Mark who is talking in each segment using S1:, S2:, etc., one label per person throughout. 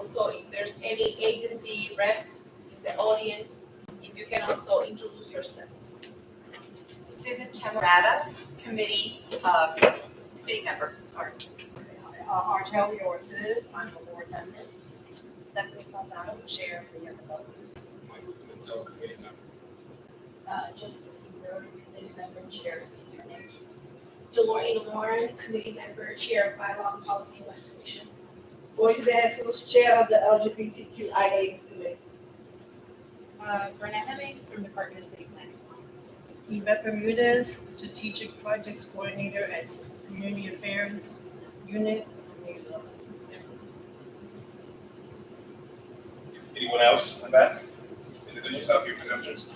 S1: Also, if there's any agency reps in the audience, if you can also introduce yourselves.
S2: Susan Camerata, committee member. Sorry.
S3: Argelia Ortiz, I'm the board member.
S1: Stephanie Calzado, chair of the Young Adults.
S4: Michael Pimentel, committee member.
S1: Joseph Ebert, committee member, chair, senior manager.
S5: Delorne Lauren, committee member, chair of bylaws, policy, and legislation.
S3: Gloria De Jesus, chair of the LGBTQIA committee.
S6: Bernard Hemmings from Department of City Planning.
S7: Yvette Bermudez, Strategic Projects Coordinator at Community Affairs Unit.
S8: Anyone else in that? Introduce yourself, your presenters.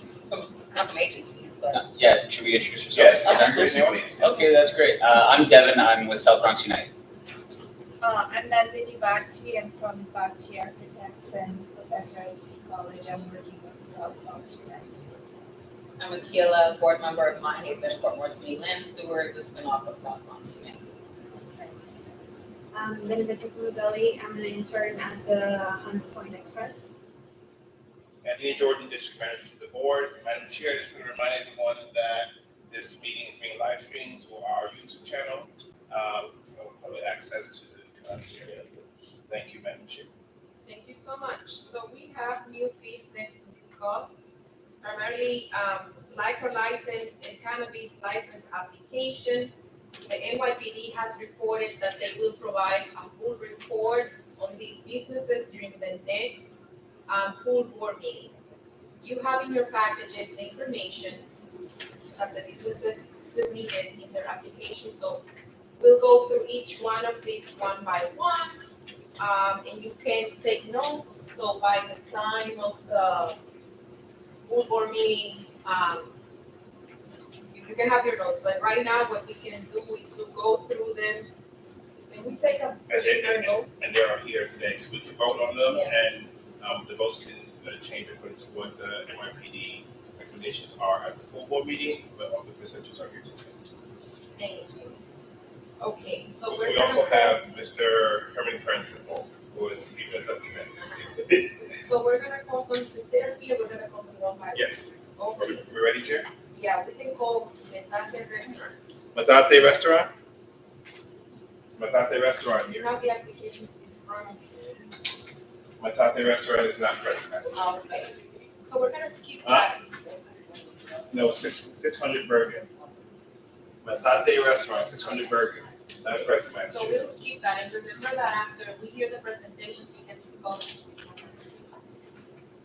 S2: Not from agencies, but.
S9: Yeah, should we introduce yourself?
S8: Yes,
S9: Presenters?
S8: raise the audience.
S9: Okay, that's great. I'm Devin. I'm with South Bronx Unite.
S6: I'm Nandini Bagchi. I'm from Bagchi Architects and professor at City College. I'm working with South Bronx Unite.
S2: I'm Akila, board member of Mount Haven, Port Morris Community Land Stewards, a spinoff of South Bronx Unite.
S5: I'm Benedicta Roselli. I'm an intern at the Hunts Point Express.
S8: Anthony Jordan, district manager to the board. Madam Chair, just want to remind everyone that this meeting is being live streamed to our YouTube channel for public access to the area. Thank you, Madam Chair.
S1: Thank you so much. So we have new business to discuss, primarily liquor license and cannabis license applications. The NYPD has reported that they will provide a full report on these businesses during the next full board meeting. You have in your packages the information that the businesses submitted in their application. So we'll go through each one of these one by one, and you can take notes. So by the time of the full board meeting, you can have your notes. But right now, what we can do is to go through them. And we take a notes.
S8: And they are here today, so we can vote on them,
S1: Yeah.
S8: and the votes can change according to what the NYPD recommendations are at the full board meeting, but all the presenters are here today.
S1: Thank you. Okay, so
S8: We also have Mr. Herman Francis, who is here with us today.
S1: So we're gonna call them, since they're here, we're gonna call them one by one.
S8: Yes,
S1: Okay,
S8: we ready, Chair?
S1: yeah, we can call Metate Restaurant.
S8: Matate Restaurant? Matate Restaurant
S1: You
S8: here.
S1: have the applications in front of you.
S8: Matate Restaurant is not present.
S1: Okay, so we're gonna skip that.
S8: No, 600 Bergen. Matate Restaurant, 600 Bergen, not present, Madam
S1: So
S8: Chair.
S1: we'll skip that, and remember that after we hear the presentations, we can discuss.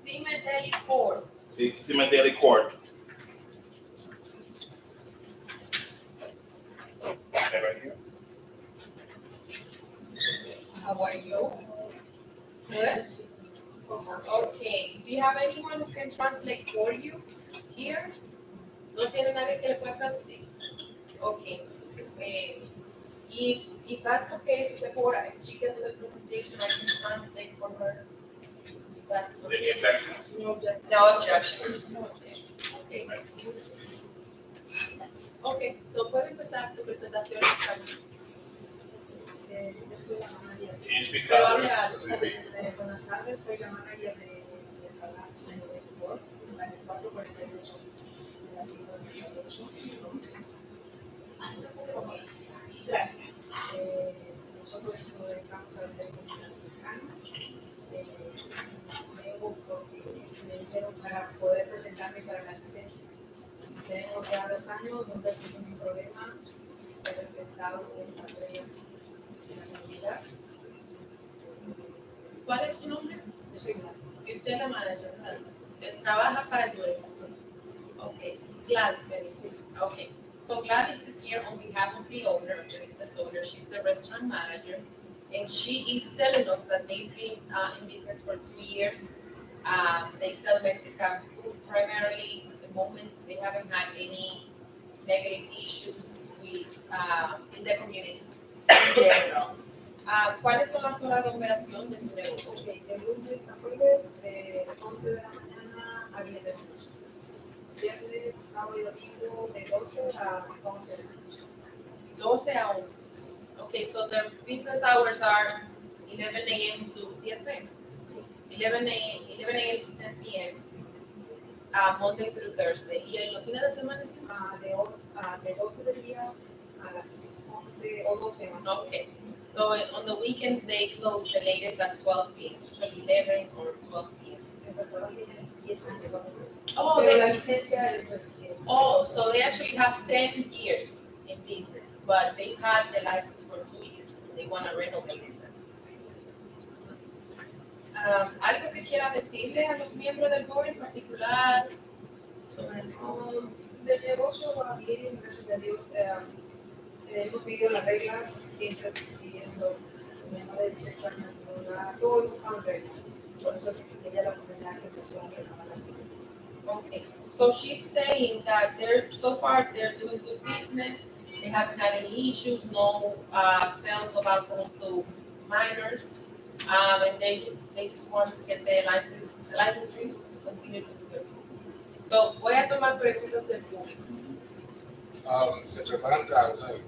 S1: Cement Deli Court.
S8: Cement Daily Court. Okay, right here.
S1: How are you? Good? Okay, do you have anyone who can translate for you here? ¿No tiene nadie que le pueda traducir? Okay, entonces, if that's okay with the board, if she can do the presentation, I can translate for her. That's okay.
S8: Any objections?
S1: No objections.
S2: No objections.
S1: No objections. Okay. Okay, so puede empezar su presentación en español.
S5: Yo soy la manager.
S8: Can you speak
S1: Pero
S8: louder?
S1: hable alto.
S8: So we-
S5: Buenas tardes, soy la manager de Salas en el Ecuador, está en el 448 de la ciudad de 448. Gracias. Nosotros nos dedicamos a vender comida mexicana. Vengo porque me dijeron para poder presentarme para la licencia. Tenemos ya 2 años donde tengo un problema de respetado en las reglas de la comunidad.
S1: ¿Cuál es su nombre?
S5: Yo soy Gladys.
S1: Y usted es la manager, ¿verdad? Trabaja para Llueva. Okay, Gladys, me dice. Okay, so Gladys is here on behalf of the owner, the business owner. She's the restaurant manager, and she is telling us that they've been in business for 2 years. They sell Mexican food primarily. At the moment, they haven't had any negative issues with in the community in general. ¿Cuáles son las horas de operación de su negocio?
S5: Ok, de lunes a jueves, de 11 de la mañana a 10 de la noche. Viernes, sábado y domingo, de 12 a 11 de la noche.
S1: 12 a 11. Okay, so the business hours are 11 a.m. to 10 p.m. 11 a.m. to 10 p.m. Monday through Thursday. ¿Y en los fines de semana sí?
S5: De 12 del día a las 11 o 12 más.
S1: Okay. So on the weekends they close the latest at 12 p.m. Usually 11 or 12 p.m.
S5: El restaurante tiene 10 años.
S1: Oh,
S5: Pero
S1: they,
S5: la licencia es reciente.
S1: oh, so they actually have 10 years in business, but they've had the license for 2 years. They want to renovate it. ¿Algo que quiera decirle a los miembros del board en particular sobre el negocio?
S5: Del negocio va bien, gracias a Dios. Hemos seguido las reglas, siempre pidiendo menos de 18 años, todo está en regla. Por eso quería la oportunidad que me puedan renovar la licencia.
S1: Okay, so she's saying that so far they're doing good business. They haven't had any issues, no sales of alcohol to minors, and they just want to get the license renewed to continue to do their business. So voy a tomar preguntas del público.
S4: Se preparan tragos ahí.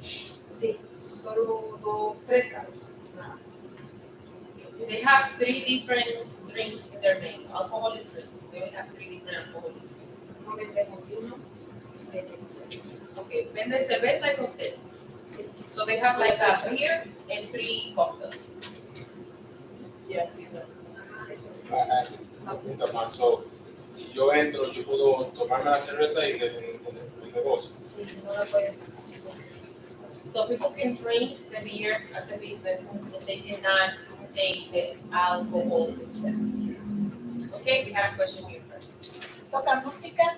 S5: Sí, solo 3 carros. Nada más.
S1: They have 3 different drinks in their menu, alcoholic drinks. They only have 3 different alcoholic drinks.
S5: No vendemos vino, sí vendemos cerveza.
S1: Okay, venden cerveza y cóctel.
S5: Sí.
S1: So they have like a beer and 3 cocktails.
S5: Yes. Eso.
S4: Una pregunta más. So, si yo entro, yo puedo tomarme la cerveza y en el negocio.
S5: Sí, no la puedes.
S1: So people can drink the beer at the business and they cannot take the alcohol with them. Okay, we have a question here first.
S6: ¿Tocan música?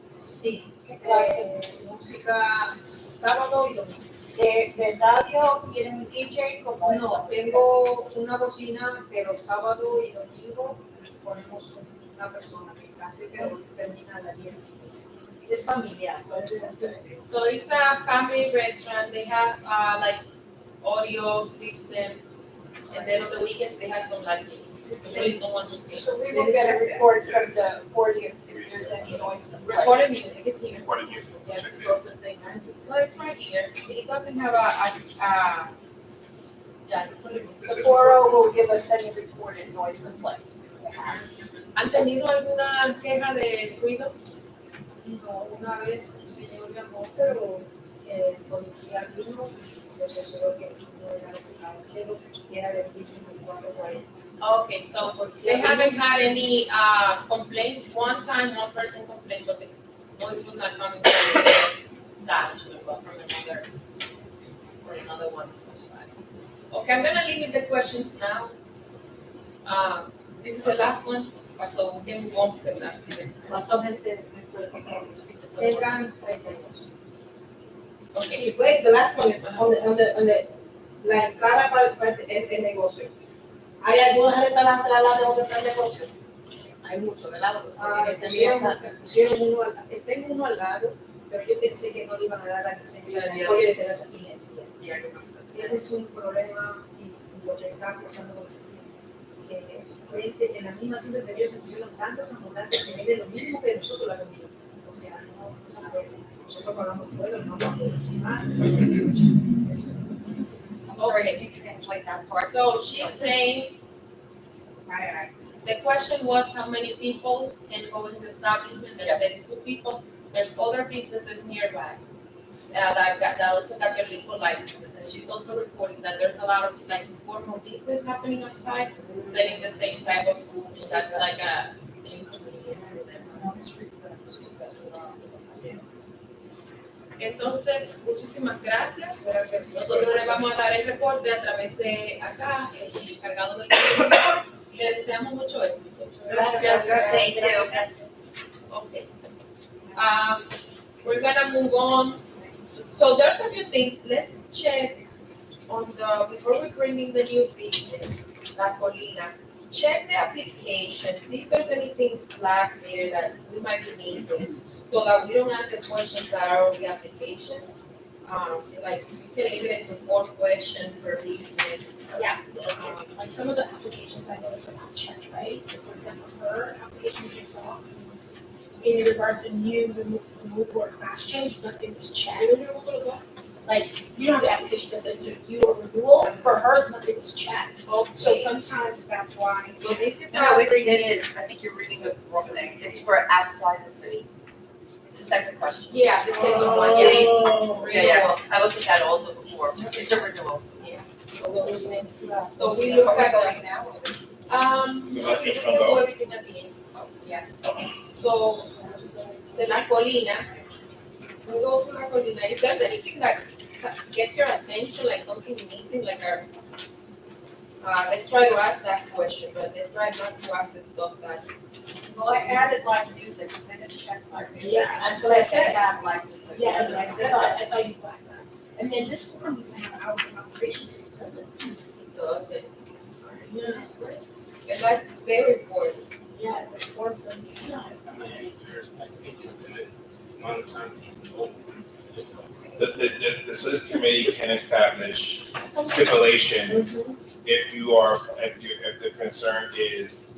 S5: Sí.
S6: ¿Qué clase?
S5: Música sábado y domingo.
S6: ¿De radio? ¿Tienen un DJ? ¿Cómo es?
S5: No, tengo una bocina, pero sábado y domingo ponemos una persona que cante, pero termina a las 10. Es familiar.
S1: So it's a family restaurant. They have like audio system, and then on the weekends they have some lighting. Usually someone who sings.
S6: So we will get a report from the 40 if there's any noise complaints.
S1: Recorded music is here.
S8: Recorded music.
S1: Yes,
S8: Check it.
S1: it's the thing. No, it's right here. It doesn't have yeah, recorded music.
S8: This is-
S6: Sapporo will give us any reported noise complaints. if they have.
S1: ¿Han tenido alguna queja de ruido?
S5: No, una vez un señor llamó, pero el policía vino y se asesoró que no era lo que estaba haciendo, y era del 2440.
S1: Okay, so they haven't had any complaints. One time, one person complained, but the noise was not coming from the establishment, but from another one. Okay, I'm gonna leave you the questions now. This is the last one, so we can move on because I'm leaving.
S3: ¿Cuánta gente
S5: Entran 32.
S1: Okay,
S3: Y wait, the last one is la entrada para el negocio. ¿Hay algunos restaurantes al lado de donde está el negocio? Hay muchos, ¿verdad? Porque ese día está-
S5: Pusieron uno al lado, tengo uno al lado, pero yo pensé que no le iban a dar la licencia de pollo de cerveza aquí. Ese es un problema y lo que está pasando con este que frente en la misma cinta de ellos se pusieron tantos ambulantes que venden lo mismo que nosotros la comida. O sea, no se puede. Nosotros pagamos pueblo, no pagamos más.
S1: okay.
S6: Can you translate that part?
S1: So she's saying, the question was how many people can go in the establishment. There's 32 people. There's other businesses nearby that also got their liquor licenses. And she's also reporting that there's a lot of like informal business happening outside, selling the same type of food. That's like a thing. Entonces, muchísimas gracias. Nosotros le vamos a dar el reporte a través de acá, el encargado del reporte, y le deseamos mucho éxito.
S3: Gracias, gracias.
S1: Okay. We're gonna move on. So there's a few things. Let's check on before we bring in the new business, La Colina. Check the application, see if there's anything flagged there that we might be missing, so that we don't ask the questions that are on the application. Like you can limit it to 4 questions per business.
S10: Yeah, like some of the applications I noticed are not checked, right? So for example, her application is in regards to new remove board class change, nothing was checked. like, you don't have the application that says review or renewal, for hers, nothing was checked. So sometimes that's why.
S1: So this is
S11: No, it is, I think you're reading the wrong thing, it's for outside the city. It's the second question.
S1: Yeah, the second one,
S10: Oh.
S11: Yeah, I looked at that also before, it's a renewal.
S10: So we're losing it to that.
S1: So we look at
S11: Voting now?
S1: we
S8: Let each
S1: look
S8: one
S1: at
S8: go.
S1: everything at the end. Yeah. So the La Colina, we go to La Colina. If there's anything that gets your attention, like something missing, like our let's try to ask that question, but let's try not to ask the stuff that's.
S5: Well, I added live music, because I didn't check live music.
S10: Yeah, that's what I said.
S5: Have live music.
S10: Yeah, I saw you flag that. And then this form needs to have hours of operation, does it?
S1: It doesn't.
S10: Yeah.
S1: And that's very important.
S10: Yeah, the forms are, yeah.
S4: There's like a limit amount of time you can go.
S8: The service committee can establish stipulations if the concern is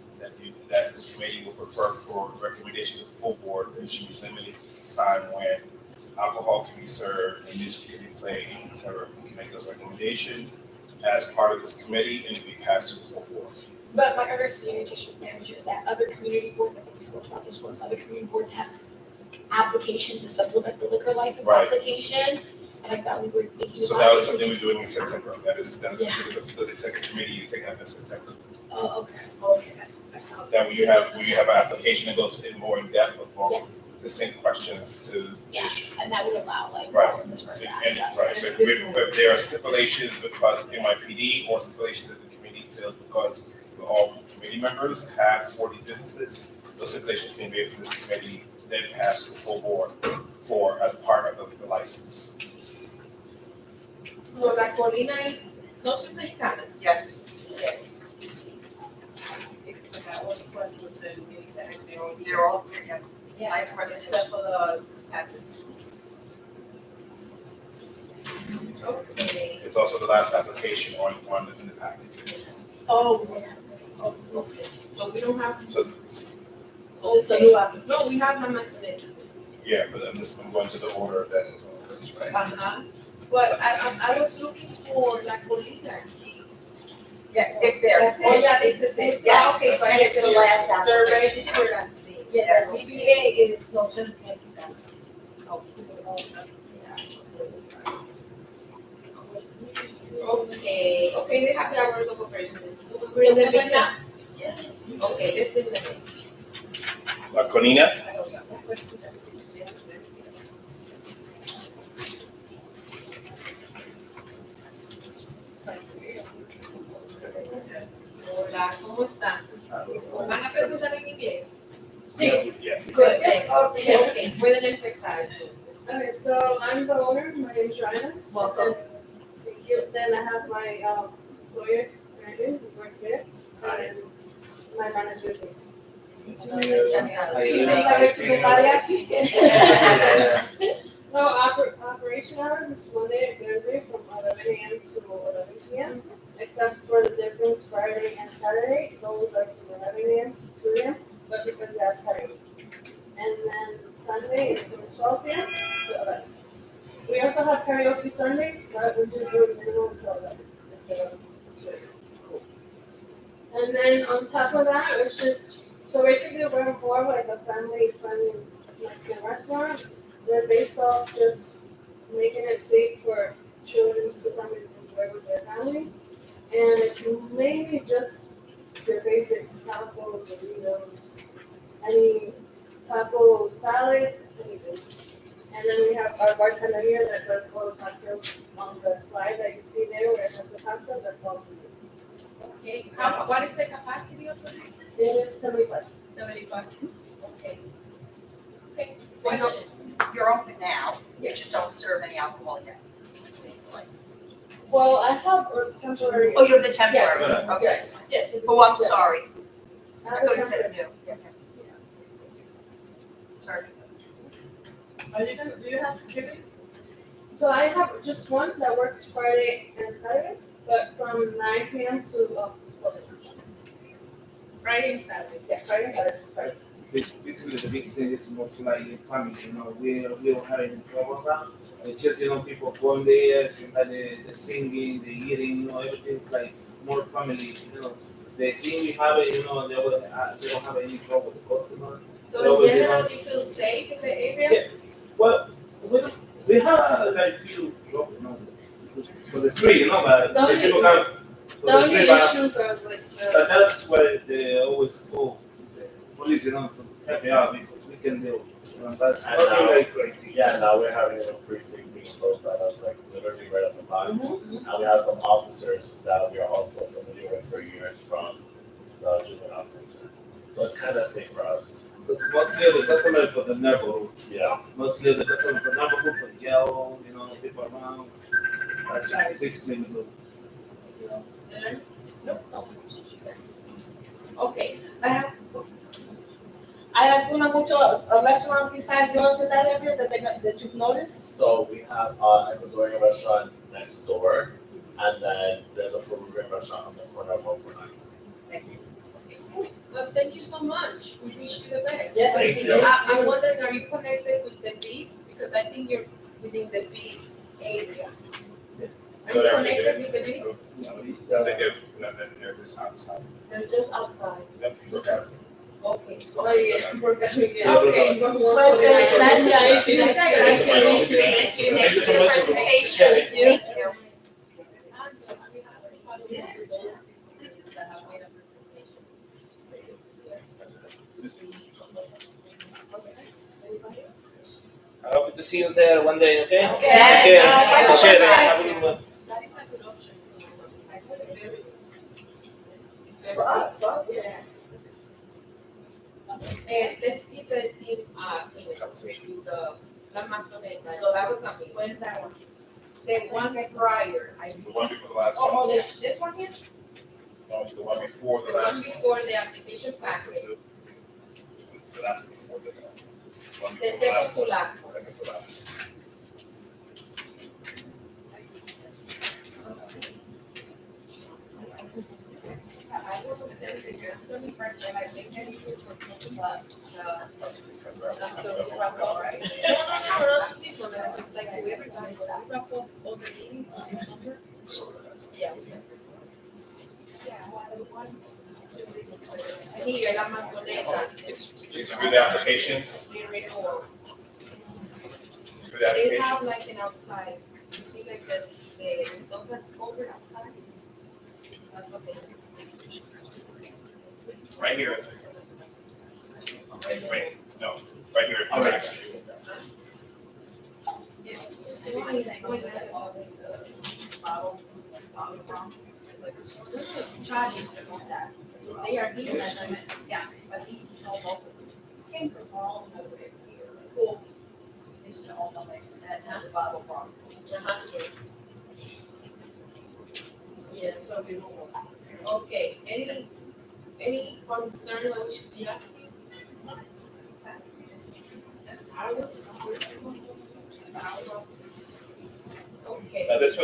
S8: that the committee will prefer for recommendation to the full board, then should be limited time when alcohol can be served and music can be played, etc. We can make those recommendations as part of this committee and it will be passed to the full board.
S10: But my understanding, district manager, is that other community boards, I think we spoke about this once, other community boards have applications to supplement the liquor license
S8: Right.
S10: application. And I thought we were thinking
S8: So
S10: about
S8: that was
S10: it.
S8: something we were doing in September. That's
S10: Yeah.
S8: the executive committee is taking up in September.
S10: Oh, okay.
S8: That when you have an application that goes in more in depth with more
S10: Yes,
S8: distinct questions to the
S10: yeah,
S8: issue.
S10: and that would allow like,
S8: Right.
S10: what was this first
S8: And,
S10: asked
S8: right,
S10: us?
S8: but if there are stipulations because NYPD or stipulations that the committee feels because all committee members have 40 businesses, those stipulations can be made for this committee, then pass to the full board for as part of the license.
S1: So La Colina is Noches Mexicanas.
S11: Yes.
S1: Yes.
S11: They're all, yeah,
S5: Yeah,
S11: nice presentation.
S5: except for the passage.
S1: Okay.
S8: It's also the last application in the package.
S10: Oh, yeah. Oh, okay.
S1: So we don't have.
S8: So,
S10: So it's a new application.
S1: No, we have Namaste.
S8: yeah, but I'm going to the order that is on the list, right?
S1: But I was looking for La Colina.
S11: Yeah, it's there.
S10: That's
S1: Oh, yeah, this is it.
S11: Yes,
S1: Okay, so I
S11: and
S1: get
S11: it's
S1: the
S11: the last
S1: The
S11: application.
S1: registered as this.
S10: Yes, the CBA is Noches Mexicanas.
S1: Okay, they have the hours of operation. Do we bring them in now? Okay, let's bring them in.
S8: La Conina?
S1: Hola, ¿cómo están? ¿Van a presentar en inglés?
S8: Sí. Yes.
S1: Good. Okay, pueden empezar entonces.
S12: Okay, so I'm the owner, my name is Ryan.
S1: Welcome.
S12: Thank you. Then I have my lawyer, Brandon, who works there, and my manager is. So operation hours is Monday and Thursday from 11 a.m. to 11 p.m. Except for the difference Friday and Saturday, those are from 11 a.m. to 2 a.m. But because we have karaoke. And then Sunday is from 12 p.m. to 11. We also have karaoke Sundays, but we just do it minimum until 11 instead of 2 a.m. And then on top of that, it's just, so basically we're more like a family-friendly Mexican restaurant. We're based off just making it safe for children to come and enjoy with their families. And it's mainly just your basic tacos, burritos, any taco salads, anything. And then we have our bartender here that does all the cocktails on the slide that you see there where it has the cocktails, that's all we do.
S1: Okay, what is the capacity of the business?
S12: It is 75.
S1: 75. Okay. Okay,
S11: Well, you're-
S1: questions?
S11: You're open now, you just don't serve any alcohol yet. License.
S12: Well, I have a temporary.
S11: Oh, you're the temporary,
S12: Yes.
S11: okay.
S12: Yes, yes.
S11: Oh, I'm
S12: yes.
S11: sorry,
S12: I
S11: I
S12: have a
S11: thought you said
S12: temporary.
S11: new.
S12: Yes.
S11: Sorry.
S7: Do you have security?
S12: So I have just one that works Friday and Saturday, but from 9 p.m. to
S1: Friday and Saturday.
S12: yeah, Friday and Saturday. Friday.
S13: Basically, the big thing is most like family. You know, we don't have any trouble around. It's just, people going there, seems like they're singing, they're eating, everything's like more family. The thing we have it, they don't have any problem with the customer.
S1: So in general, you feel safe in the area?
S13: Yeah. Well, we have like few people, for the street, but
S12: Don't
S13: the people come for
S12: The
S13: the
S12: only
S13: street, but
S12: issues are like
S13: but that's why they always call the police, to help me out because we can deal. That's
S14: And
S13: nothing
S14: now-
S13: like crazy.
S14: Yeah, now we're having a precinct being closed by us, like literally right up the back. And we have some officers that we are also familiar with for years from the juvenile center. So it's kind of safe for us.
S13: Because mostly the customer for the neighborhood.
S14: Yeah.
S13: Mostly the customer for the neighborhood, for the yellow, people around. That's basically we do.
S1: Okay,
S3: ¿Hay alguna mucho restaurants besides yours in that area that you've noticed?
S14: So we have an Ecuadorian restaurant next door, and then there's a Peruvian restaurant on the corner of 149.
S1: well, thank you so much. We wish you the best.
S3: Yes,
S14: Thank you.
S1: I'm wondering, are you connected with the beat? Because I think you're within the beat area. Are you connected with the beat?
S8: They're just outside.
S1: They're just outside.
S8: Yep, look at it.
S1: Okay, so
S12: we're getting it.
S1: Okay.
S3: Suerte, gracias.
S8: Thank
S11: you. Thank you for the presentation. Thank you.
S13: I hope to see you there one day, okay?
S11: Yes.
S13: Okay. Appreciate it. Have a good one.
S1: That is a good option. It's very
S3: For us, yeah.
S1: And let's keep the team in touch with the La Mazoneta.
S3: So that was nothing. Where's that one?
S1: The one prior,
S8: The one before the last one.
S3: Oh, this one here?
S8: No, the one before
S1: the
S8: the
S1: one
S8: last.
S1: before the application packet,
S8: It's the last one before the one
S1: the
S8: before the
S1: second
S8: last
S1: to
S8: one.
S1: last one.
S8: Second to last.
S1: I was extended just to French, and I think I need to talk about the wrap up, right? No, not to this one, that was like to everyone, but we wrap up all the things. Yeah. Here, La Mazoneta.
S8: You can do the applications.
S1: The renewal.
S8: Do the
S1: They
S8: application.
S1: have like an outside, you see like the stuff that's covered outside? That's what they have.
S8: Right here. Wait, no, right here.
S14: All right.
S8: Actually.
S1: Charlie's on that. They are here.
S5: Yeah, but he sold both of them. Came from all over here.
S1: Cool.
S5: Used to own the place at the Bible Bronx.
S1: Yes. Yes.
S12: So we don't want.
S1: Okay, any concern that we should be asking? Okay.
S8: This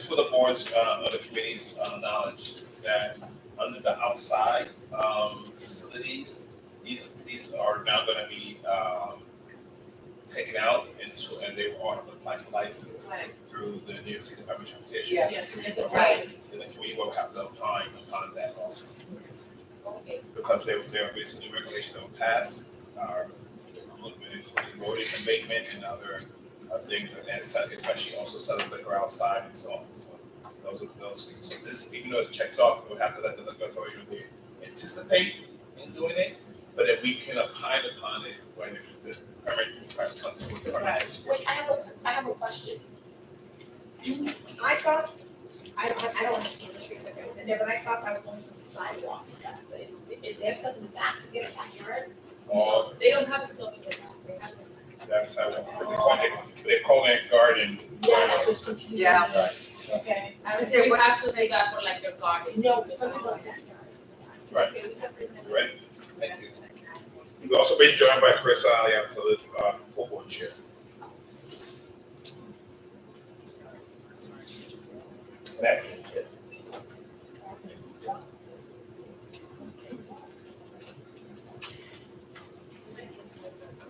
S8: for the board's, of the committee's, knowledge that under the outside, facilities, these are now gonna be, taken out and they all have to apply for license through the New York City Department of Transportation.
S1: Yes.
S8: Right. So the committee will have to apply upon that also,
S1: Okay.
S8: because there will be some new regulations that will pass, including road abatement and other things, and especially also selling liquor outside and so on. So those are those things. So this, even though it's checked off, we'll have to let the liquor authority really anticipate in doing it, but if we can opine upon it when the permit request comes from the department.
S10: Wait, I have a question.
S5: I thought, I don't understand the specific in there, but I thought I was only for the sidewalk stuff. But is there stuff in the back to get a backyard?
S8: All
S1: They don't have a stop in the back, they have this.
S8: that sidewalk, they call it garden.
S5: Yeah, that's what's confusing.
S11: Yeah.
S5: Okay.
S1: I would say you have to do that for like your garden.
S5: No, something like that.
S8: Right.
S1: Okay, we have this.
S8: Right, thank you. We've also been joined by Chris Aliato, the full board chair. Next.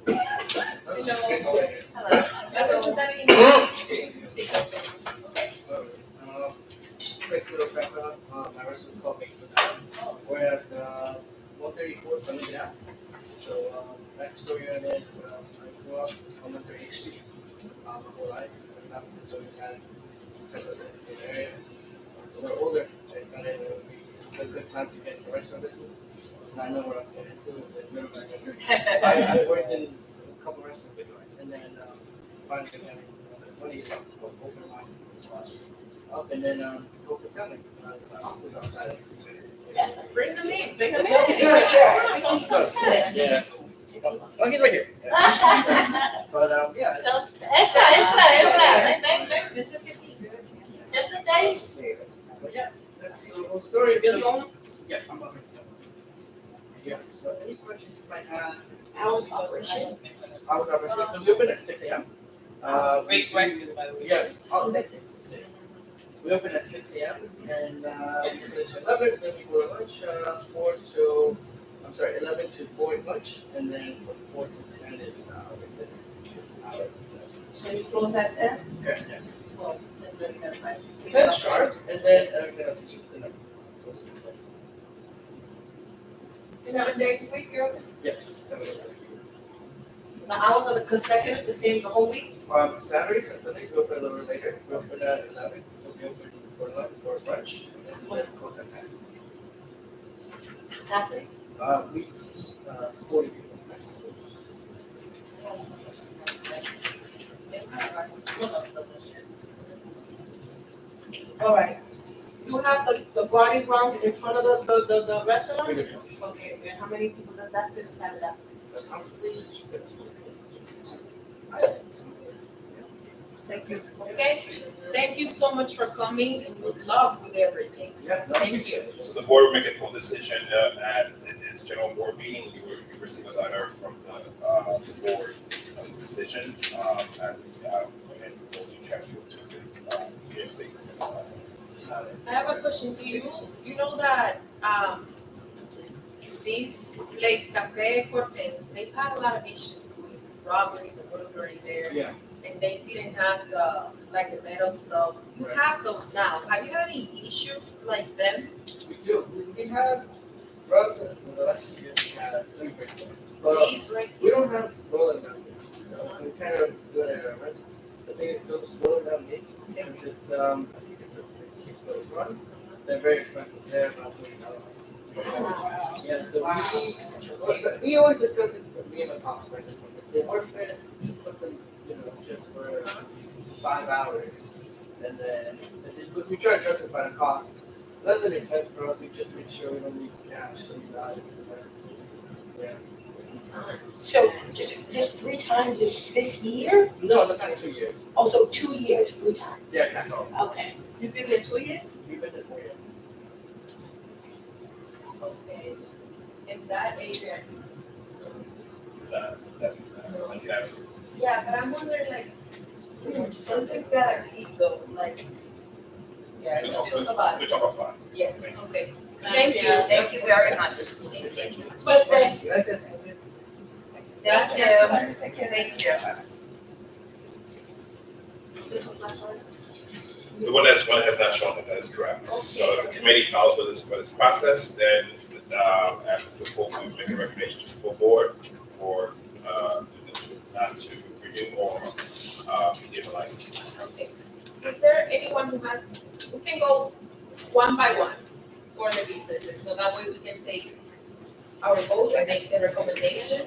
S1: Hello. Hello. Representative
S15: 134 Columbia Ave. So, backstory on this, I grew up on 138th Street my whole life. My family's always had some type of business in the area. So we're older. I decided it would be a good time to get into restaurant business. And I know where I was getting into. I worked in a couple restaurants and then finally got money to open my up and then open family. Offices outside.
S10: Yes.
S1: Bring them in.
S10: Bring them in.
S15: Yeah. Oh, he's right here. But yeah.
S3: So, entra.
S15: But yeah, that's the whole story. Yeah, I'm over here. Yeah, so any questions you might have?
S10: Hours of operation.
S15: Hours of operation. So we open at 6 a.m.
S2: Great breakfast, by the way.
S15: Yeah. Oh, thank you. We open at 6 a.m. and we finish at 11, then we go to lunch, 11 to 4 is lunch, and then from 4 to 10 is our
S3: So you close at 10?
S15: Okay, yes.
S3: Well, 10:30, that's right.
S15: 10 sharp, and then everything else is just dinner.
S1: 7 days a week, you're open?
S15: Yes, 7 days.
S3: The hours are the consecutive, the same the whole week?
S15: Saturdays and Sundays we open a little later. We open at 11, so we open for lunch, for brunch, and then close at 10.
S3: Capacity?
S15: We see 40 people.
S3: All right. You have the garden grounds in front of the restaurant? Okay, and how many people does that sit inside of that?
S1: Thank you. Okay, thank you so much for coming and good luck with everything.
S15: Yeah.
S1: Thank you.
S8: So the board will make a full decision at its general board meeting. You receive a letter from the board of this decision, and we'll do transfer to the real estate.
S1: I have a question. Do you know that this place, Cafe Cortez, they've had a lot of issues with robberies and burglary there.
S15: Yeah.
S1: And they didn't have the metal stuff. You
S15: Right.
S1: have those now. Have you had any issues like them?
S15: We do. We have, throughout the last few years, we had 3 break-ins. But we don't have rolling down gates. So we kind of do it at our rest. The thing is, those rolling down gates, because it's, I think it's a pretty cheap little run. They're very expensive. They're about $20. Yeah, so we always discuss this with me and my pops, right? It's worth it, just put them, just for 5 hours. And then, we try to justify the cost. It doesn't make sense for us, we just make sure we don't leave cash, leave items, yeah.
S10: So just 3 times this year?
S15: No, that's not 2 years.
S10: Oh, so 2 years, 3 times?
S15: Yeah, that's all.
S10: Okay.
S3: You've been there 2 years?
S15: We've been there 4 years.
S1: Okay. In that area is. Yeah, but I'm wondering something's gotta keep though, yeah, it's a lot.
S8: We talk about fun.
S1: Yeah, okay. Thank you.
S11: Thank you very much.
S8: Thank you.
S3: But thank you.
S15: Gracias.
S11: Thank you. Thank you.
S3: This was not short.
S8: The one has not shown that is correct. So if the committee follows with this process, then before we make a recommendation to the full board for not to renew or give a license.
S1: Okay. Is there anyone who we can go one by one for the businesses, so that way we can take our vote and make the recommendation.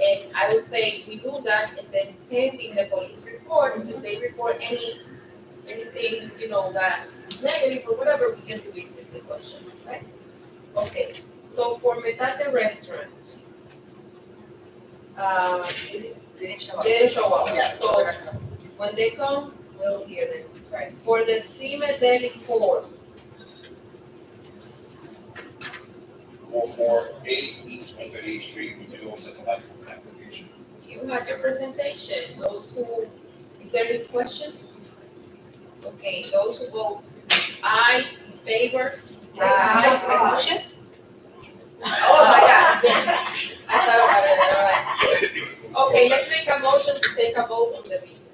S1: And I would say we do that, and then pending the police report, if they report anything, that is negative or whatever, we can revisit the question, right? Okay, so for Metate Restaurant, they didn't show up.
S11: Yes.
S1: So when they come, we'll hear them. Right. For the Cime Deli Court,
S8: 448 East 138th Street, renewal of the license application.
S1: you had your presentation. Those who, is there any questions? Okay, those who vote aye in favor, say aye.
S10: Motion?
S1: Oh my God. I thought about it, all right. Okay, let's make a motion to take a vote on the business.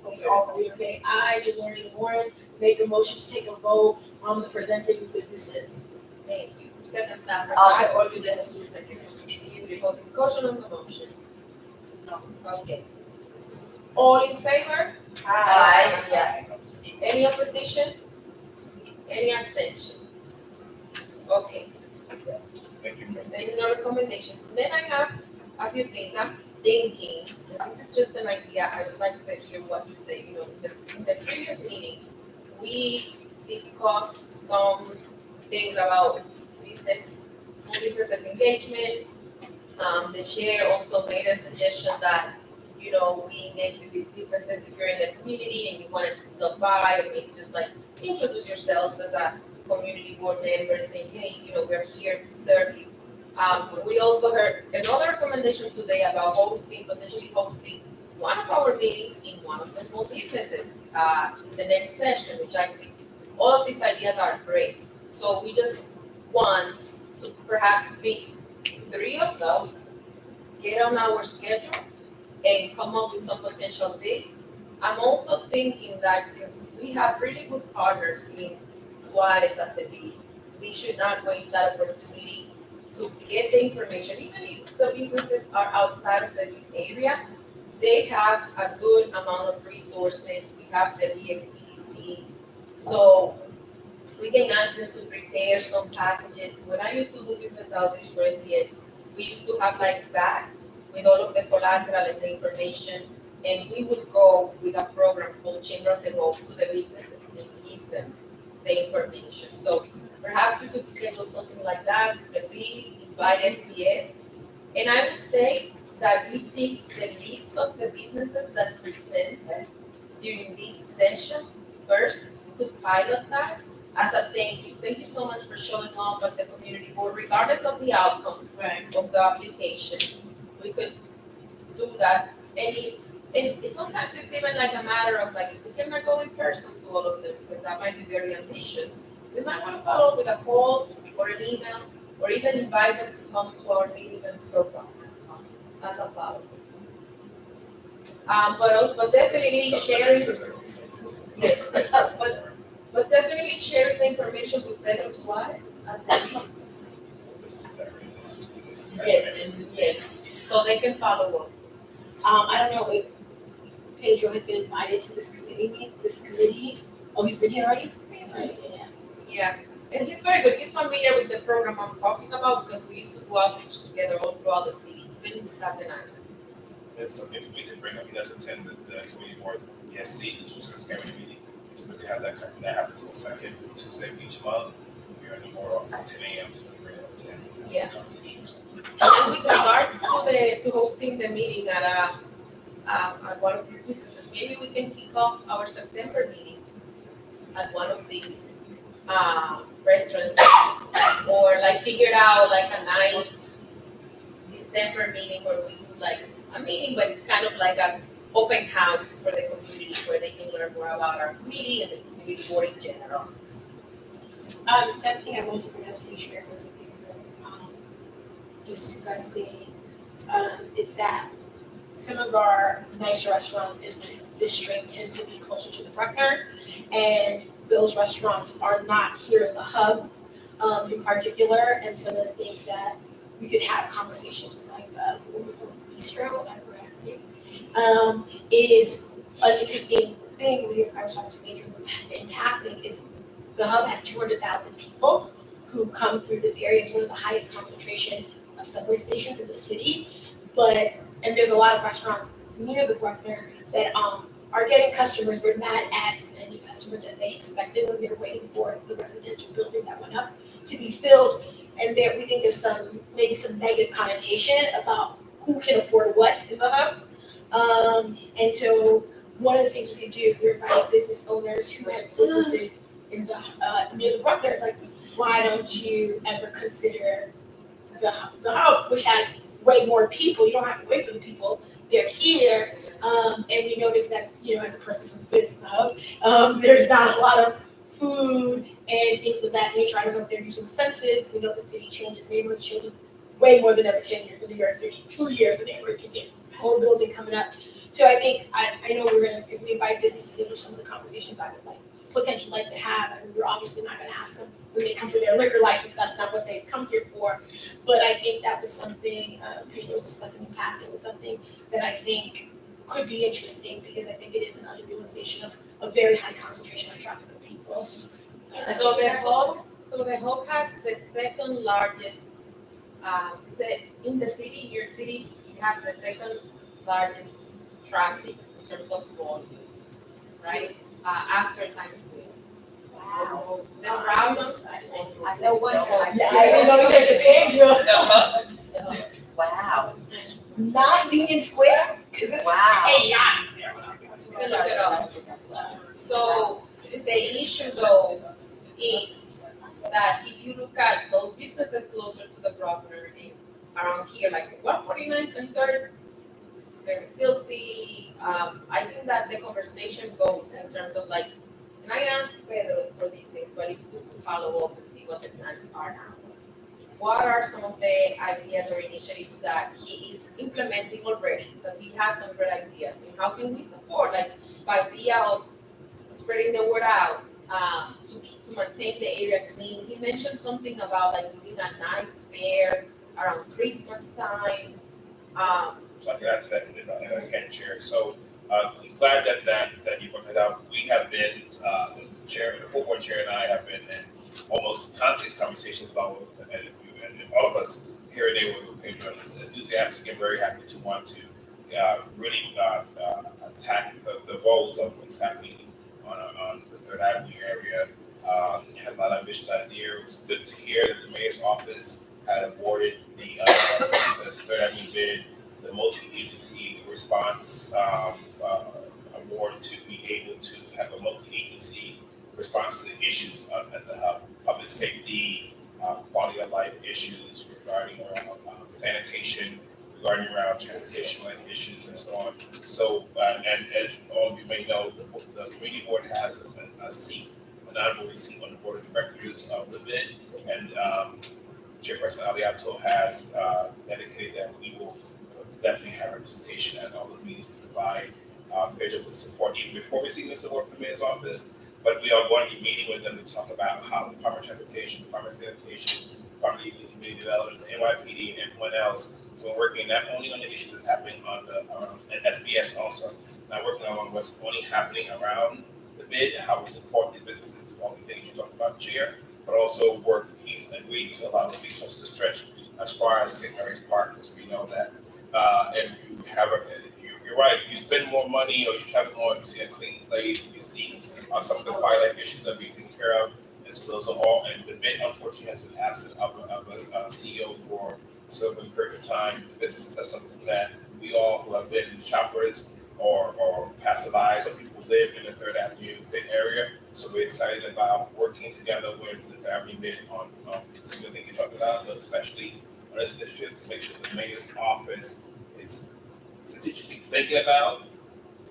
S10: Okay, all agree, okay? I, DeLorean Warren, make a motion to take a vote on the presenting businesses.
S1: Thank you. second that?
S7: I ordered it as 2 seconds.
S1: Beautiful. Discussion on the motion? No. Okay. All in favor?
S11: Aye.
S1: Yeah. Any opposition? Any abstention? Okay.
S8: Thank you.
S1: Sending no recommendations. Then I have a few things. I'm thinking, and this is just an idea, I would like to hear what you say. You know, in the previous meeting, we discussed some things about small businesses engagement. The chair also made a suggestion that, you know, we engage with these businesses if you're in the community and you wanted to stop by, or maybe just like introduce yourselves as a community board member and saying, hey, you know, we're here to serve you. We also heard another recommendation today about potentially hosting one of our meetings in one of the small businesses in the next session, which I think all of these ideas are great. So we just want to perhaps pick 3 of those, get on our schedule, and come up with some potential dates. I'm also thinking that since we have really good partners in Suarez at the B, we should not waste that opportunity to get the information, even if the businesses are outside of the area. They have a good amount of resources. We have the BXPDC, so we can ask them to prepare some packages. When I used to do business outreach for SBS, we used to have like bags with all of the collateral and the information, and we would go with a program called Chamber of the Gold to the businesses and give them the information. So perhaps we could schedule something like that, that we invite SBS. And I would say that we pick the list of the businesses that presented during this session first. We could pilot that as a thank you. Thank you so much for showing up at the community board, regardless of the outcome of the application. We could do that. And sometimes it's even like a matter of like, if we cannot go in person to all of them, because that might be very ambitious, we might want to follow up with a call or an email, or even invite them to come to our meetings and scope up as a follow-up. But definitely sharing, yes, but definitely sharing the information with Pedro Suarez at the yes, so they can follow up.
S10: I don't know if Pedro has been invited to this committee. Oh, he's been here already?
S1: Yeah, and he's very good. He's familiar with the program I'm talking about because we used to do outreach together all throughout the city, even in Staten Island.
S8: There's some information to bring up. He does attend the community boards, ESC, the Resource Committee meeting. So we can have that come. That happens on the second Tuesday of each month. We're in the board office at 10 a.m. So we can bring it up to 10.
S1: Yeah. And with regards to hosting the meeting at one of these businesses, maybe we can kick off our September meeting at one of these restaurants, or like figure out like a nice December meeting where we do like a meeting, but it's kind of like an open house for the community where they can learn more about our community and the community board in general.
S10: Something I wanted to bring up to you, Chair, since we were discussing, is that some of our nicer restaurants in this district tend to be closer to the Bruckner, and those restaurants are not here in the hub in particular. And some of the things that we could have conversations with, like Bistro at Bradley, is an interesting thing. I was talking to Adrian in passing, is the hub has 200,000 people who come through this area. It's one of the highest concentration of subway stations in the city. And there's a lot of restaurants near the Bruckner that are getting customers, but not as many customers as they expected when they're waiting for the residential buildings that went up to be filled. And there, we think there's maybe some negative connotation about who can afford what in the hub. And so one of the things we could do if we're inviting business owners who have businesses in the near the Bruckner is like, why don't you ever consider the hub, which has way more people. You don't have to wait for the people. They're here. And we noticed that, as a person who lives in the hub, there's not a lot of food and things of that nature. I don't know if they're using census. We know the city changes, neighborhoods changes way more than every 10 years in New York City, 2 years in neighborhood can change. Whole building coming up. So I think, I know if we invite businesses into some of the conversations, I was like, potentially like to have. I mean, we're obviously not gonna ask them when they come for their liquor license, that's not what they come here for. But I think that was something, Pedro was discussing in passing, and something that I think could be interesting, because I think it is an underutilization of a very high concentration of traffic of people.
S1: So the hub has the second largest, in the city, New York City, it has the second largest traffic in terms of volume, right? After Times Square.
S10: Wow.
S1: The problem,
S11: I know one.
S10: Yeah, I didn't know there's a Pedro.
S11: Wow.
S10: Not Union Square, cause it's
S11: Wow.
S10: chaotic there.
S1: you can look it up. So the issue though is that if you look at those businesses closer to the governor in around here, like 149th and 3rd, it's very filthy. I think that the conversation goes in terms of like, and I asked Pedro for these things, but it's good to follow up and see what the plans are now. What are some of the ideas or initiatives that he is implementing already? Because he has some great ideas. And how can we support, like, by via of spreading the word out, to maintain the area clean? He mentioned something about like doing a nice fair around Christmas time.
S8: So I can add to that if I can, Chair. So I'm glad that you brought that up. We have been, the full board chair and I have been in almost constant conversations about what, and all of us here and there with Pedro is enthusiastic and very happy to want to really attack the woes of what's happening on the Third Avenue area. It has a lot of ambitious ideas. It was good to hear that the mayor's office had awarded the Third Avenue bid, the multi-agency response award, to be able to have a multi-agency response to issues at the hub, public safety, quality of life issues regarding around sanitation, regarding around transportation-related issues and so on. So, and as all of you may know, the community board has a seat, a non-voting seat on the board of directors of the bid, and Chairperson Aliato has dedicated that we will definitely have representation at all those meetings to provide Pedro with support even before receiving the support from the mayor's office. But we are going to be meeting with them to talk about how the Department of Transportation, Department of Sanitation, Department of Youth and Community Development, the NYPD, and everyone else, we're working not only on the issues that's happening on the and SBS also, not working on what's only happening around the bid and how we support these businesses to all the things you talked about, Chair, but also work piece and agree to allow the resources to stretch as far as St. Mary's Park, because we know that if you have you're right, you spend more money or you travel more, you see a clean place, you see some of the wildlife issues that are being taken care of. And so those are all, and the bid unfortunately has been absent of a CEO for so a period of time. Businesses are something that we all who have been shoppers or passerbys or people who live in the Third Avenue bid area. So we're excited about working together with the Third Avenue bid on some of the things you talked about, but especially on this initiative to make sure the mayor's office is strategically thinking about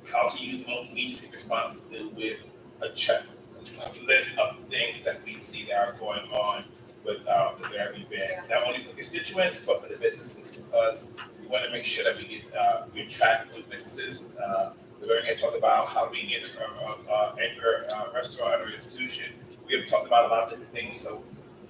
S8: how to use the multi-agency response to deal with a list of things that we see that are going on with the therapy bid, not only for constituents but for the businesses, because we want to make sure that we attract good businesses. The learning has talked about how we get anchor restaurant or institution. We have talked about a lot of different things, so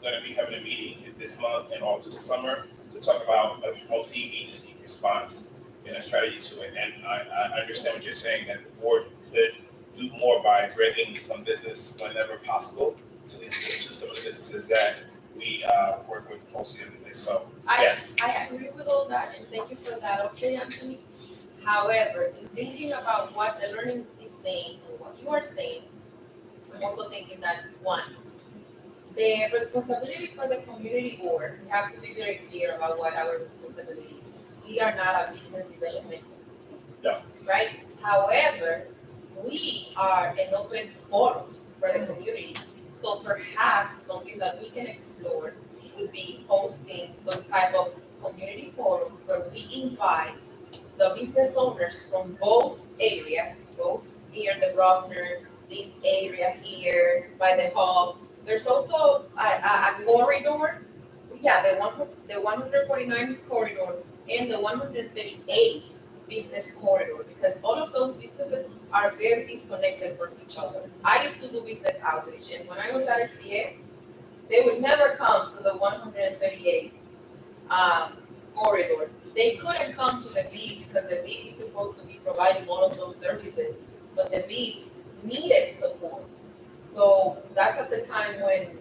S8: we're going to be having a meeting this month and all through the summer to talk about a multi-agency response and a strategy to it. And I understand what you're saying, that the board could do more by bringing some business whenever possible to some of the businesses that we work with closely in this. So yes,
S1: I agree with all that, and thank you for that update, Anthony. However, in thinking about what the learning is saying and what you are saying, I'm also thinking that one, the responsibility for the community board, we have to be very clear about what our responsibility is. We are not a business development entity,
S8: no.
S1: Right? However, we are an open forum for the community. So perhaps something that we can explore would be hosting some type of community forum where we invite the business owners from both areas, both near the Rovner, this area here by the hub. There's also a corridor, the 149 corridor and the 138 business corridor, because all of those businesses are very disconnected from each other. I used to do business outreach, and when I was at SDS, they would never come to the 138 corridor. They couldn't come to the beat because the beat is supposed to be providing all of those services, but the beats needed support. So that's at the time when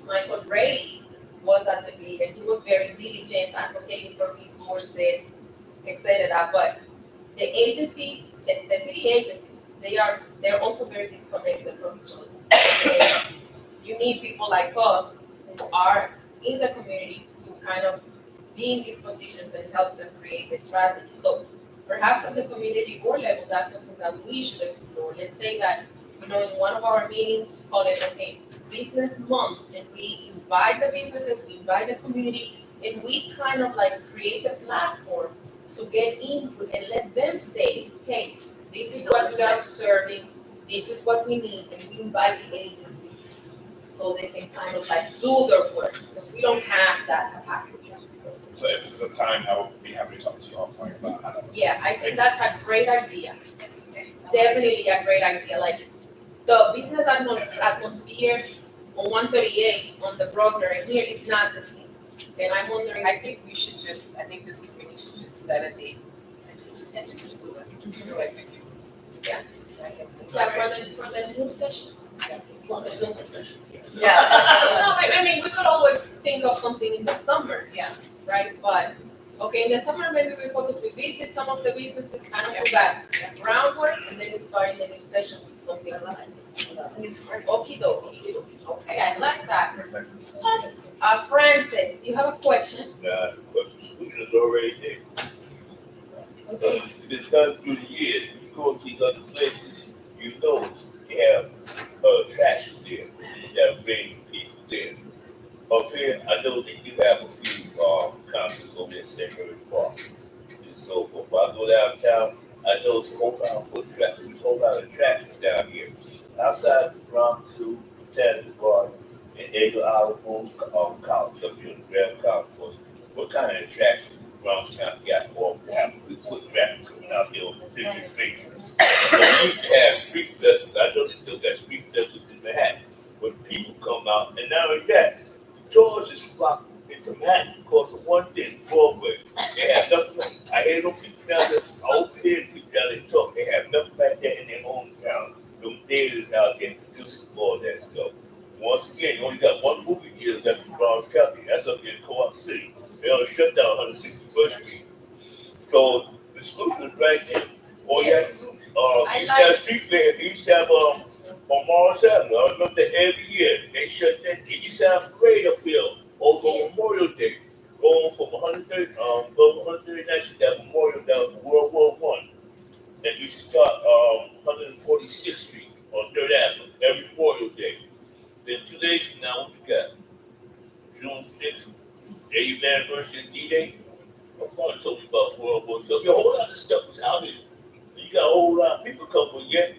S1: Michael Brady was at the beat, and he was very diligent advocating for resources, etc. But the agencies, the city agencies, they're also very disconnected from each other. And you need people like us who are in the community to kind of be in these positions and help them create the strategy. So perhaps at the community board level, that's something that we should explore. Let's say that, in one of our meetings, we call it, okay, business month, and we invite the businesses, we invite the community, and we kind of like create a platform to get input and let them say, hey, this is what we are observing, this is what we need, and we invite the agencies so they can kind of like do their work, because we don't have that capacity.
S8: So if this is a time, I will be happy to talk to you offline about how to.
S1: Yeah, I think that's a great idea. Definitely a great idea. Like the business atmosphere on 138 on the Broadner and here is not the same. And I'm wondering,
S11: I think this committee should just set a date and just do it. Just execute.
S1: Yeah. For the new session. Well, there's no more sessions here.
S11: Yeah.
S1: No, I mean, we could always think of something in the summer, yeah, right? But, okay, in the summer, maybe we visit some of the businesses, kind of do that groundwork, and then we start in the new session with something like this. Okie dokie. Okay, I like that. Francis, you have a question?
S16: Nah, the solution is already there. It's been done through the years. You go to these other places, you know they have attraction there that bring people there. Up here, I know that you have a few concerts over in St. Mary's Park and so forth. But I go downtown, I know it's a whole lot of foot traffic. There's a whole lot of attraction down here. Outside the Bronx, Zoo, Botanical Garden, and Eagle Isle College up here in the Grand College. What kind of attraction Bronx County got off to have good foot traffic coming out here on the 50th Street? So we used to have street festivals. I know they still got street festivals in Manhattan, where people come out, and not only that, tourists is flock into Manhattan because of one thing, Broadway. They have nothing. I hear those people down there, old kids people down there talk. They have nothing like that in their hometown. Them theaters out there producing all that stuff. Once again, you only got one movie theater up in Bronx County. That's up in Co-op City. They ought to shut down 161st Street. So the solution is right there. All you have to do, you used to have street fair. You used to have on Morris Avenue. I remember that every year they shut that. They used to have a parade up here over Memorial Day, going from 139th that Memorial down to World War I. And you should start 146th Street on 3rd Avenue every Memorial Day. Then 2 days from now, what you got? June 6th, 80th anniversary of D-Day. My father told me about World War II. A whole lot of stuff was out here. You got a whole lot of people coming, yet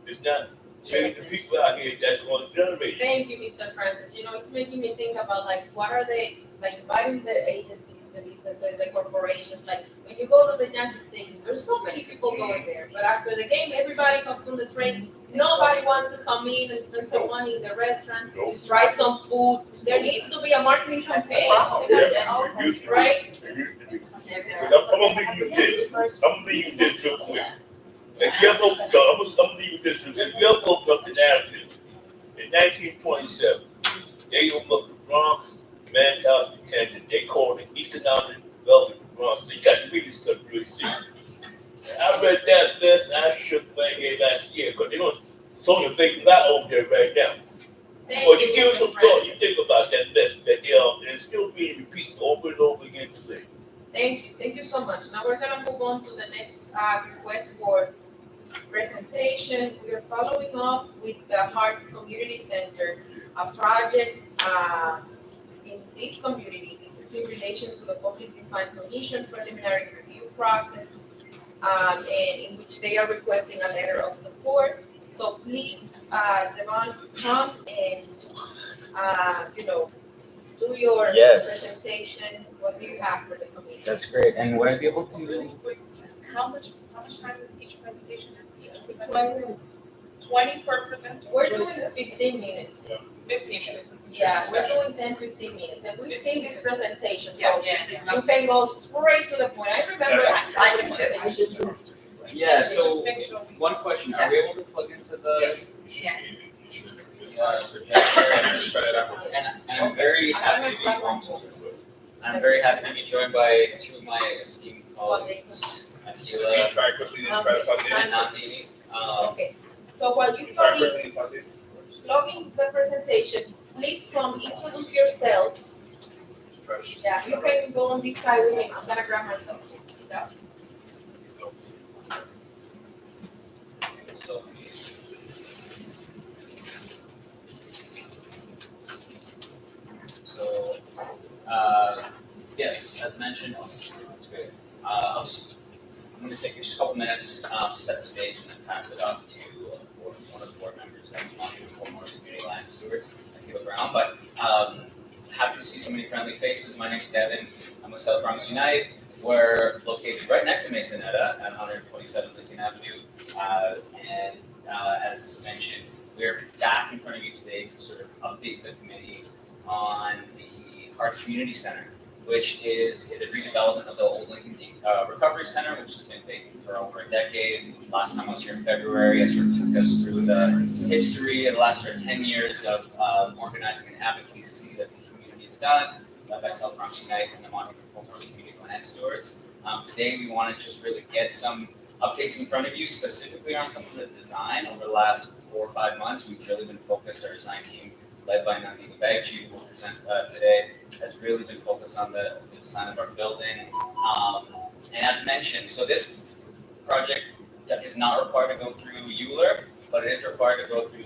S16: it's not many people out here that's going to generate it.
S1: Thank you, Mr. Francis. It's making me think about what are they, inviting the agencies, the businesses, the corporations. Like when you go to the Yankee Stadium, there's so many people going there. But after the game, everybody comes on the train. Nobody wants to come in and spend some money in the restaurants, try some food. There needs to be a marketing campaign. Right?
S16: I'm going to leave you this. I'm going to leave you this real quick. If you ever I'm leaving this with you. If you ever look up the narrative, in 1927, they opened up the Bronx Men's House Detention. They called it Economic Development of Bronx. They got to read this stuff really serious. I read that list and I shook my head last year because they're going to some of the things not over there right now. But you give some thought, you think about that list that it's still being repeated over and over again today.
S1: Thank you so much. Now we're gonna move on to the next request for presentation. We are following up with the Hearts Community Center, a project in this community. This is in relation to the Public Design Commission preliminary review process, and in which they are requesting a letter of support. So please, Devon, come and do your
S9: Yes.
S1: presentation. What do you have for the community?
S9: That's great. And would I be able to
S11: how much time is each presentation? Each presenter?
S1: 20 minutes.
S11: 20 per presenter?
S1: We're doing 15 minutes.
S11: 15 minutes.
S1: Yeah, we're doing 10, 15 minutes, and we've seen this presentation, so
S11: Yes, yes.
S1: you can go straight to the point. I remember.
S11: I do too.
S9: Yeah,
S11: Just
S9: so
S11: make sure.
S9: one question, are we able to plug into the
S8: Yes.
S11: Yes.
S9: projector? And I'm very happy to I'm very happy to be joined by two of my esteemed colleagues, Akila
S8: Try quickly and try to plug it in.
S9: and Nandini.
S1: Okay, so while you
S8: Try
S1: plug
S8: quickly and plug it in.
S1: in the presentation, please come introduce yourselves.
S8: Try to shoot.
S1: Yeah, you can go on this side with me, I'm gonna grab myself. Yeah.
S9: So, yes, as mentioned, that's great. I'm gonna take just a couple minutes, to set the stage and then pass it off to one of the board members that we want to inform more community land stewards, Akila Brown, but, happy to see so many friendly faces. My name's Devin, I'm with South Bronx Unite. We're located right next to Masonetta at 127 Lincoln Avenue. As mentioned, we're back in front of you today to sort of update the committee on the Hearts Community Center, which is the redevelopment of the old Lincoln Recovery Center, which has been vacant for over a decade. Last time I was here in February, I sort of took us through the history of the last sort of 10 years of organizing and advocacy that the community has done, led by South Bronx Unite and the Montague Community Land Stewards. Today, we want to just really get some updates in front of you, specifically on some of the design. Over the last 4 or 5 months, we've really been focused, our design team, led by Nandini Bagchi, who will present today, has really been focused on the design of our building. And as mentioned, so this project is not required to go through Euler, but it is required to go through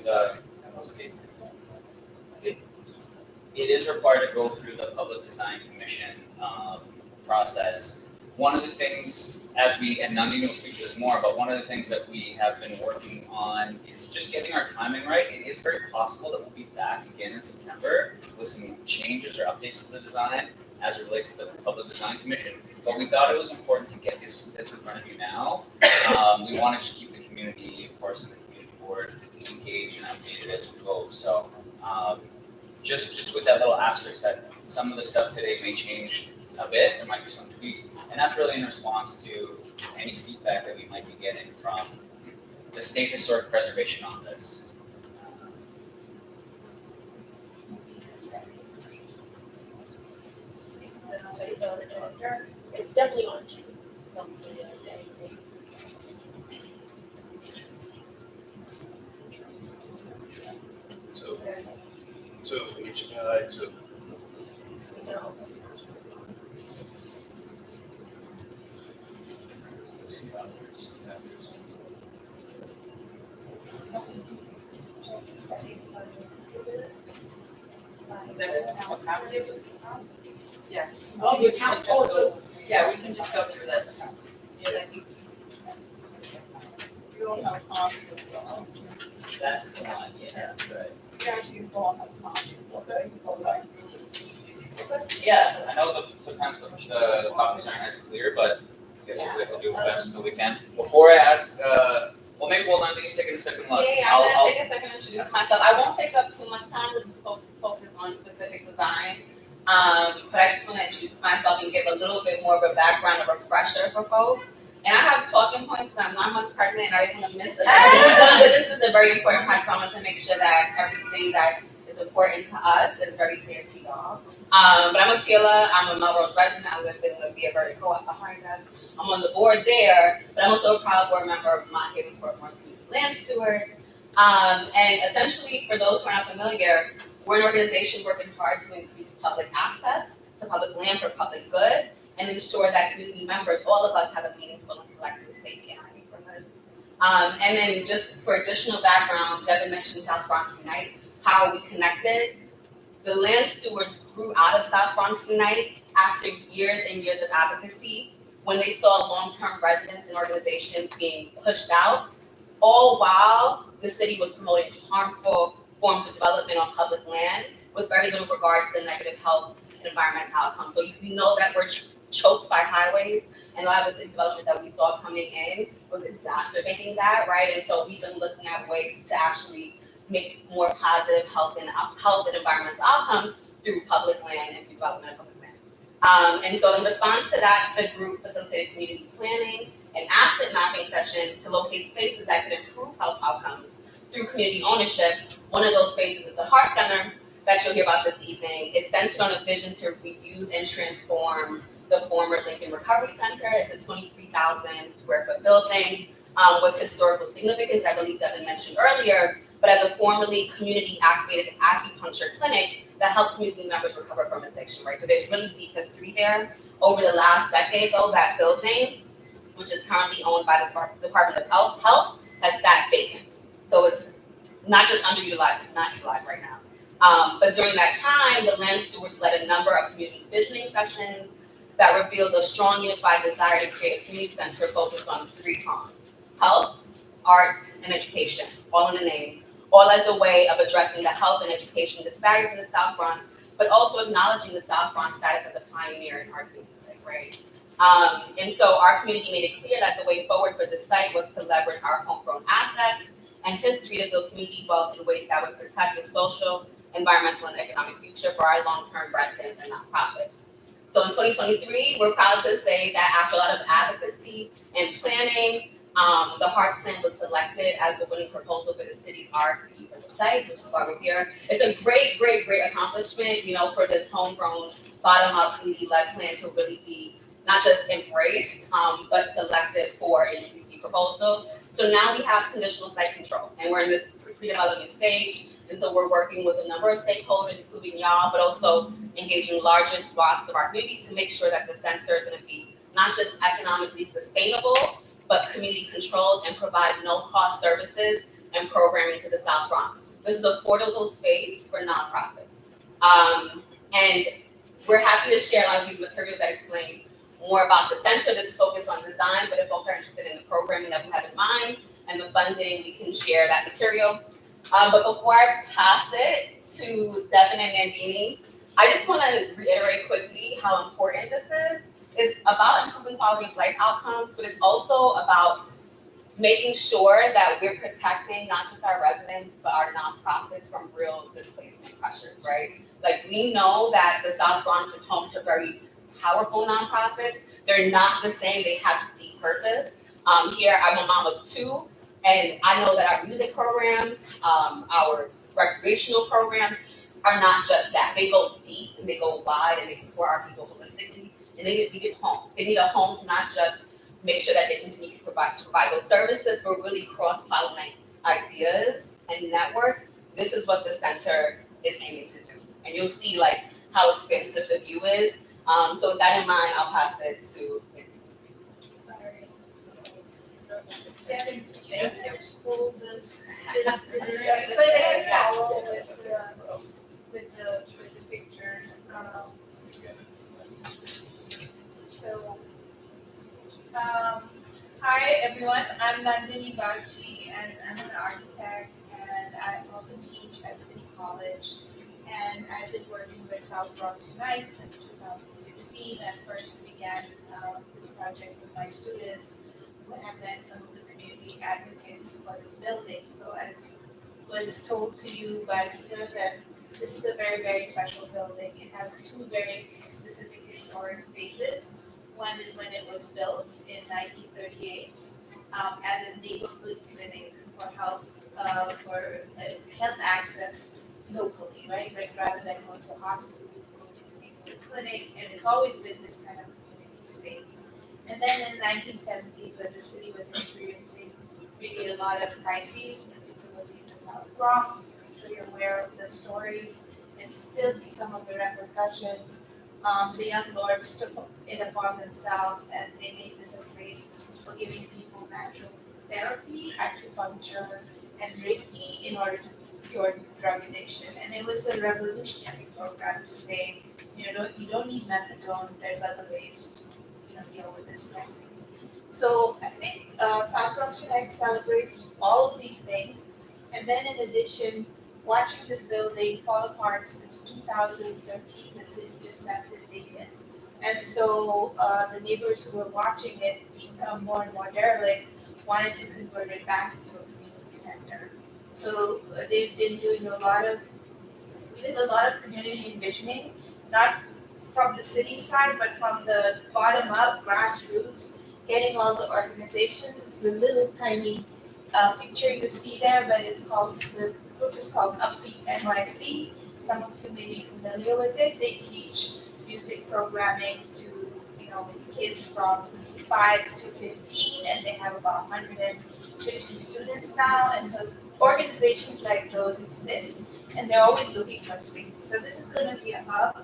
S9: it is required to go through the Public Design Commission process. One of the things, and Nandini will speak to this more, but one of the things that we have been working on is just getting our timing right. It is very possible that we'll be back again in September with some changes or updates to the design as it relates to the Public Design Commission. But we thought it was important to get this in front of you now. We want to just keep the community, of course, and the community board engaged and updated as we go. So just with that little asterisk that some of the stuff today may change a bit, there might be some tweaks, and that's really in response to any feedback that we might be getting from the State Historic Preservation Office.
S10: It's definitely on too.
S8: Two, HMI, two.
S11: Is everyone accommodated with the problem?
S7: Yes.
S3: Oh, you count, so.
S7: Yeah, we can just go through this.
S9: That's the one, yeah, right. Yeah, I know sometimes the copies aren't as clear, but I guess we have to do the best that we can. Before I ask, well, maybe we'll Nandini's taking a second look.
S2: Yeah, I'm gonna take a second to introduce myself. I won't take up too much time, we'll just focus on specific design. But I just wanna introduce myself and give a little bit more of a background, a refresher for folks. And I have talking points because I'm 9 months pregnant and I didn't wanna miss it. But this is a very important part, so I want to make sure that everything that is important to us is very clear to y'all. But I'm Akila, I'm a Melrose resident, I live in the Via Verde Co-op behind us. I'm on the board there, but I'm also a proud board member of Montague Community Land Stewards. And essentially, for those who are not familiar, we're an organization working hard to increase public access to public land for public good and ensure that community members, all of us, have a meaningful and collective stake in our neighborhoods. And then just for additional background, Devin mentioned South Bronx Unite, how we connected. The land stewards grew out of South Bronx Unite after years and years of advocacy when they saw long-term residents and organizations being pushed out, all while the city was promoting harmful forms of development on public land with very little regard to the negative health and environmental outcomes. So you know that we're choked by highways, and a lot of the city development that we saw coming in was exacerbating that, right? And so we've been looking at ways to actually make more positive health and environmental outcomes through public land and through development of public land. And so in response to that, the group facilitated community planning and asset mapping sessions to locate spaces that could improve health outcomes through community ownership. One of those spaces is the Heart Center that you'll hear about this evening. It's centered on a vision to reuse and transform the former Lincoln Recovery Center. It's a 23,000 square foot building with historical significance, I believe Devin mentioned earlier, but as a formerly community activated acupuncture clinic that helps community members recover from addiction, right? So there's really deep history there. Over the last decade though, that building, which is currently owned by the Department of Health, has sat vacant. So it's not just underutilized, it's not utilized right now. But during that time, the land stewards led a number of community visioning sessions that revealed a strong unified desire to create a community center focused on three prongs: health, arts, and education, all in the name, all as a way of addressing the health and education disparities in the South Bronx, but also acknowledging the South Bronx status as a pioneer in arts and music, right? And so our community made it clear that the way forward for the site was to leverage our homegrown assets and history to build community wealth in ways that would protect the social, environmental, and economic future for our long-term residents and nonprofits. So in 2023, we're proud to say that after a lot of advocacy and planning, the Hearts Plan was selected as the winning proposal for the city's RFP for the site, which is why we're here. It's a great, great, great accomplishment, for this homegrown, bottom-up, community-led plan to really be not just embraced, but selected for an EPC proposal. So now we have conditional site control, and we're in this pre-development stage. And so we're working with a number of stakeholders, including y'all, but also engaging larger swaths of our community to make sure that the center is going to be not just economically sustainable, but community controlled and provide no-cost services and programming to the South Bronx. This is an affordable space for nonprofits. And we're happy to share a lot of these materials that explain more about the center. This is focused on design, but if folks are interested in the programming that we have in mind and the funding, we can share that material. But before I pass it to Devin and Nandini, I just want to reiterate quickly how important this is. It's about improving quality of life outcomes, but it's also about making sure that we're protecting not just our residents, but our nonprofits from real displacement pressures, right? Like, we know that the South Bronx is home to very powerful nonprofits. They're not the same, they have deep purpose. Here, I'm a mom of two, and I know that our music programs, our recreational programs are not just that. They go deep and they go wide and they support our people holistically. And they need a home. They need a home to not just make sure that they continue to provide those services, but really cross-pollinate ideas and networks. This is what the center is aiming to do. And you'll see how expansive the view is. So with that in mind, I'll pass it to
S5: Sorry. Devin, could you just hold this so they can follow with the pictures. Hi everyone, I'm Nandini Bagchi and I'm an architect and I also teach at City College. And I've been working with South Bronx Unite since 2016. I first began this project with my students when I met some of the community advocates for this building. So as was told to you by Peter, that this is a very, very special building. It has two very specific historic phases. One is when it was built in 1938 as a neighborhood clinic for health access locally, right? Like rather than going to a hospital, you go to a neighborhood clinic, and it's always been this kind of community space. And then in the 1970s, when the city was experiencing really a lot of crises, particularly in the South Bronx, I'm sure you're aware of the stories and still see some of the repercussions. The young lords took it upon themselves and they made this a place for giving people natural therapy, acupuncture, and Reiki in order to cure drug addiction. And it was a revolutionary program to say, you don't need methadone, there's other ways to deal with this crisis. So I think South Bronx Unite celebrates all of these things. And then in addition, watching this building fall apart since 2013, the city just left it vacant.
S6: And so the neighbors who were watching it become more and more derelict wanted to convert it back into a community center. So they've been doing we did a lot of community envisioning, not from the city side, but from the bottom up, grassroots, getting all the organizations. It's a little tiny picture you see there, but the group is called Upbeat NYC. Some of you may be familiar with it. They teach music programming to, kids from 5 to 15, and they have about 150 students now. And so organizations like those exist, and they're always looking for space. So this is going to be a hub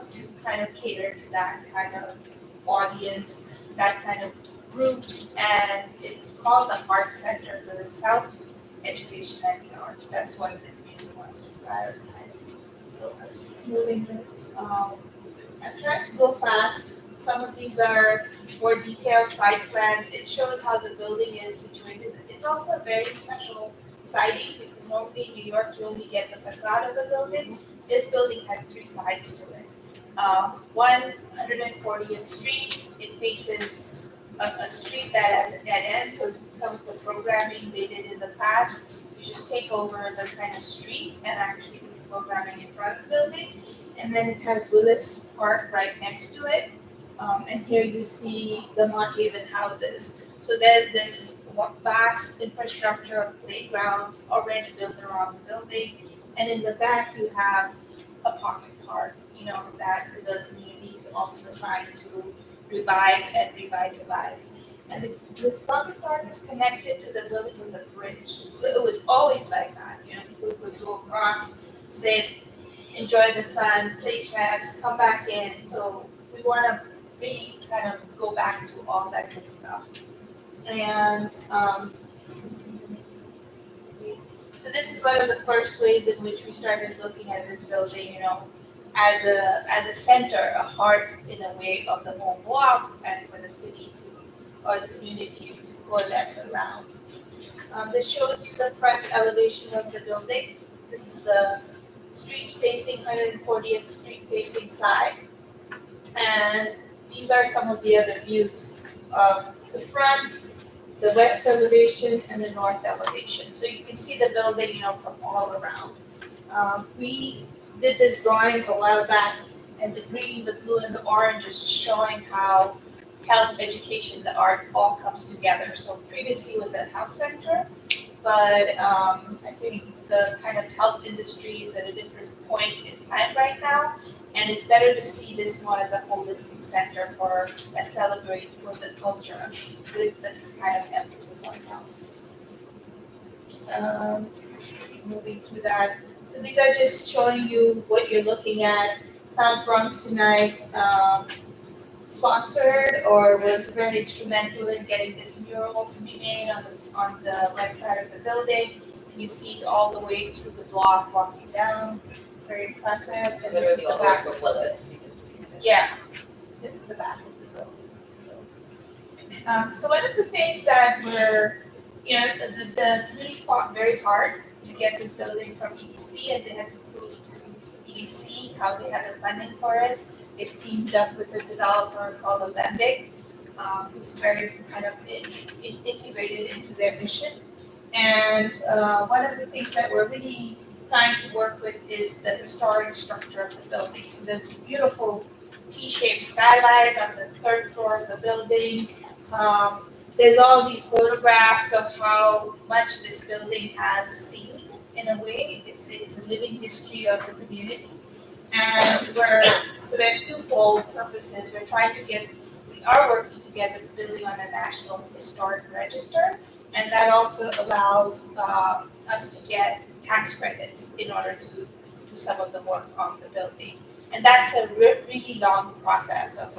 S6: to kind of cater to that kind of audience, that kind of groups, and it's called the Art Center, the South Education and the Arts. That's what the community wants to prioritize. So I'm just moving this. I'm trying to go fast. Some of these are more detailed site plans. It shows how the building is situated. It's also a very special siting because normally in New York you only get the facade of the building. This building has 3 sides to it. 140th Street, it faces a street that has a dead end, so some of the programming they did in the past, you just take over the kind of street and actually do the programming in front of the building. And then it has Willis Park right next to it. And here you see the Mont Haven houses. So there's this vast infrastructure of playgrounds already built around the building. And in the back, you have a pocket park, that the community is also trying to revive and revitalize. And this pocket park is connected to the building with a bridge. So it was always like that. People could go across, sit, enjoy the sun, play chess, come back in. So we want to really kind of go back to all that good stuff. And so this is one of the first ways in which we started looking at this building, as a center, a heart in a way of the home walk and for the city or the community to coalesce around. This shows you the front elevation of the building. This is the street facing 140th Street facing side. And these are some of the other views of the front, the west elevation, and the north elevation. So you can see the building, from all around. We did this drawing a while back, and the green, the blue, and the orange is just showing how health, education, the art all comes together. So previously it was a health center, but I think the kind of health industry is at a different point in time right now, and it's better to see this more as a holistic center that celebrates both the culture with this kind of emphasis on health. Moving through that. So these are just showing you what you're looking at. South Bronx Tonight sponsored or was very instrumental in getting this mural to be made on the west side of the building. And you see it all the way through the block walking down. It's very impressive. And this is the back of Willis. Yeah, this is the back of the building. So one of the things that the community fought very hard to get this building from EDC, and they had to prove to EDC how they had the funding for it. They've teamed up with a developer called Alembic, who's very kind of integrated into their mission. And one of the things that we're really trying to work with is the historic structure of the building. So there's this beautiful T-shaped skylight on the 3rd floor of the building. There's all these photographs of how much this building has seen in a way. It's a living history of the community. And so there's twofold purposes. We are working to get the building on a National Historic Register, and that also allows us to get tax credits in order to do some of the work on the building. And that's a really long process of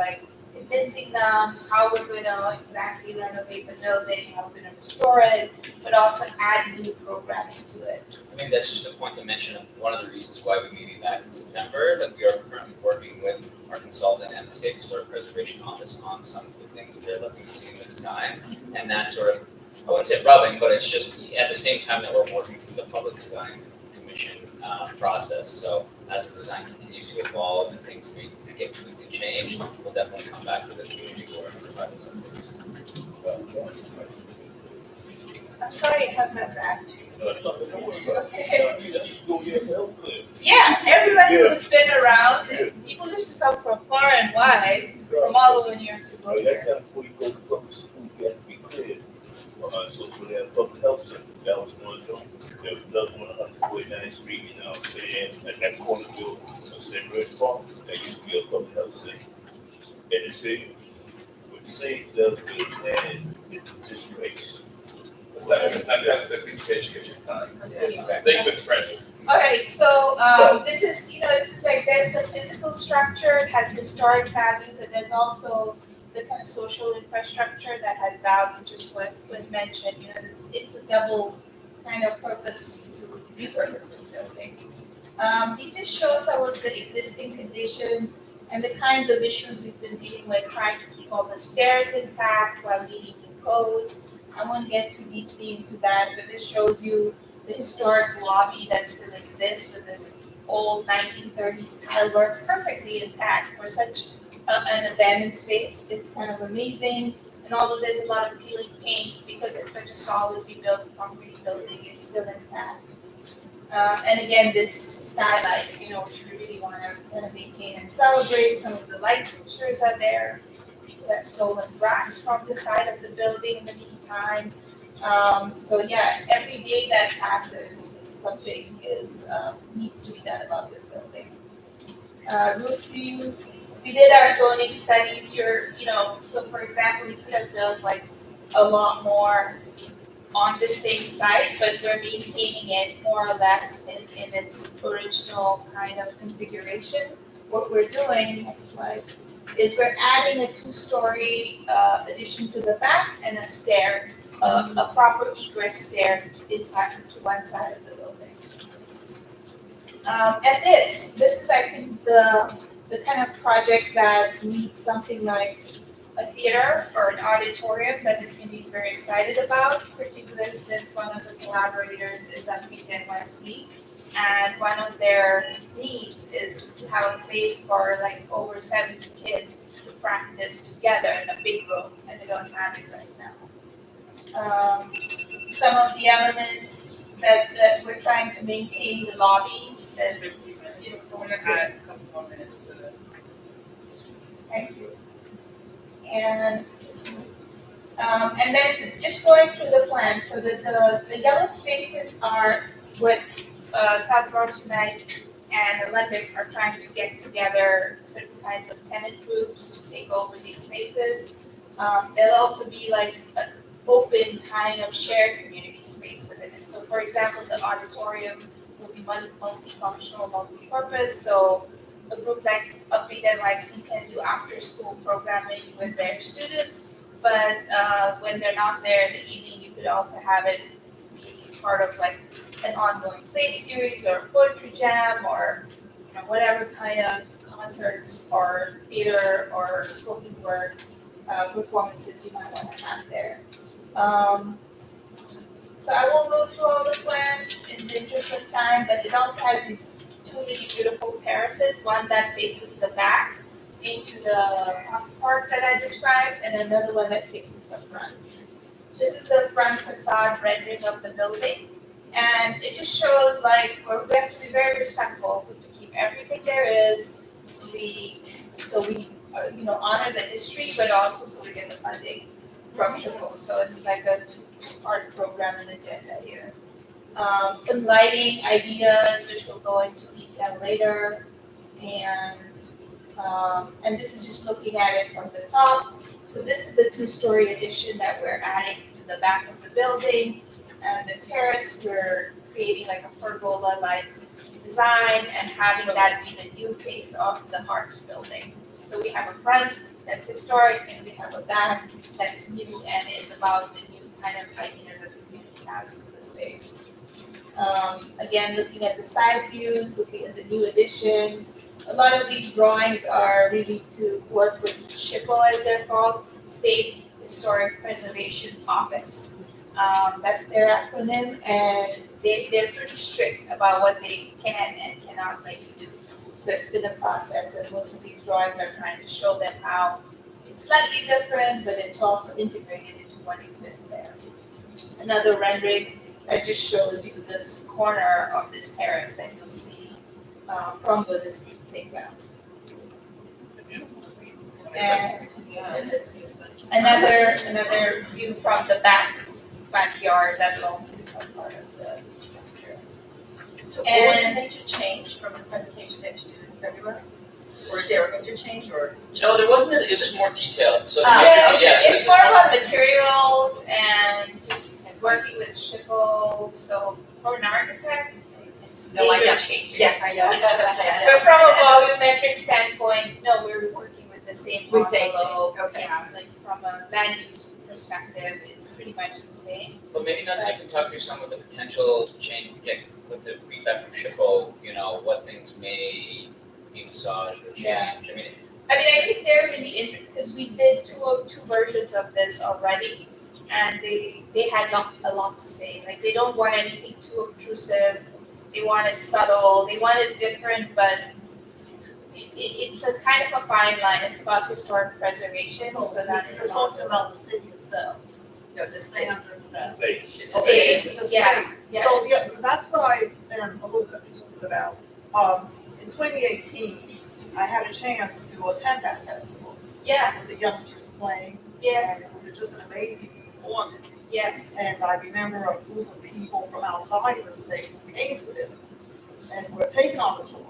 S6: convincing them how we're going to exactly renovate the building, how we're going to restore it, but also add new programming to it.
S9: I mean, that's just a point to mention of one of the reasons why we may be back in September, that we are currently working with our consultant and the State Historic Preservation Office on some of the things that they're looking to see in the design. And that's sort of, I wouldn't say rubbing, but it's just at the same time that we're working through the Public Design Commission process. So as the design continues to evolve and things may if we do change, we'll definitely come back to the community board and provide those updates.
S6: I'm sorry, I have my back to you.
S16: Okay.
S6: Yeah, everybody who's been around, people used to come from far and wide, from all over New York to go
S16: That
S6: here.
S16: time before you go to public school, you have to be clear. So for that public health center, that was one of them. There was another one on 149th Street, you know what I'm saying? At that corner building, St. Red Park, that used to be a public health center. And the city, what the city does is, and it's a disgrace.
S8: It's not that the presentation gives you time. Thank you, Mr. Francis.
S6: Alright, so this is, this is like, there's the physical structure, it has historic value, but there's also the kind of social infrastructure that has value, just what was mentioned, it's a double kind of purpose to repurpose this building. These just show some of the existing conditions and the kinds of issues we've been dealing with, trying to keep all the stairs intact while meeting new codes. I won't get too deeply into that, but this shows you the historic lobby that still exists with this old 1930s tile work perfectly intact for such an abandoned space. It's kind of amazing. And although there's a lot of peeling paint because it's such a solidly built concrete building, it's still intact. And again, this skylight, which we really want to kind of maintain and celebrate. Some of the light fixtures are there. People have stolen grass from the side of the building in the meantime. So yeah, every day that passes, something needs to be done about this building. Roof view, we did our zoning studies. So for example, we could have built like a lot more on the same site, but we're maintaining it more or less in its original kind of configuration. What we're doing, next slide, is we're adding a 2-story addition to the back and a stair, a proper egress stair inside to one side of the building. And this is I think the kind of project that needs something like a theater or an auditorium that the community is very excited about, particularly since one of the collaborators is at NYC. And one of their needs is to have a place for like over 70 kids to practice together in a big room, and they don't have it right now. Some of the elements that we're trying to maintain, the lobbies, there's
S7: We're gonna add a couple more minutes to that.
S6: Thank you. And then just going through the plan, so that the yellow spaces are what South Bronx Unite and Olympic are trying to get together certain kinds of tenant groups to take over these spaces. There'll also be like an open kind of shared community space within it. So for example, the auditorium will be multifunctional, multi-purpose. So a group like Upbeat NYC can do after-school programming with their students, but when they're not there in the evening, you could also have it be part of like an ongoing play series or poetry jam or whatever kind of concerts or theater or spoken word performances you might want to have there. So I won't go through all the plans in the interest of time, but it also has these 2 really beautiful terraces, one that faces the back into the park that I described, and another one that faces the front. This is the front facade rendering of the building, and it just shows like we have to be very respectful. We have to keep everything there is, so we honor the history, but also so we get the funding from Chicago. So it's like a 2-part program and agenda here. Some lighting ideas, which we'll go into detail later, and this is just looking at it from the top. So this is the 2-story addition that we're adding to the back of the building, and the terrace we're creating like a pergola-like design and having that be the new face of the Hearts building. So we have a front that's historic, and we have a back that's new and is about the new kind of ideas that the community has for the space. Again, looking at the side views, looking at the new addition. A lot of these drawings are really to work with SHPO, as they're called, State Historic Preservation Office. That's their acronym, and they're pretty strict about what they can and cannot let you do. So it's been a process, and most of these drawings are trying to show them how it's slightly different, but it's also integrated into what exists there. Another rendering that just shows you this corner of this terrace that you'll see from Buddhist playground. And another view from the backyard that will also become part of the structure.
S11: So what was the major change from the presentation that you did in February? Or is there a major change or?
S9: No, there wasn't. It was just more detailed. So
S6: Yeah,
S9: yes,
S6: it's more about materials and just working with Shippo. So for an architect, it's
S11: No, I
S6: major
S11: know.
S6: changes.
S11: Yes, I know.
S6: But from a volumetric standpoint, no, we're working with the same
S11: We're saying,
S6: envelope.
S11: okay.
S6: Yeah, like from a land use perspective, it's pretty much the same.
S9: But maybe not. I can talk through some of the potential change. Get with the feedback from Shippo. What things may be massaged or changed.
S6: Yeah.
S9: I
S6: I think they're really interested because we did two versions of this already, and they had a lot to say. Like they don't want anything too obtrusive. They want it subtle. They want it different, but it's a kind of a fine line. It's about historic preservation, so that's
S11: We're talking about the city itself. Does it stay under its
S8: State.
S11: Okay, this is a state.
S6: Yeah.
S17: So, yeah, that's what I am a little confused about. In 2018, I had a chance to attend that festival
S6: Yeah.
S17: with the youngsters playing.
S6: Yes.
S17: And it was just an amazing performance.
S6: Yes.
S17: And I remember a group of people from outside the state who came to this and were taken on the tour.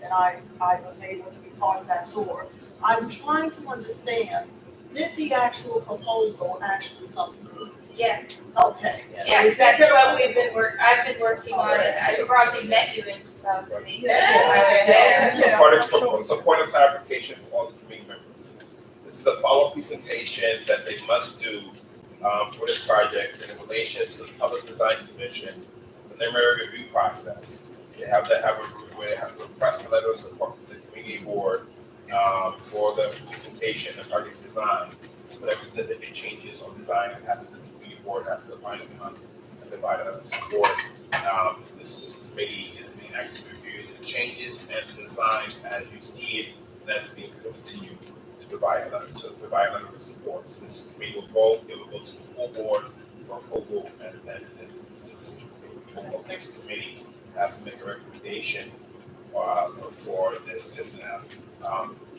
S17: And I was able to be part of that tour. I'm trying to understand, did the actual proposal actually come through?
S6: Yes.
S17: Okay.
S6: Yes, that's what I've been working on it. I probably met you in 2008.
S17: Yeah.
S8: So point of clarification for all the committee members. This is a follow-up presentation that they must do for this project in relation to the Public Design Commission preliminary review process. They have to request a letter of support from the community board for the presentation of project design. Whatever significant changes or design that happen, the community board has to find upon and provide a letter of support. This committee is being asked to review the changes and the design as you see it, and that's being presented to you to provide a letter of support. So this committee will go to the full board for approval, and then the decision next committee has to make a recommendation for this now.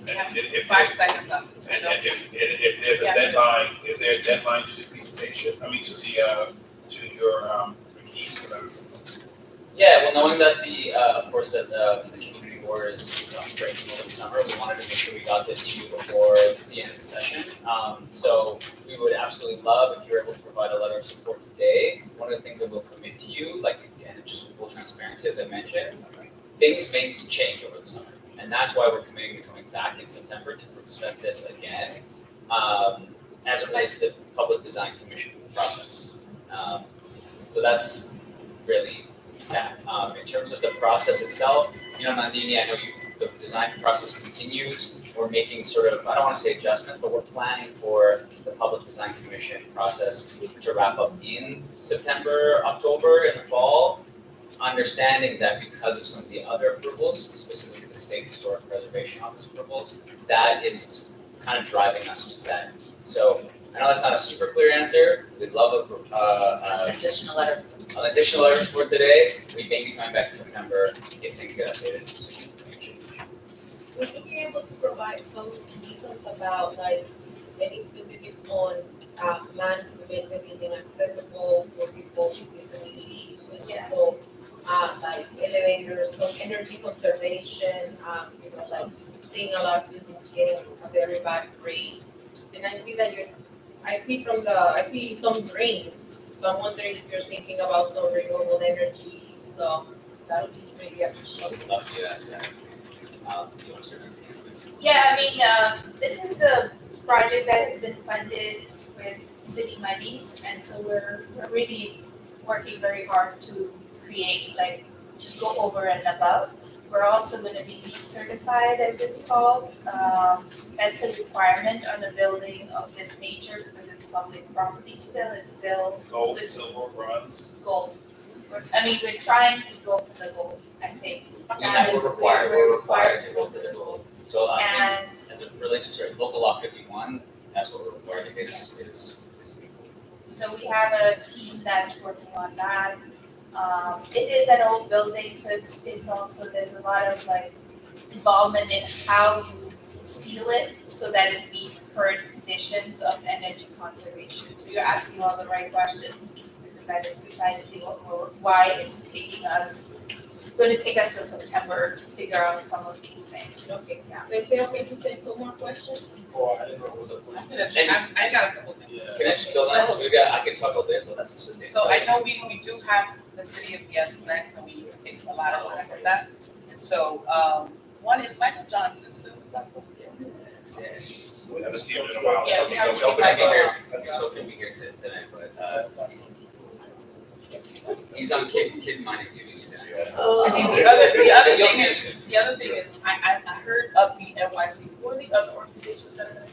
S8: And if
S2: 5 seconds on this.
S8: and if there's a deadline, is there a deadline to the presentation? I mean, to your review?
S9: Yeah, well, knowing that of course, that the community board is on breaking over the summer, we wanted to make sure we got this to you before the end of the session. So we would absolutely love if you're able to provide a letter of support today. One of the things that we'll commit to you, and just full transparency, as I mentioned, things may change over the summer. And that's why we're committing to coming back in September to present this again, as it relates to the Public Design Commission process. So that's really that. In terms of the process itself, Nandini, I know the design process continues. We're making sort of, I don't want to say adjustments, but we're planning for the Public Design Commission process to wrap up in September, October, in the fall. Understanding that because of some of the other approvals, specifically the State Historic Preservation Office approvals, that is kind of driving us to that need. So I know that's not a super clear answer. We'd love
S11: Additional letters.
S9: an additional letter for today. We may be coming back in September if things get updated.
S1: Would you be able to provide some details about any specifics on plans to make everything accessible for people with disabilities? And also elevators, some energy conservation, seeing a lot of people getting a very bad rate. And I see some green, so I'm wondering if you're thinking about some renewable energy, so that would be really appreciated.
S9: Love to ask that. Do you want to start?
S6: Yeah, this is a project that has been funded with city monies, and so we're really working very hard to create, just go over and above. We're also going to be LEED certified, as it's called. That's a requirement on the building of this nature because it's public property still. It's still
S8: Gold, silver, bronze.
S6: gold. We're trying to go for the gold. I think.
S9: Yeah,
S6: And
S9: we're required to go physical. So,
S6: And
S9: as it relates to, sorry, local law 51, that's what we're required to hit is legal.
S6: so we have a team that's working on that. It is an old building, so it's also, there's a lot of like involvement in how you seal it so that it meets current conditions of energy conservation. So you're asking all the right questions, because that is precisely why it's going to take us till September to figure out some of these things.
S1: Okay.
S6: Yeah.
S1: So is it okay to take two more questions?
S4: Oh, I didn't know it was a question.
S7: I got a couple things.
S9: Can I just build on that? So I could talk all day, but that's the sustainability.
S7: So I know we do have the city of Yes next, and we take a lot of time for that. And so, one is Michael Johnson still in South Florida?
S9: Yes.
S8: We haven't seen him in a while.
S7: Yeah, we
S9: I
S7: haven't
S9: was
S7: seen
S9: hoping to be here.
S7: Michael.
S9: I was hoping to be here tonight, but he's on kid minor duties tonight.
S7: I think the other
S9: You'll
S7: thing
S9: see him
S7: is,
S9: soon.
S7: the other thing is, I heard of the NYC, what are the other organizations that are gonna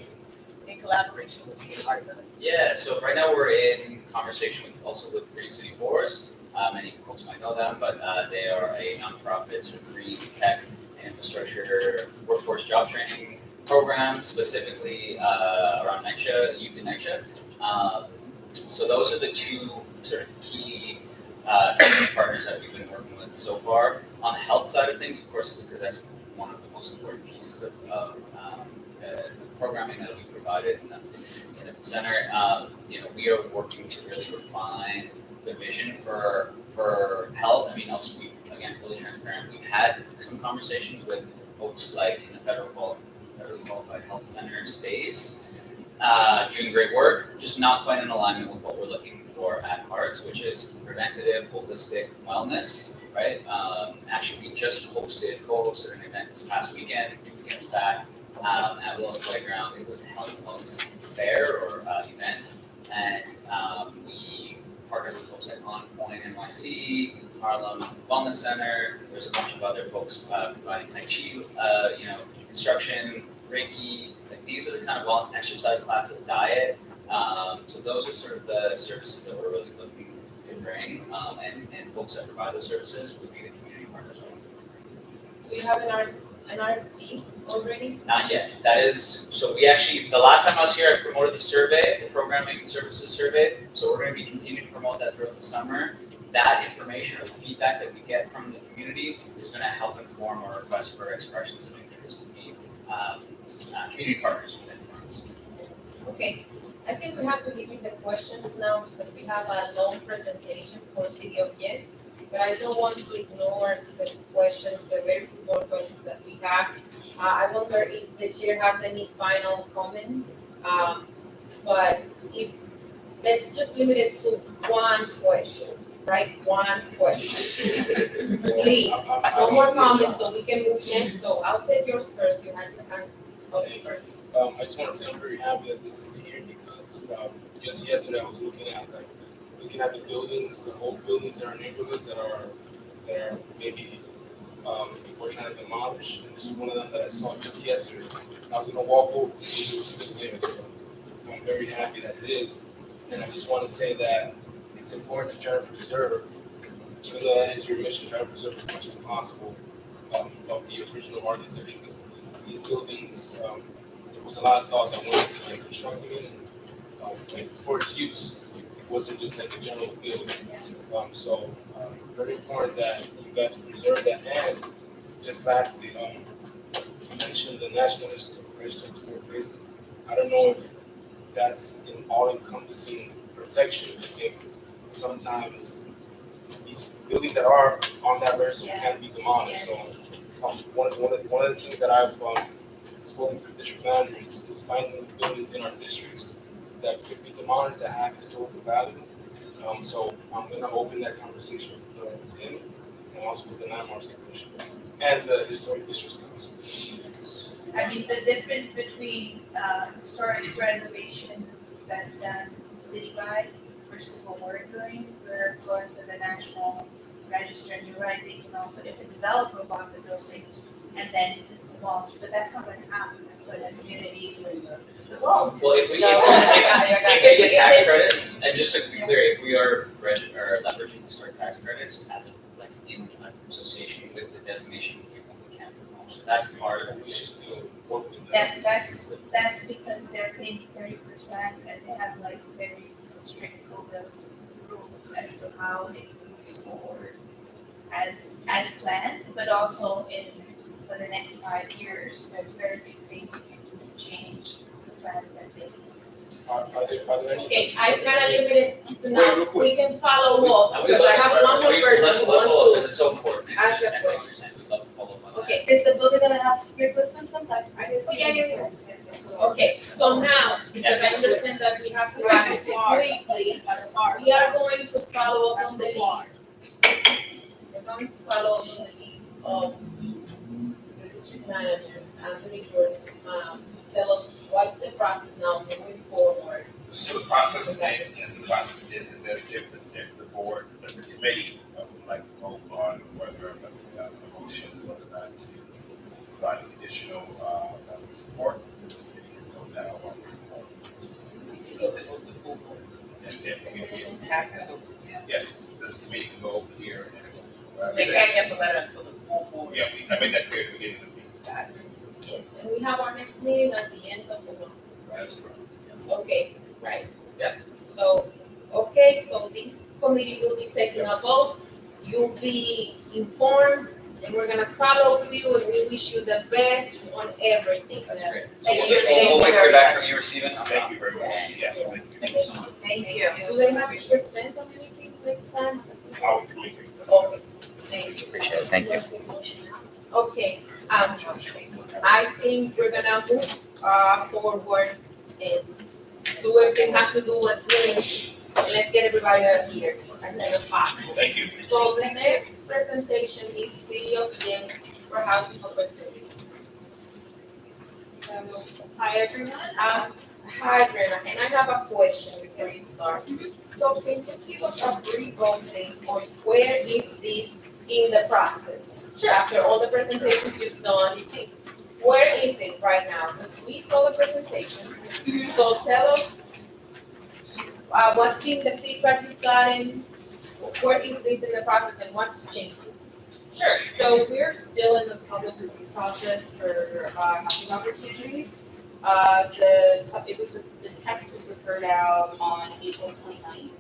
S7: be in collaboration with the Art Center?
S9: Yeah, so right now we're in conversation also with Green City Forest. Many folks might know them, but they are a nonprofit sort of green tech and infrastructure workforce job training program, specifically around NYCHA, youth in NYCHA. So those are the two sort of key community partners that we've been working with so far. On the health side of things, of course, because that's one of the most important pieces of programming that we provided in the center. We are working to really refine the vision for health. I mean, also we, again, fully transparent. We've had some conversations with folks like in the federally qualified health center space, doing great work, just not quite in alignment with what we're looking for at Hearts, which is preventative, holistic wellness, right? Actually, we just co-hosted an event this past weekend, 2 weekends back, at Willis Playground. It was a health and wellness fair or event, and we partnered with folks like On Point NYC, Harlem Wellness Center. There's a bunch of other folks providing Tai Chi, instruction, Reiki. Like these are the kind of wellness exercise classes, diet. So those are sort of the services that we're really looking to bring, and folks that provide those services would be the community partners.
S1: Do you have an RFP already?
S9: Not yet. That is, so we actually, the last time I was here, I promoted the survey, the programming services survey. So we're going to be continuing to promote that throughout the summer. That information or the feedback that we get from the community is going to help inform our request for expressions of interest to be community partners within Bronx.
S1: Okay, I think we have to limit the questions now because we have a long presentation for City of Yes. But I don't want to ignore the questions, the very important questions that we have. I wonder if the chair has any final comments. But if, let's just limit it to one question, right? One question. Please, no more comments so we can move next. So I'll take yours first. You had your hand up first.
S4: I just want to say I'm very happy that this is here because just yesterday I was looking at the buildings, the old buildings in our neighborhoods that are maybe people are trying to demolish. And this is one of them that I saw just yesterday. I was gonna walk over to see if it was still there. So I'm very happy that it is. And I just want to say that it's important to try to preserve, even though that is your mission, try to preserve as much as possible of the original architecture. Because these buildings, there was a lot of thought that went into like constructing it and for its use. It wasn't just like a general building. So very important that you guys preserve that. And just lastly, you mentioned the National Register of Historic Places. I don't know if that's an all-encompassing protection. I think sometimes these buildings that are on that register can be demolished. So one of the things that I've spoken to the district managers is finding buildings in our districts that could be demolished that have historical value. So I'm going to open that conversation with him and also with the Landmarks Commission and the Historic Districts Council.
S6: I mean, the difference between historic preservation that's done citywide versus what we're doing, we're going for the National Register, and you're right, they can also, if a developer bought the building and then demolish, but that's not going to happen. That's why the communities won't.
S9: Well, if we get tax credits, and just to be clear, if we are leveraging historic tax credits as like in association with the designation when we can. So that's part of
S4: We
S9: it.
S4: should still work with them.
S6: That's because they're paying 30% and they have like very strict code of rules as to how they use forward as planned, but also for the next 5 years, there's very few things you can do to change the plans that they.
S4: Are there any?
S1: Okay, I'm gonna limit it to
S9: Wait,
S1: now,
S9: real quick.
S1: we can follow up,
S9: We'd
S1: because
S9: love
S1: I
S9: to-
S1: have one more
S9: wait,
S1: person
S9: let's
S1: who
S9: follow up
S1: wants
S9: because it's so important. And
S1: ask a
S9: I
S1: question.
S9: understand. We'd love to follow up on that.
S1: Okay,
S3: Is the building gonna have sprinkler systems? Like, I didn't see.
S6: Yes.
S1: okay, so now, because I understand that we have to act quickly, we are going to follow up on the lead. We're going to follow up on the lead of the district manager, Anthony Jordan, to tell us what's the process now moving forward.
S8: So the process is that if the board, if the committee would like to vote on whether or not to have a motion, whether or not to provide an additional support, this committee can vote now or we can vote.
S7: It goes to go to full board.
S8: And then we
S7: It
S8: can,
S7: has to go to,
S8: yes, this committee can go over here and it goes.
S7: they can't get the letter until the full board.
S8: Yeah, I made that clear at the beginning of the meeting.
S1: Yes, and we have our next meeting at the end of the month.
S8: That's correct, yes.
S1: Okay, right.
S8: Yep.
S1: So, okay, so this committee will be taking a vote, you'll be informed, and we're gonna follow with you, and we wish you the best on everything.
S9: That's great. So
S1: Thank
S9: we'll
S1: you.
S9: just, we'll wait to hear back from you, Stephen.
S8: Thank you very much, yes, thank you.
S9: Thank you so much.
S6: Thank you.
S1: Do they have your percent on anything next time?
S8: I will communicate with them.
S1: Okay, thank you.
S9: Appreciate it. Thank you.
S1: Okay, I think we're gonna move forward and do everything we have to do what we need, and let's get everybody out here as soon as possible.
S8: Thank you.
S1: So the next presentation is City of Lynn for Housing Opportunity. Hi everyone, hi Brenda, and I have a question before you start. So can you give us a brief update on where is this in the process? Sure. After all the presentations you've done, where is it right now? Because we saw the presentation, so tell us what's been the feedback you've gotten, where is this in the process and what's changing?
S18: Sure, so we're still in the public review process for housing opportunity. The text was referred out on April 29th.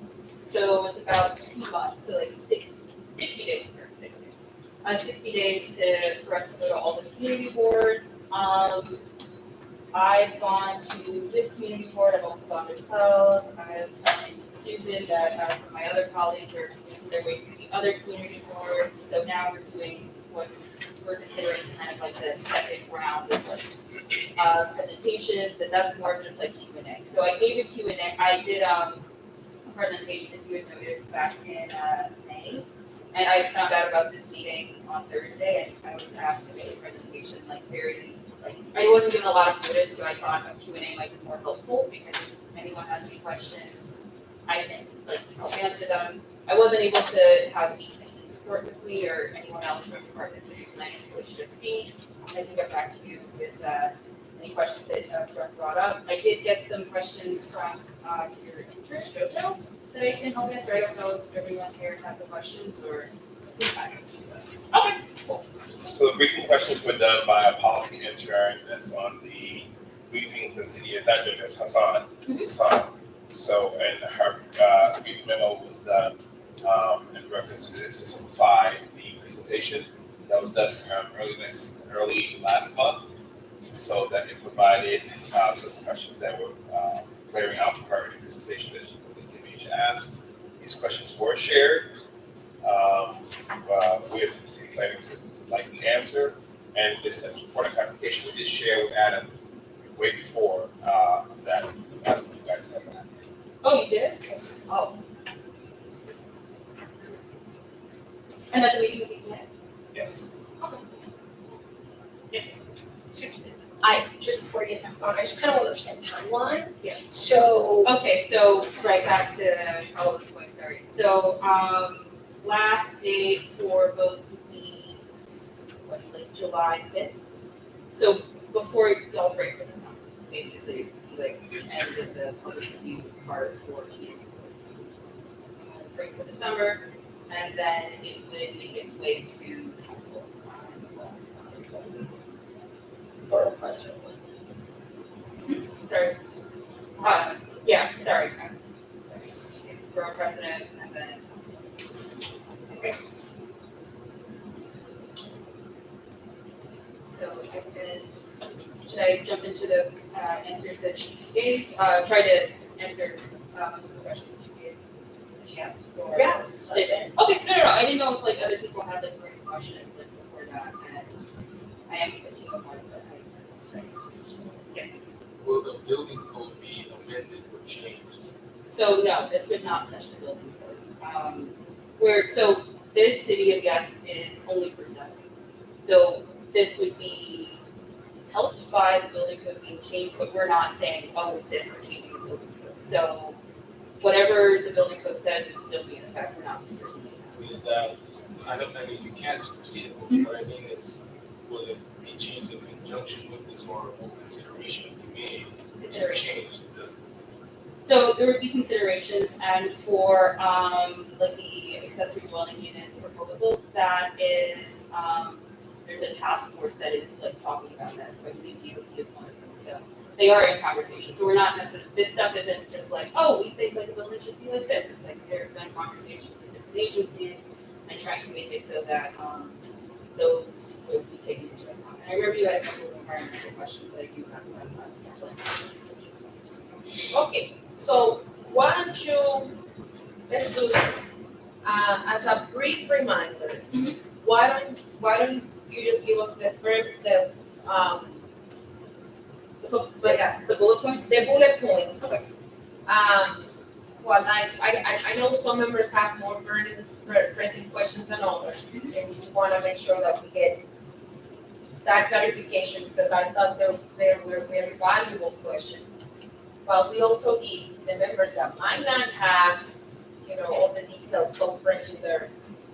S18: So it's about 2 months, so like 60 days, 60 days for us to go to all the community boards. I've gone to this community board, I've also gone to 12, I was telling Susan that some of my other colleagues are making their way through the other community boards, so now we're considering kind of like the second round of like presentations, and that's more just like Q&A. So I gave a Q&A, I did a presentation, as you had noted, back in May, and I found out about this meeting on Thursday, and I was asked to make a presentation I wasn't given a lot of notice, so I thought a Q&A might be more helpful, because if anyone has any questions, I can help answer them. I wasn't able to have any support with me or anyone else from departments of planning, so it's just me. I can get back to you with any questions that Brett brought up. I did get some questions from your interest, Jojo, that I can help answer. I don't know if everyone here has the questions or. Okay, cool.
S8: So the briefing questions were done by a policy intern that's on the briefing for the city, it's not Jojo, it's Hassan. Hassan. So, and her brief memo was done in reference to this to simplify the presentation that was done early last month. So that it provided some questions that were clearing out for her in the presentation that she continued to ask. These questions were shared with city planning to likely answer, and this important clarification we did share with Adam way before that. That's what you guys have.
S18: Oh, you did?
S8: Yes.
S18: Oh. And at the meeting with you tonight?
S8: Yes.
S18: Okay. Yes.
S10: I, just before you get to Hassan, I just kind of want to understand timeline.
S18: Yes.
S10: So.
S18: Okay, so right back to all this point, sorry. So, last date for votes would be, July 5th? So before y'all break for the summer, basically, the end of the public review part for community boards. Break for the summer, and then it would make its way to council.
S10: Borough president.
S18: Sorry. Yeah, sorry. It's borough president and then council. Okay. So I can, should I jump into the answers that she gave? Try to answer most of the questions that she gave, that she asked for.
S10: Yeah.
S18: Okay, no, I didn't know if like other people had like great questions like before that, and I am continuing on, but yes.
S4: Will the building code be amended or changed?
S18: So no, this would not touch the building code. So this city of Yes is only for zoning. So this would be helped by the building code being changed, but we're not saying, oh, with this we're changing the building code. So whatever the building code says, it would still be in effect. We're not superseding that.
S4: Is that, I mean, you can't supersede it, but what I mean is, will it be changed in conjunction with this, or will consideration be made to change the?
S18: So there would be considerations, and for like the accessory dwelling units proposal, that is there's a task force that is like talking about that. So I believe DOP is one of them. So they are in conversation. So we're not necessarily, this stuff isn't just like, oh, we think like a building should be like this. It's like there have been conversations with different agencies and trying to make it so that those would be taken into account. And I remember you had a couple of environmental questions that I do ask them.
S1: Okay, so why don't you, let's do this. As a brief reminder, why don't you just give us the
S18: bullet points?
S1: The bullet points. Well, I know some members have more pressing questions than others, and we wanna make sure that we get that clarification, because I thought there were very valuable questions. But we also give the members that might not have, all the details so fresh in their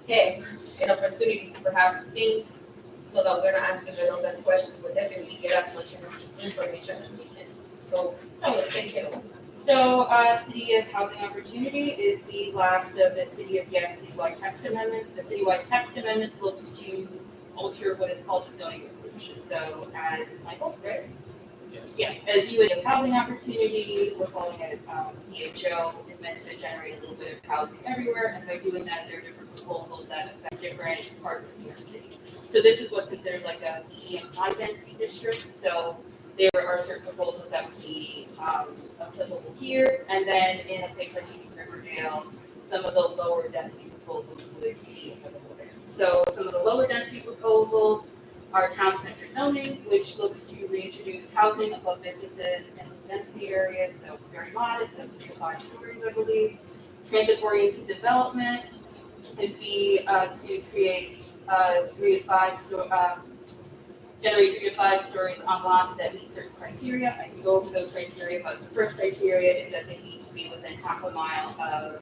S1: heads, an opportunity to perhaps think, so that we're not asking redundant questions, but definitely get as much information as we can. So, take it away.
S18: So, City of Housing Opportunity is the last of the City of Yes citywide text amendments. The citywide text amendment looks to alter what is called the zoning resolution. So, as Michael, right?
S4: Yes.
S18: Yeah, as you would have housing opportunity, we're calling it CHO, is meant to generate a little bit of housing everywhere, and by doing that, there are different proposals that affect different parts of New York City. So this is what's considered like a medium high density district, so there are certain proposals that would be applicable here, and then in a place like Riverdale, some of the lower density proposals would be applicable there. So some of the lower density proposals are town center zoning, which looks to reintroduce housing above businesses in density areas, so very modest, 3 to 5 stories, I believe. Transit oriented development would be to create 3 to 5 generate 3 to 5 stories on lots that meet certain criteria. I can go over those criteria, but the first criteria is that they need to be within half a mile of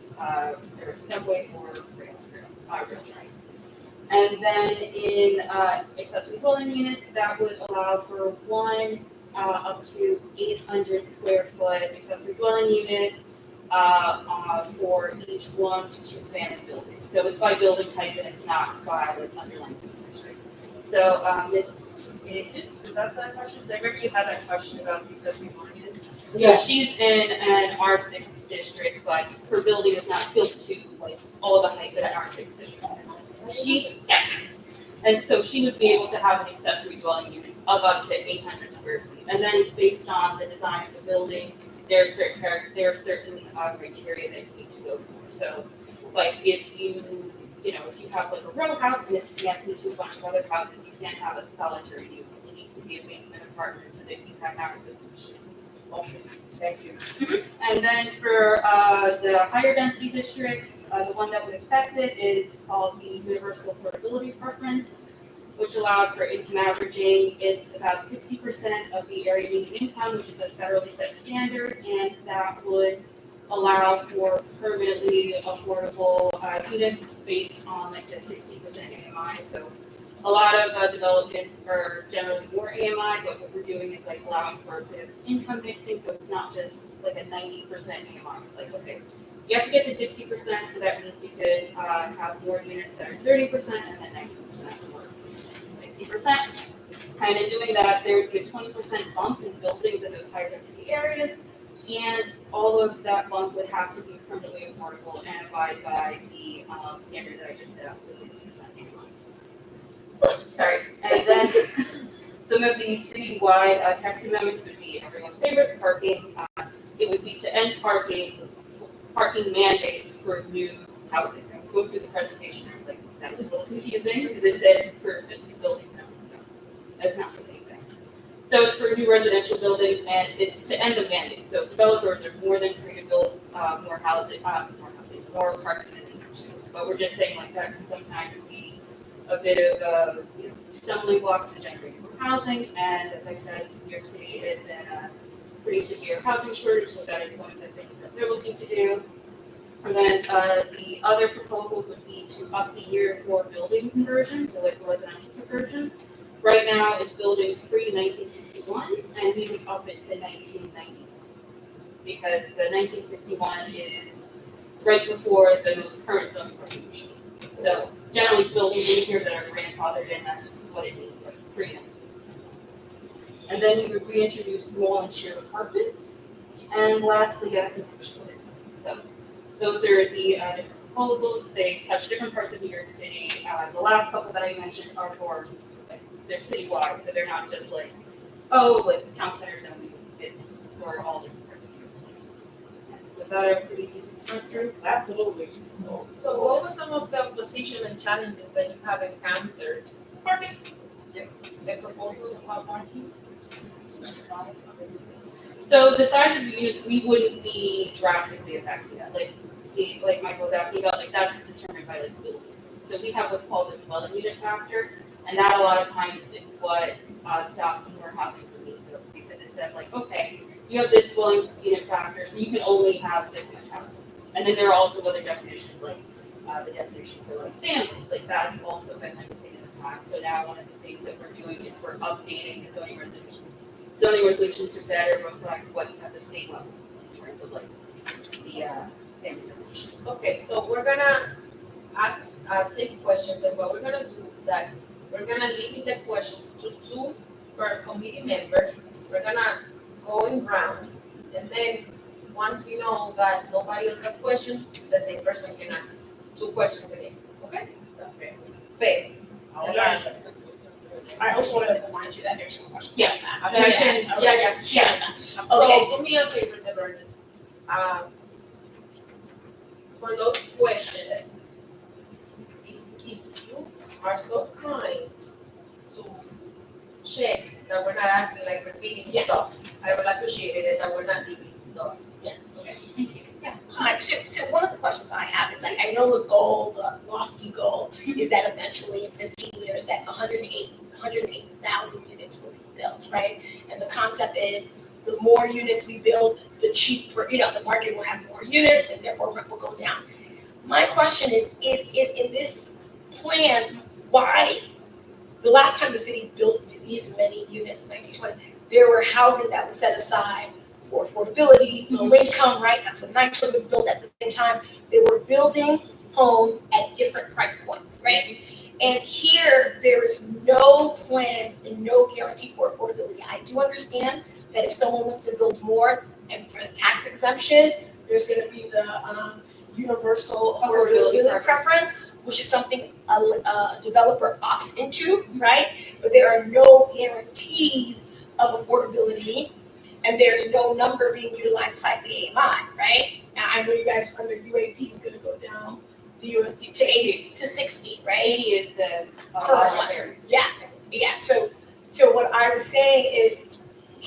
S18: their subway or rail train. And then in accessory dwelling units, that would allow for one up to 800 square foot accessory dwelling unit for each 1 to 2 family buildings. So it's by building type and it's not by like underlying feature. So Ms. Jesus, is that the question? I remember you had that question about the accessory dwelling units.
S3: Yeah.
S18: So she's in an R6 district, but her building is not built to like all the height that an R6 district. And so she would be able to have an accessory dwelling unit of up to 800 square feet. And then based on the design of the building, there are certain criteria that you need to go for. So, like if you have like a row house and it's connected to a bunch of other houses, you can't have a solitary unit. It needs to be a basement apartment so that you can have access to shade.
S1: Okay, thank you.
S18: And then for the higher density districts, the one that would affect it is called the Universal Affordability Apartments, which allows for income averaging. It's about 60% of the area median income, which is a federally set standard, and that would allow for permanently affordable units based on like the 60% AMI. So a lot of developments are generally more AMI, but what we're doing is like allowing for a bit of income mixing, so it's not just like a 90% AMI. It's like, okay, You have to get to 60%, so that means you could have more units that are 30% and then 90% for 60%. Kind of doing that, there would be a 20% bump in buildings in those high density areas, and all of that bump would have to be permanently affordable and abide by the standard that I just set up, the 60% minimum. Sorry, and then some of these citywide text amendments would be everyone's favorite, parking. It would be to end parking mandates for new housing. I was going through the presentation, I was like, that's a little confusing, because it said for new buildings, that's not the same thing. So it's for new residential buildings, and it's to end the mandate. So developers are more than free to build more parking than they need to. But we're just saying like that can sometimes be a bit of a stumbling block to generating more housing. And as I said, New York City is in a pretty severe housing shortage, so that is one of the things that they're looking to do. And then the other proposals would be to up the year for building conversions, so like residential conversions. Right now, it's buildings pre 1961, and we would up it to 1990. Because the 1961 is right before the most current zoning resolution. So generally, buildings in here that are grandfathered in, that's what it means, like pre 1961. And then we would reintroduce small and shared apartments. And lastly, conventional living. So those are the different proposals. They touch different parts of New York City. The last couple that I mentioned are for they're citywide, so they're not just like, like town centers only. It's for all different parts of New York City. Was that a pretty decent run through?
S3: Absolutely.
S1: So what were some of the opposition and challenges that you have encountered?
S18: Parking.
S1: Yep. The proposals about parking?
S18: So the size of the units, we wouldn't be drastically affecting that. Like Michael was asking about, like that's determined by like building. So we have what's called the dwelling unit factor. And that a lot of times is what stops more housing from being built, because it says like, okay, you have this dwelling unit factor, so you can only have this much housing. And then there are also other definitions, like the definition for like family, like that's also been limited in the past. So now one of the things that we're doing is we're updating the zoning resolution to better reflect what's at the state level in terms of like the family definition.
S1: Okay, so we're gonna take questions, and what we're gonna do is that we're gonna limit the questions to 2 per committee member. We're gonna go in rounds, and then once we know that nobody else has questions, the same person can ask 2 questions again. Okay?
S3: That's fair.
S1: Fair.
S10: I also want to remind you that there's some questions.
S18: Yeah.
S10: on
S1: Yeah,
S10: that.
S1: yeah.
S10: She has some.
S1: So
S10: Okay.
S1: do me a favor, Bernie. For those questions, if you are so kind to check that we're not asking like repeating stuff, I would appreciate it that we're not repeating stuff.
S10: Yes.
S1: Okay, thank you.
S10: Yeah. Hi. So one of the questions I have is like, I know the goal, the lofty goal, is that eventually in 15 years that 108,000 units will be built, right? And the concept is the more units we build, the cheaper, the market will have more units and therefore rent will go down. My question is it in this plan, why the last time the city built these many units in 1920, there were housing that was set aside for affordability, low income, right? That's when Nitro was built at the same time. They were building homes at different price points, right? And here, there is no plan and no guarantee for affordability. I do understand that if someone wants to build more and for the tax exemption, there's gonna be the universal affordability preference, which is something a developer opts into, right? But there are no guarantees of affordability, and there's no number being utilized besides the AMI, right? Now, I know you guys under UAP is gonna go down to 80 to 60, right?
S18: 80 is the
S10: current one. Yeah. So what I was saying is,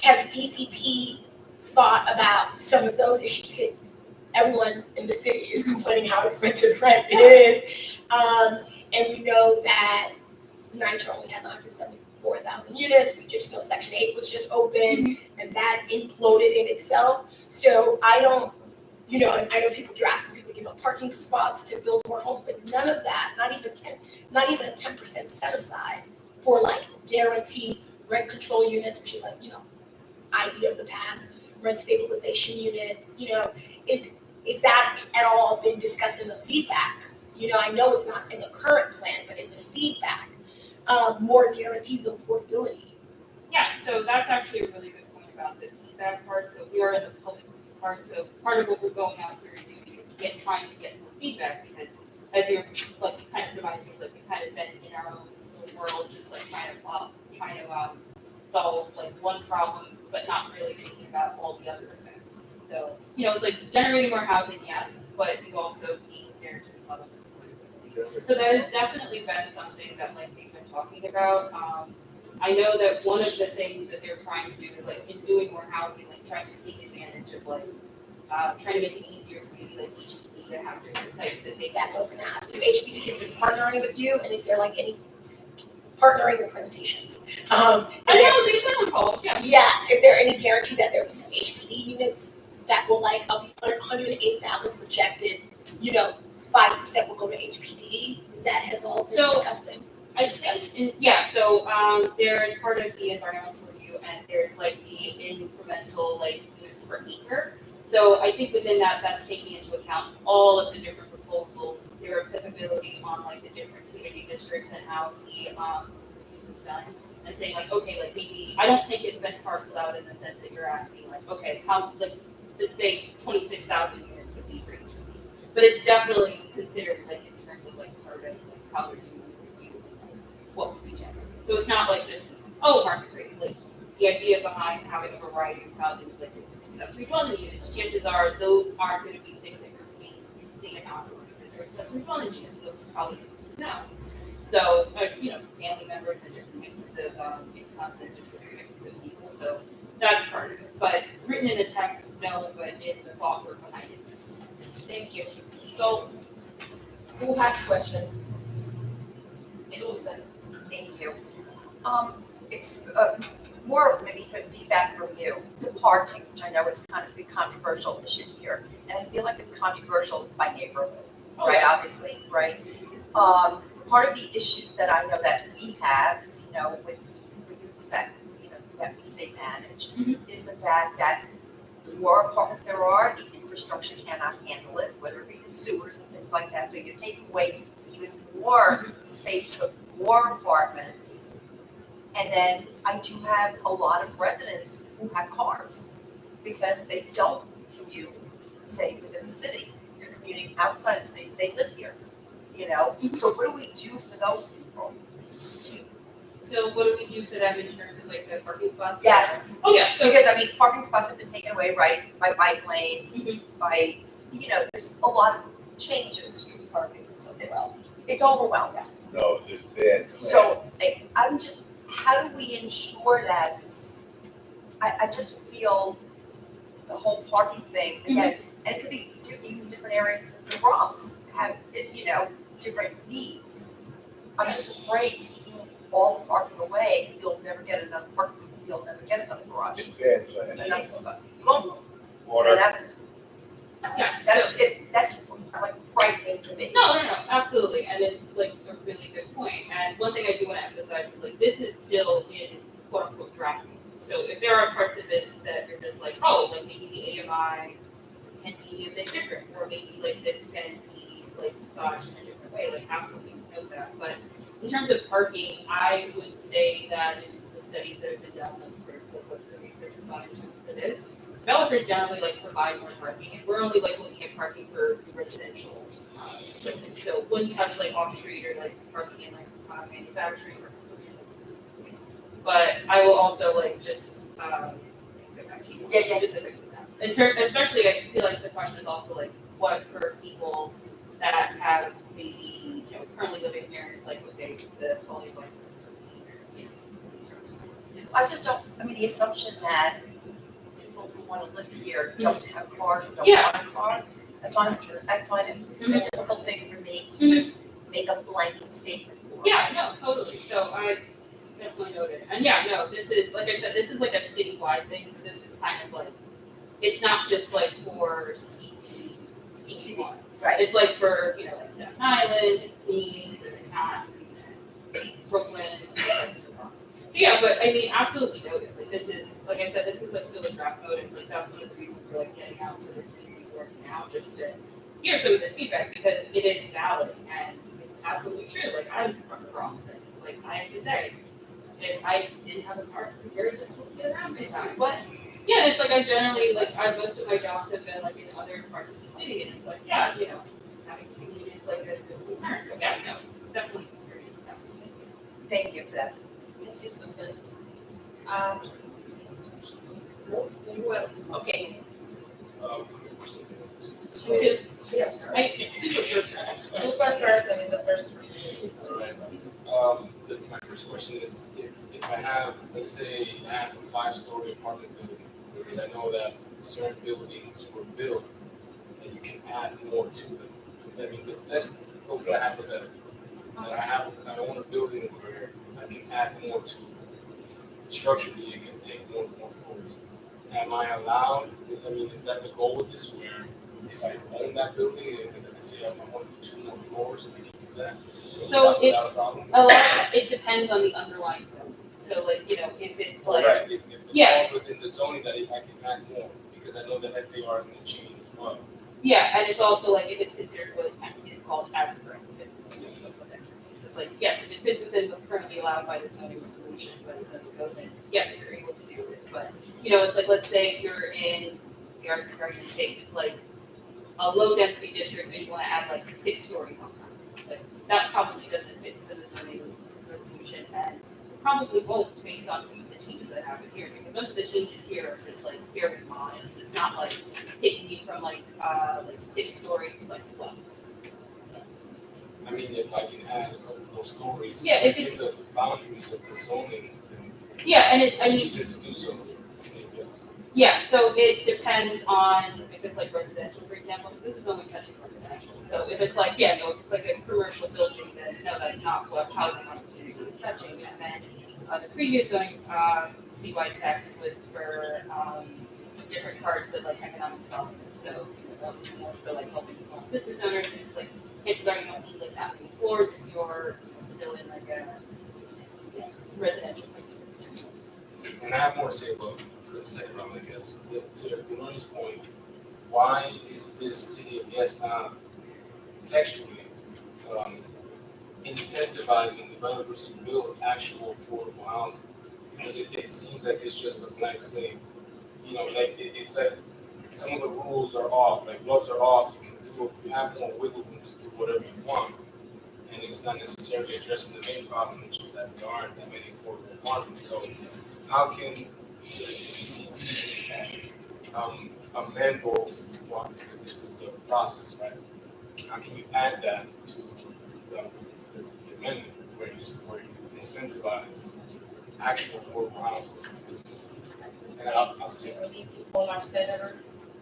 S10: has DCP thought about some of those issues? Because everyone in the city is complaining how expensive rent is. And we know that Nitro only has 174,000 units. We just know Section 8 was just open, and that imploded in itself. So I don't, and I know you're asking people to give up parking spots to build more homes, but none of that, not even a 10% set aside for like guaranteed rent control units, which is like, idea of the past, rent stabilization units, is that at all been discussed in the feedback? You know, I know it's not in the current plan, but in the feedback, more guarantees of affordability.
S18: Yeah, so that's actually a really good point about the feedback part. So we are in the public part. So part of what we're going out here to do is trying to get more feedback because as you're like kind of surmising, like we've kind of been in our own little world, just like trying to solve like one problem, but not really thinking about all the other effects. So it's like generating more housing, yes, but you also being there to the levels of affordability. So that has definitely been something that like we've been talking about. I know that one of the things that they're trying to do is like in doing more housing, like trying to take advantage of like trying to make it easier for maybe like HPD to have different sites that they.
S10: That's what I was gonna ask you. HPD has been partnering with you, and is there like any partnering the presentations?
S18: I know they've been on calls, yeah.
S10: Yeah. Is there any guarantee that there will be some HPD units that will like of the 108,000 projected, 5% will go to HPD? Is that has all been discussed?
S18: So there is part of the environmental review and there's like the incremental like units per acre. So I think within that, that's taking into account all of the different proposals, their applicability on like the different community districts and how the is done. And saying like, okay, like maybe, I don't think it's been parceled out in the sense that you're asking like, okay, how, like, let's say 26,000 units would be for HPD. But it's definitely considered like in terms of like part of like how they're doing what would be generated. So it's not like just, market rate. Like the idea behind having a variety of housing with like different accessory dwelling units, chances are those aren't going to be things that you're paying insane amounts for because they're accessory dwelling units. Those are probably no. So family members and different mixes of incomes and just different mixes of people. So that's part of it. But written in the text, no, but in the thought work behind it, yes.
S11: Thank you. So, who has questions? Susan.
S19: Thank you. It's more maybe feedback from you. The parking, which I know is kind of the controversial issue here, and I feel like it's controversial by neighborhood, right? Obviously, right? Part of the issues that I know that we have, with the units that that we say manage, is the fact that the more apartments there are, the infrastructure cannot handle it, whether it be the sewers and things like that. So you're taking away even more space for more apartments. And then I do have a lot of residents who have cars because they don't commute, say, within the city. They're commuting outside the city. They live here, So what do we do for those people?
S18: So what do we do for them in terms of like the parking spots?
S19: Yes.
S18: Oh yeah. So
S19: because parking spots have been taken away, right, by bike lanes, by there's a lot of changes.
S11: Parking is overwhelmed.
S19: It's overwhelmed.
S16: No, it's bad.
S19: So I'm just, how do we ensure that? I just feel the whole parking thing again, and it could be even different areas of the Bronx have different needs. I'm just afraid taking all the parking away, you'll never get another parking spot. You'll never get another garage.
S16: It's bad plan.
S19: Another spot. You won't.
S16: Water.
S18: Yeah.
S19: That's it. That's like frightening to me.
S18: No, absolutely, and it's like a really good point. And one thing I do want to emphasize is like this is still in quote unquote draft. So if there are parts of this that you're just like, like maybe the AMI can be a bit different, or maybe like this can be like massaged in a different way, like absolutely note that. But in terms of parking, I would say that in the studies that have been done, like sort of what the research has gone into for this, developers generally like provide more parking, and we're only like looking at parking for residential equipment. So wouldn't touch like off street or like parking in like manufacturing or commercial. But I will also like just go back to you specifically that. Especially I feel like the question is also like what for people that have maybe currently living here and it's like okay the quality of life.
S19: I just don't. I mean, the assumption that people who want to live here don't have cars, don't want a car. I find it's a difficult thing for me to just make a blanket statement.
S18: Yeah, no, totally. So I definitely noted. And this is like I said, this is like a citywide thing. So this is kind of like it's not just like for CP1.
S19: Right.
S18: It's like for like Staten Island, Queens, and Manhattan, Brooklyn. So but I mean, absolutely noted. Like this is, like I said, this is like still a draft mode, and like that's one of the reasons we're like getting out to the community boards now just to hear some of this feedback because it is valid and it's absolutely true. Like I'm from the Bronx and it's like I have to say, if I didn't have a car, it'd be very difficult to get around sometimes. But yeah, it's like I generally most of my jobs have been like in other parts of the city and it's like, yeah, you know, having to commute is like a concern. But yeah, no, definitely.
S19: Thank you for that.
S1: Thank you, Susan. Who else? Okay.
S4: Question.
S1: Two.
S18: Yes.
S1: Super person in the first
S4: Alright. My first question is if I have, let's say, I have a 5-story apartment building, because I know that certain buildings were built and you can add more to them. I mean, let's go for the hypothetical. That I own a building where I can add more to it. Structurally, it can take more floors. Am I allowed? I mean, is that the goal with this? Where if I own that building and I say I want to do 2 more floors, I can do that?
S18: So
S4: without a problem?
S18: it depends on the underlying zone. So like, you know, if it's like
S4: Right, if it
S18: yeah.
S4: falls within the zoning that I can add more, because I know that FAR is going to change as well.
S18: Yeah, and it's also like if it's considered what is called as a correct fit. So it's like, yes, if it fits within what's currently allowed by the zoning resolution, but it's under code, then yes, you're able to do it. But you know, it's like let's say you're in the argument sake, it's like a low density district and you want to add like 6 stories on top. Like that probably doesn't fit within the zoning resolution and probably won't based on some of the changes that happen here. Because most of the changes here are just like very modest. It's not like taking you from like 6 stories to like 12.
S4: I mean, if I can add a couple more stories,
S18: yeah, if
S4: give the boundaries of the zoning,
S18: yeah, and I mean,
S4: easier to do so. Yes.
S18: Yeah, so it depends on if it's like residential, for example, because this is only touching residential. So if it's like, yeah, no, if it's like a commercial building, then no, that's not what housing opportunity is touching. And then the previous zoning CY text was for different parts of like economic development. So that was more for like helping small business owners. And it's like, chances are you don't need like that many floors if you're still in like a residential.
S4: And I have more to say about for the second round, I guess. To Lorraine's point, why is this city of Yes not textually incentivizing developers to build actual affordable housing? Because it seems like it's just a blank slate. You know, like it's like some of the rules are off, like gloves are off. You have more wiggle room to do whatever you want, and it's not necessarily addressing the main problem, which is that there aren't that many affordable apartments. So, how can the PCP amend both ones, because this is a process, right? How can you add that to the amendment where you incentivize actual affordable housing? And I'll say
S1: we need to call our senator,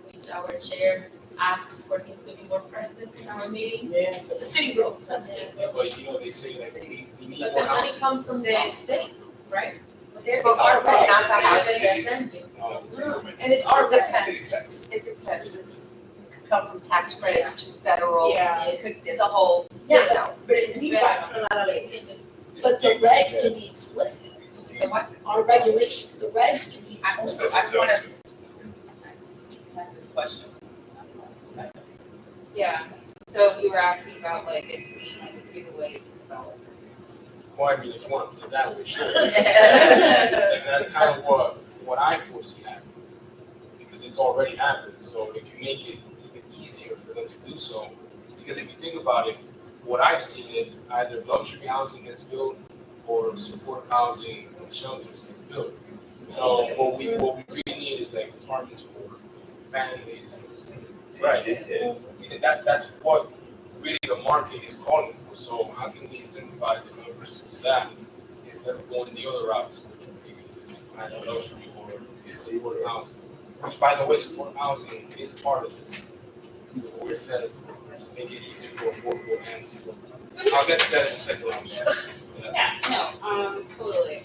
S1: which our chair asked for him to be more present in our meetings.
S17: Yeah.
S1: It's a city rule, so I'm saying.
S4: Yeah, but you know, they say like we need
S1: But
S4: more
S1: the money
S4: housing.
S1: comes from the state, right?
S17: It's our
S19: But not the
S17: housing.
S19: housing.
S17: And it's our
S19: It
S17: tax.
S19: depends. It depends. It could come from tax credits, which is federal.
S18: Yeah.
S19: It could, there's a whole,
S17: Yeah,
S19: you know.
S17: but we got a lot of it.
S1: It just-
S17: But the regs can be explicit.
S19: So what?
S17: Our regulations, the regs can be
S7: I
S17: explicit.
S7: want to have this question.
S18: Yeah. So you were asking about like if we could give away to developers.
S4: Well, I mean, if you want to put it that way, sure. That's kind of what I foresee happening, because it's already happening. So if you make it even easier for them to do so, because if you think about it, what I've seen is either luxury housing gets built or support housing and shelters gets built. So what we really need is like apartments for families and right. That's what really the market is calling for. So how can we incentivize developers to do that instead of going the other routes, which would be either luxury or support housing? Which, by the way, support housing is part of this, where it says make it easier for affordable and support. I'll get to that in the second round.
S18: Yeah, no, totally.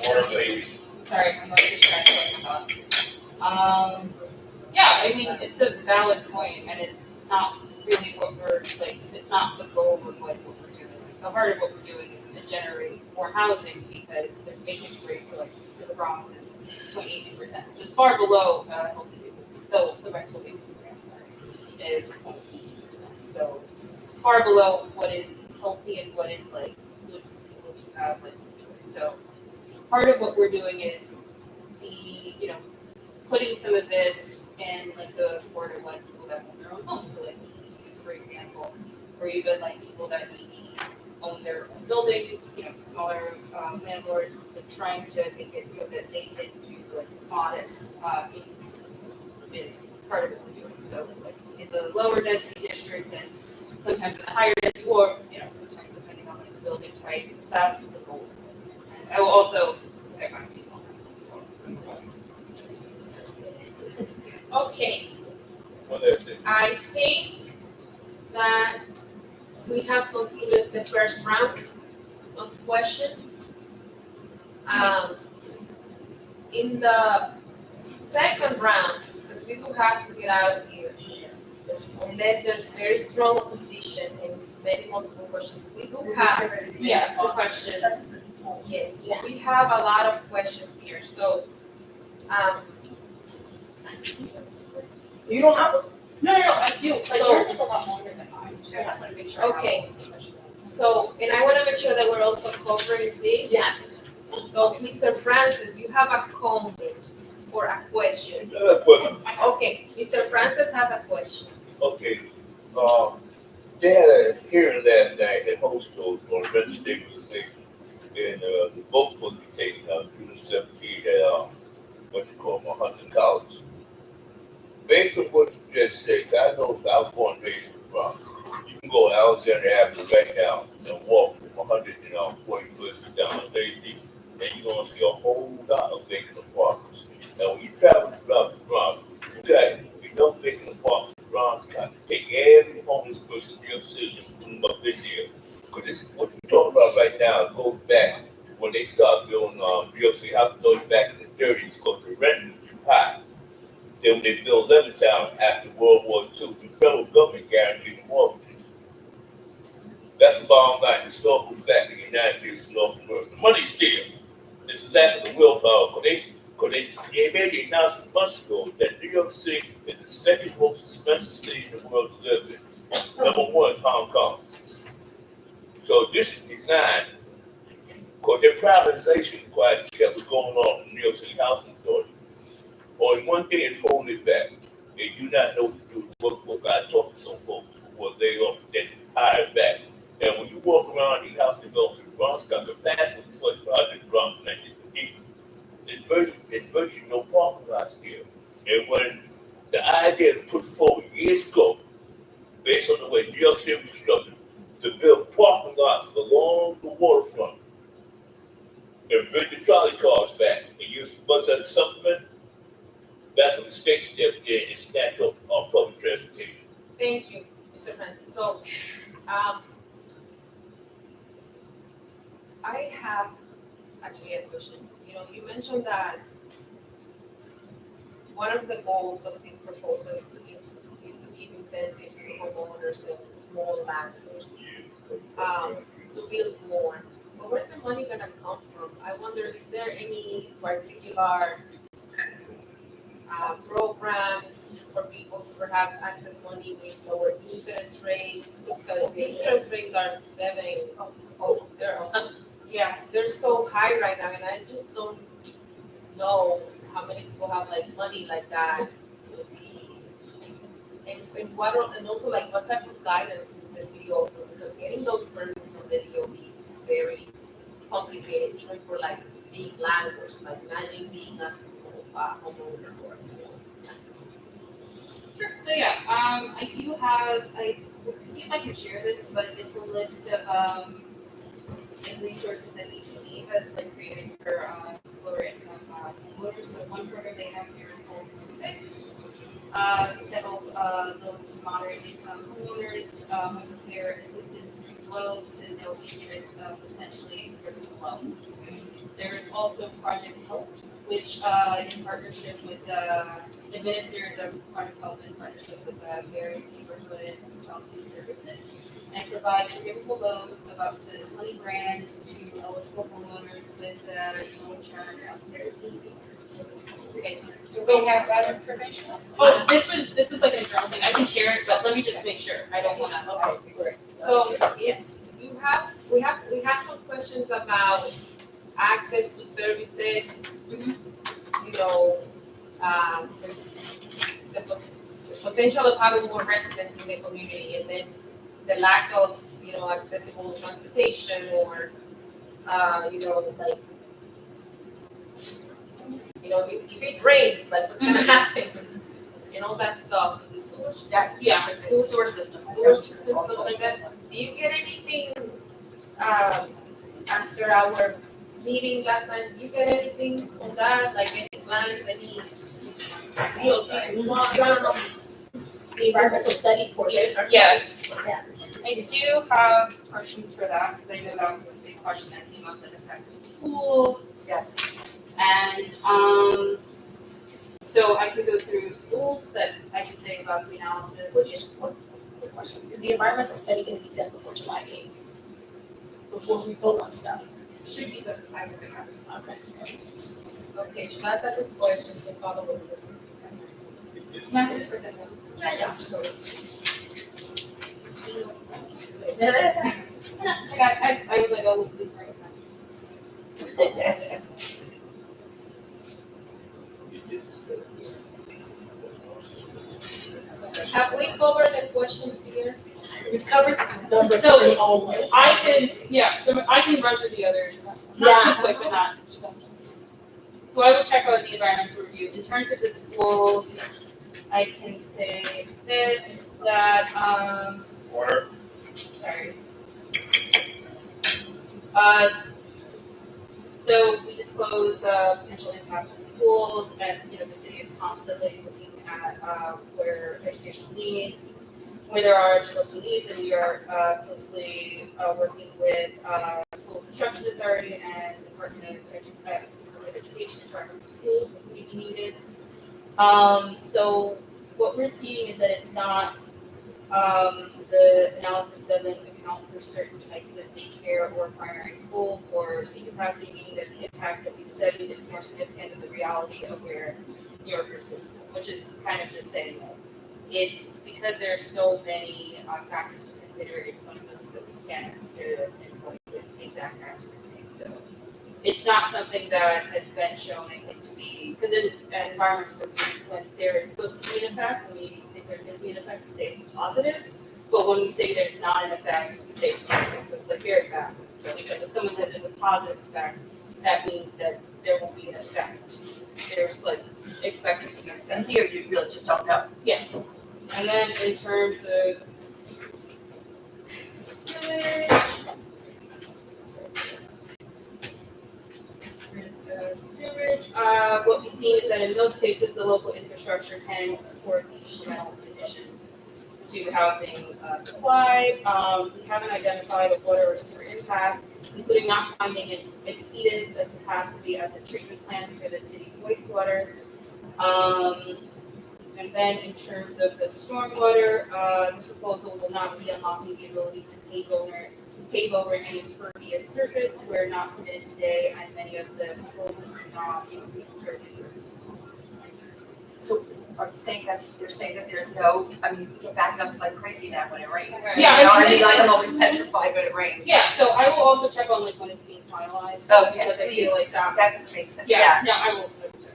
S8: More please.
S18: Sorry, I'm like distracted by my thoughts. Yeah, I mean, it's a valid point, and it's not really what we're like. It's not the goal of what we're doing. the heart of what we're doing is to generate more housing because the vacancy rate for the Bronx is 0.82%, which is far below healthy vacancy, though the rental vacancy rate, is 0.82%. So it's far below what is healthy and what is like good for people to have like choice. So part of what we're doing is putting some of this in like the support of like people that own their own homes. So like EDUs, for example, or even like people that maybe own their own buildings, smaller landlords, like trying to make it so that they can do like modest increases is part of what we're doing. So like in the lower density districts and sometimes in the higher density, or sometimes depending on like the building type, that's the goal of this. And I will also get back to you on that.
S1: Okay, I think that we have concluded the first round of questions. In the second round, because we do have to get out of here, unless there's very strong opposition and many multiple questions, we do have the questions. Yes, we have a lot of questions here, so
S3: You don't have them?
S18: No, I do. Like
S1: So-
S18: yours is a lot longer than mine. So I just want to make sure.
S1: Okay. So, and I want to make sure that we're also covering this.
S3: Yeah.
S1: So, Mr. Francis, you have a comment or a question?
S16: Another question.
S1: Okay, Mr. Francis has a question.
S16: Okay, they had a hearing last night at Hostos on rent stabilization, and the vote was taken on June 17th at what you call Hunter College. Based on what you just said, I know I was born and raised in the Bronx. You can go to Alexander Avenue right now and walk from 141st down Lazy, and you're gonna see a whole lot of vacant apartments. Now, when you travel throughout the Bronx, you got enough vacant apartments in the Bronx County. Take every homeless person in your city and put them up in there. Because this is what you're talking about right now. It goes back when they started building New York City houses, goes back in the 30s because the rent was too high. Then when they built Levittown after World War II, the federal government guaranteed the mortgages. That's the bottom line, historical fact in the United States of North America. The money's there. It's exactly the willpower. Because they made the announcement months ago that New York City is the second most expensive city in the world to live in. Number one is Hong Kong. So this is designed because their privatization requires kept what's going on in the New York City Housing Authority. Only one thing is holding it back. They do not know what to do. What I talked to some folks who were laid off, they hired back. And when you walk around these house developments in Bronx, got the capacity for such project Bronx is it's virtually no parking lots here. And when the idea to put forward years ago, based on the way New York City was structured, to build parking lots along the waterfront and bring the trolley cars back and use the bus as a supplement, that's a mistake step in and snatch up public transportation.
S1: Thank you, Mr. Francis. So, I have actually a question. You mentioned that one of the goals of this proposal is to give incentives to homeowners and small landlords to build more. But where's the money gonna come from? I wonder, is there any particular programs for people to perhaps access money with lower interest rates? Because the interest rates are they're so high right now, and I just don't know how many people have like money like that to be, and also like what type of guidance would the city offer? Because getting those permits from the DOB is very complicated, even for like big landlords. Like imagine being a small homeowner or a small.
S18: Sure. So yeah, I do have. I will see if I can share this, but it's a list of like resources that EPD has like created for lower income homeowners. So one program they have here is called Fix. It's to help low to moderate income homeowners with their assistance low to no interest potentially forgivable loans. There's also Project Help, which in partnership with administers of Project Help in partnership with various neighborhood housing services, and provides forgivable loans of up to 20 grand to eligible homeowners with no term of 13 years. Okay.
S7: Do we have that information?
S18: Oh, this was like a general thing. I can share it, but let me just make sure. I don't want to.
S7: Okay, great.
S1: So if we had some questions about access to services, you know, the potential of having more residents in the community, and then the lack of, you know, accessible transportation, or, you know, like, you know, if it rains, like what's gonna happen, and all that stuff, the sewer,
S19: Yes.
S18: Yeah.
S19: The sewer system.
S1: stuff like that. Do you get anything, after our meeting last night, did you get anything on that, like any plans, any deals,
S10: The environmental study portion.
S18: Yes.
S10: Yeah.
S18: I do have questions for that, because I know that was a big question that came up that affects schools.
S19: Yes.
S18: And so I could go through schools that I can say about the analysis.
S10: Well, just one quick question. Is the environmental study gonna be done before July 8th? Before we vote on stuff?
S18: Should be the I would have.
S10: Okay.
S1: Okay, so that's a good question to follow up with.
S18: Not gonna say that.
S1: Yeah.
S18: I was like, oh, please bring it back.
S1: Have we covered the questions here?
S10: We've covered number
S18: So,
S10: 3 always.
S18: I can run through the others, not
S10: Yeah.
S18: too quick, but not. So I will check out the environmental review. In terms of the schools, I can say this, that,
S8: Order.
S18: sorry. So we disclose potential impacts to schools, and the city is constantly looking at where educational needs, where there are educational needs, and we are closely working with School Construction Authority and Department of Education to try to move schools if may be needed. So what we're seeing is that it's not the analysis doesn't account for certain types of daycare or primary school or seat capacity, meaning that the impact that we've studied is more significant than the reality of where New Yorkers go to school, which is kind of just saying that it's because there are so many factors to consider. It's one of those that we can't necessarily pinpoint with exact accuracy. So it's not something that has been shown, I think, to be, because in environments when there is supposed to be an effect, when we think there's going to be an effect, we say it's positive. But when we say there's not an effect, we say it's negative. So it's like very backwards. So if someone says it's a positive effect, that means that there will be an effect. They're just like expecting to get an
S19: And
S18: effect.
S19: here you really just don't know.
S18: Yeah. And then in terms of sewage, what we've seen is that in most cases, the local infrastructure can support the instrumental conditions to housing supply. We haven't identified a water or sewer impact, including not finding an exceedance of capacity at the treatment plants for the city's wastewater. And then in terms of the stormwater, this proposal will not be unlocking the ability to pave over any impervious surface where not permitted today, and many of the proposals do not increase impervious surfaces.
S19: So are you saying that they're saying that there's no, I mean, we get backups like crazy now when it rains.
S18: Yeah,
S19: You know
S18: I
S19: what
S18: mean,
S19: I'm always petrified when it rains.
S18: Yeah, so I will also check on like when it's being finalized.
S19: Oh, yeah,
S18: because I
S19: please,
S18: feel like that.
S19: that doesn't make sense.
S18: Yeah, no, I will check.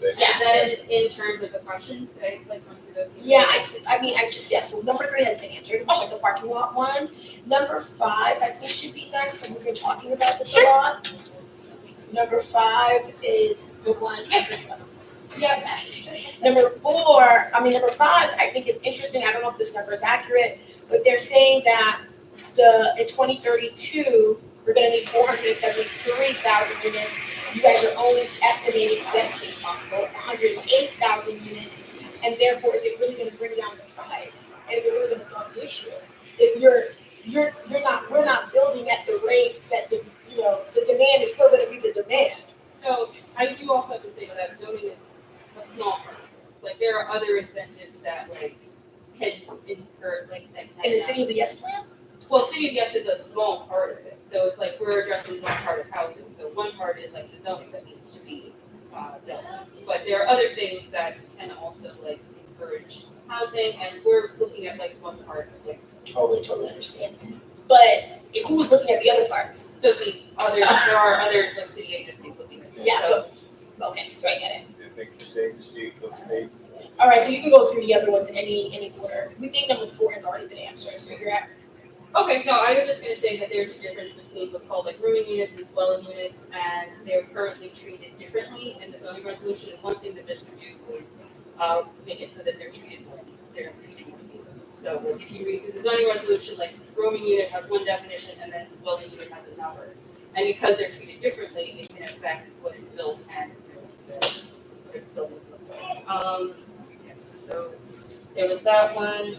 S18: And then in terms of the questions, could I like run through those?
S10: Yeah, so number 3 has been answered, which is the parking lot one. Number 5, I think should be next, because we've been talking about this a lot. Number 5 is the one.
S18: Yeah.
S10: Number 5, I think is interesting, I don't know if this number is accurate, but they're saying that in 2032, we're gonna need 473,000 units. You guys are only estimating, best case possible, 108,000 units, and therefore, is it really gonna bring down the price? And is it really gonna solve the issue? If we're not building at the rate that the demand is still gonna be the demand.
S18: So I do also have to say that zoning is a small part of this. Like there are other incentives that like can incur like that.
S10: In the city of the yes plan?
S18: Well, city of yes is a small part of it. So it's like we're addressing one part of housing. So one part is like the zoning that needs to be dealt with. But there are other things that can also like encourage housing, and we're looking at like one part of it.
S10: Totally understand. But who's looking at the other parts?
S18: So there are other like city agencies looking at it.
S10: Yeah,
S18: So,
S10: okay, so I get it.
S16: I think the same state of state.
S10: All right, so you can go through the other ones in any order. We think number 4 has already been answered, so you're at.
S18: okay, no, I was just gonna say that there's a difference between what's called like rooming units and dwelling units, and they're currently treated differently in the zoning resolution. One thing that this would do would make it so that they're treated more seamlessly. So like, if you read through the zoning resolution, like rooming unit has one definition and then dwelling unit has another. And because they're treated differently, it can affect what is built and what a building looks like. Yes, so there was that one.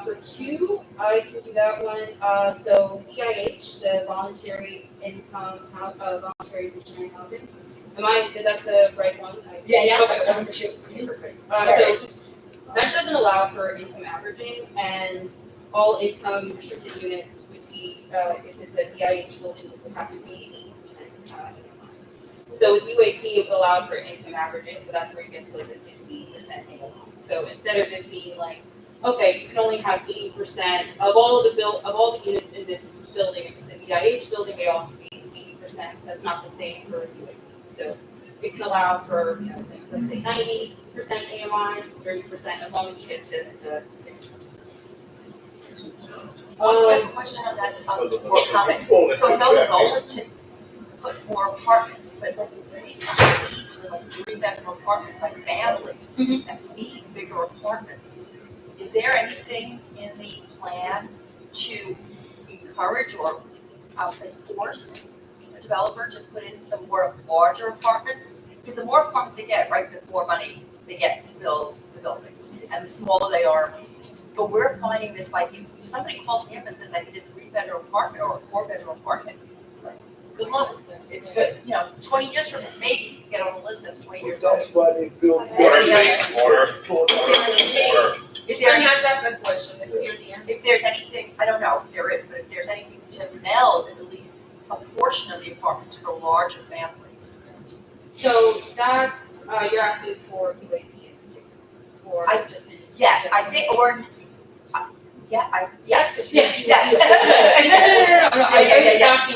S18: For 2, I can do that one. So VIH, the voluntary income, voluntary income housing. Is that the right one?
S10: Yeah,
S18: Okay,
S10: that's number 2.
S18: perfect. So that doesn't allow for income averaging, and all income restricted units would be, if it's a VIH building, it would have to be 80% income. So with UAP, it would allow for income averaging, so that's where you get to like the 60% AMI. So instead of it being like, okay, you can only have 80% of all the units in this building. If it's a VIH building, they all have to be 80%. That's not the same for UAP. So it can allow for, like, let's say 90% AMI, 30%, as long as you get to the 60%.
S19: One quick question on that, before comment. So I know the goal is to put more apartments, but we have needs for like 3-bedroom apartments, like families that need bigger apartments. Is there anything in the plan to encourage or I would say force a developer to put in some more larger apartments? Because the more apartments they get, right, the more money they get to build the buildings, and the smaller they are. But we're finding this, like, if somebody calls me up and says, I need a 3-bedroom apartment or a 4-bedroom apartment, it's like, good luck. It's good. 20 years from now, maybe you get on the list that's 20 years old.
S16: That's why they built.
S19: Is there any
S6: That's a question. Let's hear the answer.
S19: If there's anything, I don't know if there is, but if there's anything to meld at least a portion of the apartments for larger families.
S18: So that's, you're asking for UAP in particular, or just in
S19: I think, or, yes.
S18: No.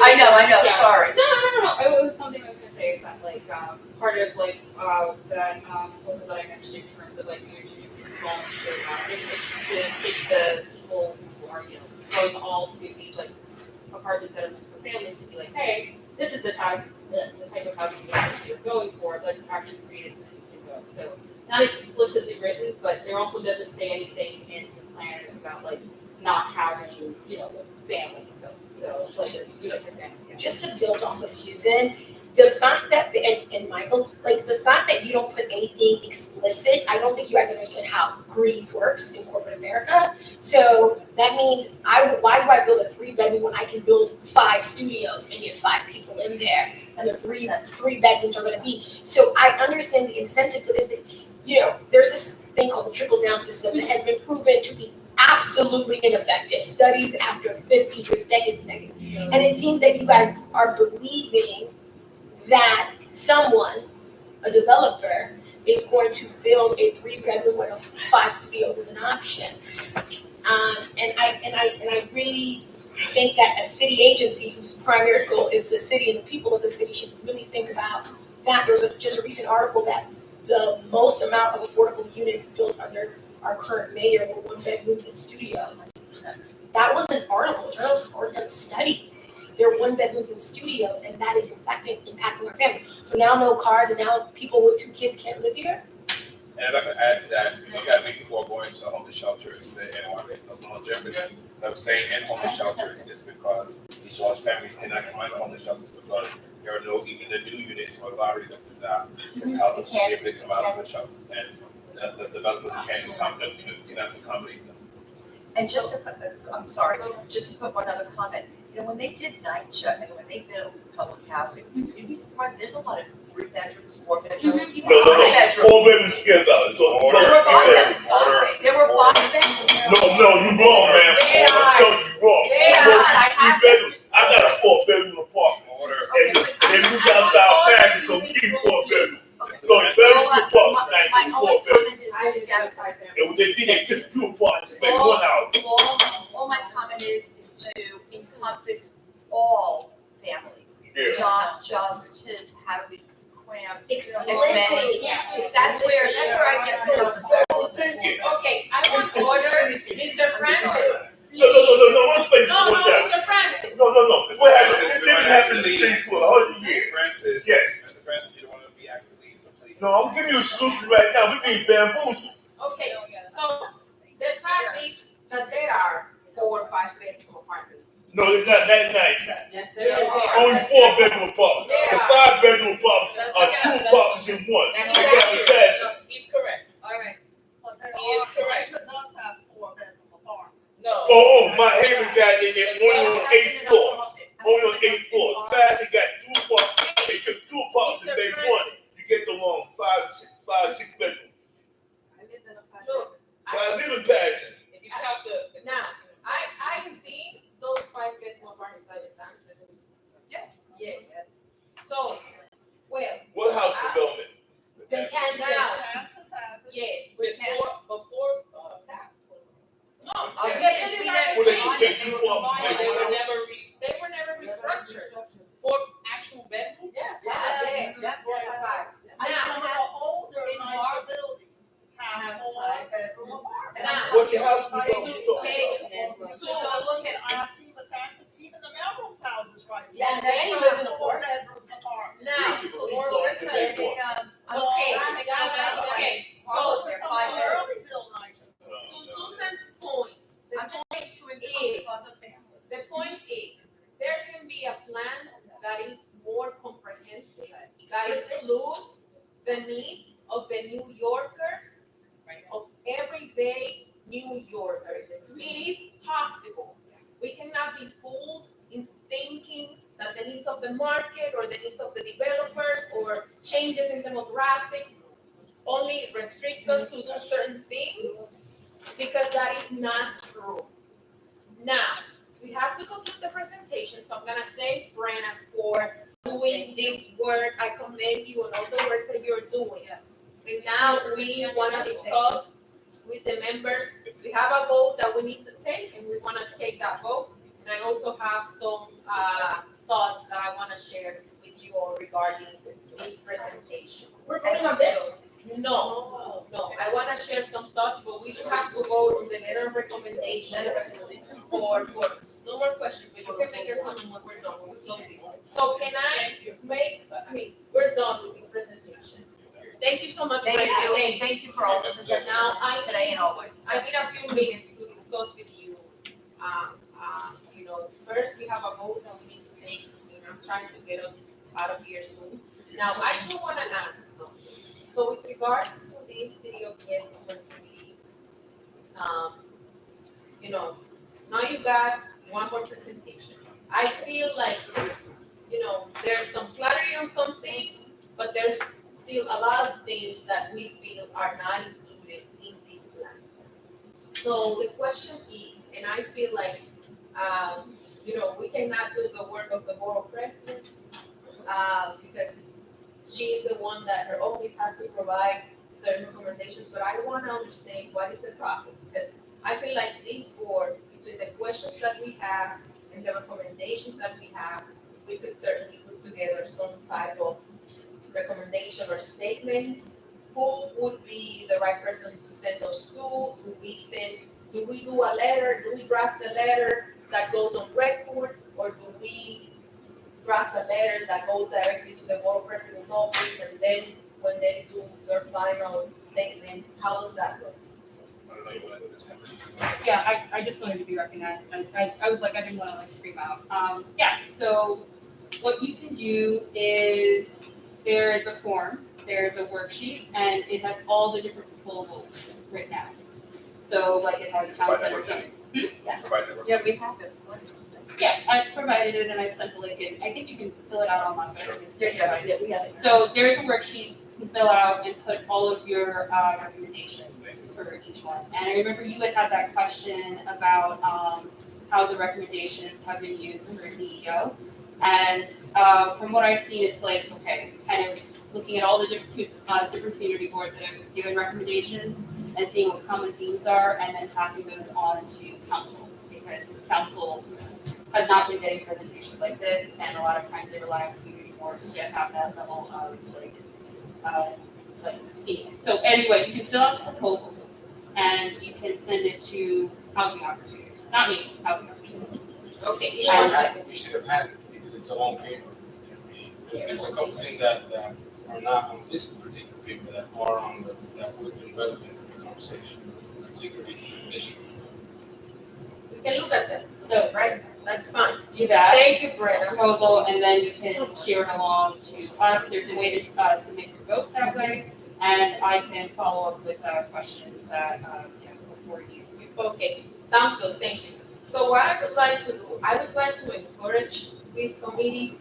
S19: I know, sorry.
S18: No. It was something I was gonna say is that like, part of like, that, proposal that I mentioned in terms of like introducing small shared housing, it's to take the people who are, going all to these like apartments that are meant for families to be like, hey, this is the type of housing that you're going for, let's actually create it so that you can go. So not explicitly written, but there also doesn't say anything in the plan about like not having, families go. So like families.
S10: Just to build off of Susan, the fact that and Michael, like the fact that you don't put anything explicit, I don't think you guys understand how greed works in corporate America. So that means why do I build a 3-bedroom when I can build 5 studios and get 5 people in there, and the 3 bedrooms are going to be. So I understand the incentive for this. There's this thing called the trickle down system that has been proven to be absolutely ineffective. Studies after 50 years, decades. And it seems that you guys are believing that someone, a developer, is going to build a 3-bedroom with 5 studios as an option. And I really think that a city agency whose primary goal is the city and the people of the city should really think about that. There was just a recent article that the most amount of affordable units built under our current mayor were 1-bedrooms and studios. That was an article, journalists have done studies. There are 1-bedrooms and studios, and that is in fact impacting our family. So now no cars, and now people with 2 kids can't live here.
S8: And I'd like to add to that, look at many people are going to homeless shelters today, and why there's longevity of staying in homeless shelters is because these large families cannot find the homeless shelters because there are no, even the new units or the lotteries that do not help them to be able to come out of the shelters. And the developers cannot accommodate them.
S19: And just to put, I'm sorry, just to put one other comment, you know, when they did NYCHA and when they built public housing, you'd be surprised, there's a lot of 3 bedrooms, 4 bedrooms, even 5 bedrooms.
S16: 4 bedrooms skipped out. So
S19: There were 5 bedrooms. There were 5 bedrooms.
S16: No, you wrong, man. I'm telling you wrong.
S19: I
S16: 3 bedrooms. I got a 4-bedroom apartment. And they moved out to our passion, so we keep 4 bedrooms. So it's very good apartments, nice 4 bedrooms. And they did, they took 2 apartments, made 1 out.
S19: All my comment is to encompass all families,
S16: Yeah.
S19: not just to how do we cram
S10: Explicit.
S19: That's where I get nervous.
S1: Okay, I want to order Mr. Francis.
S16: No, one space
S1: No,
S16: one time.
S1: Mr. Francis.
S16: No. What happened? It didn't happen in the city for 100 years.
S8: Francis.
S16: Yes.
S8: Mr. Francis, you don't want to be asked to leave, so please.
S16: No, I'm giving you a solution right now. We need bamboozled.
S1: Okay, so the fact is that there are 4 or 5 bedroom apartments.
S16: No, it's not that nice.
S1: Yes, there are.
S16: Only 4-bedroom apartments. The 5-bedroom apartments are 2 apartments in one. They got the cash.
S7: He's correct.
S1: All right.
S7: He is correct.
S17: Does have 4-bedroom apartments.
S7: No.
S16: Oh, my Haven got in there only on the 8th floor. Only on the 8th floor. Fast, they got 2 apartments. They took 2 apartments and made 1. You get the 5, 6 bedrooms.
S1: Look,
S16: I live in Passion.
S7: If you count the.
S1: now, I've seen those 5 bedroom apartments I've been.
S19: Yeah.
S1: Yes. So, well.
S16: What house development?
S1: The Texas. Yes.
S7: Before that.
S1: No,
S19: Okay.
S1: the buildings are the
S16: Well, they
S1: same.
S16: take 2 apartments.
S7: They were never restructured for actual bedrooms.
S19: Yes.
S1: Now,
S17: Some of the older
S19: in our
S17: buildings have 4-bedroom apartments.
S19: And I'm
S16: What
S19: telling
S16: the
S19: you,
S16: house development you talking about?
S19: so look at,
S17: I have seen the taxes, even the Melrose houses right now.
S19: Yeah, they live in a
S17: 4-bedroom apartment.
S1: now,
S19: Larissa, I think,
S1: okay, okay.
S17: So
S19: they're
S17: some
S19: 5
S17: early
S19: bedrooms.
S17: Bill Nigel.
S1: To Susan's point, the
S19: I'm just
S1: point
S19: saying to encompass other families.
S1: The point is, there can be a plan that is more comprehensive, that includes the needs of the New Yorkers, of everyday New Yorkers. It is possible. We cannot be fooled into thinking that the needs of the market or the needs of the developers or changes in demographics only restrict us to do certain things, because that is not true. Now, we have to conclude the presentation, so I'm gonna thank Brenna for doing this work. I commend you on all the work that you're doing.
S19: Yes.
S1: And now we wanna discuss with the members. We have a vote that we need to take, and we wanna take that vote. And I also have some thoughts that I wanna share with you all regarding this presentation.
S3: We're voting on this?
S1: No, I wanna share some thoughts, but we do have to vote on the letter of recommendation for, no more questions, but you can make your comment when we're done, when we close this. So can we're done with this presentation. Thank you so much.
S19: Thank
S1: Brenda.
S19: you, thank you for all the presentations
S1: Now, I
S19: today and always.
S1: I need a few minutes to discuss with you. First we have a vote that we need to take, and I'm trying to get us out of here soon. Now, I do wanna ask something. So with regards to this City of Yes opportunity, now you got one more presentation. I feel like, there's some flattery on some things, but there's still a lot of things that we feel are not included in this plan. So the question is, and I feel like, we cannot do the work of the borough president, because she's the one that her office has to provide certain recommendations, but I want to understand what is the process, because I feel like this board, between the questions that we have and the recommendations that we have, we could certainly put together some type of recommendation or statements. Who would be the right person to send those to? Do we do a letter? Do we draft a letter that goes on record, or do we draft a letter that goes directly to the borough president's office, and then when they do their final statements, how does that go?
S18: Yeah, I just wanted to be recognized. I was like, I didn't want to scream out. So what you can do is there is a form, there's a worksheet, and it has all the different proposals written out. So like it has town center zoning.
S8: Provide the
S19: Yeah, we have it.
S18: Yeah, I've provided it and I've sent the link in. I think you can fill it out online. But I can
S19: Yeah, we have it.
S18: So there's a worksheet you can fill out and put all of your recommendations for each one. And I remember you had that question about how the recommendations have been used for CEO. And from what I've seen, it's like, okay, kind of looking at all the different community boards that have given recommendations and seeing what common themes are, and then passing those on to council, because council has not been getting presentations like this, and a lot of times they rely on community boards to have that level of seeing it. So anyway, you can fill out the proposal and you can send it to Housing Opportunity, not me, Housing Opportunity.
S1: Okay,
S4: We should have had it because it's a long paper. There's a couple things that are not on this particular paper that are on that would have been relevant to the conversation, particularly to this district.
S1: we can look at them,
S18: So
S1: right? That's fine.
S18: do that.
S1: Thank you, Brenna.
S18: Proposal, and then you can share it along to us. There's a way to submit your vote that way, and I can follow up with questions that before you speak.
S1: Okay, sounds good, thank you. So what I would like to do, I would like to encourage this committee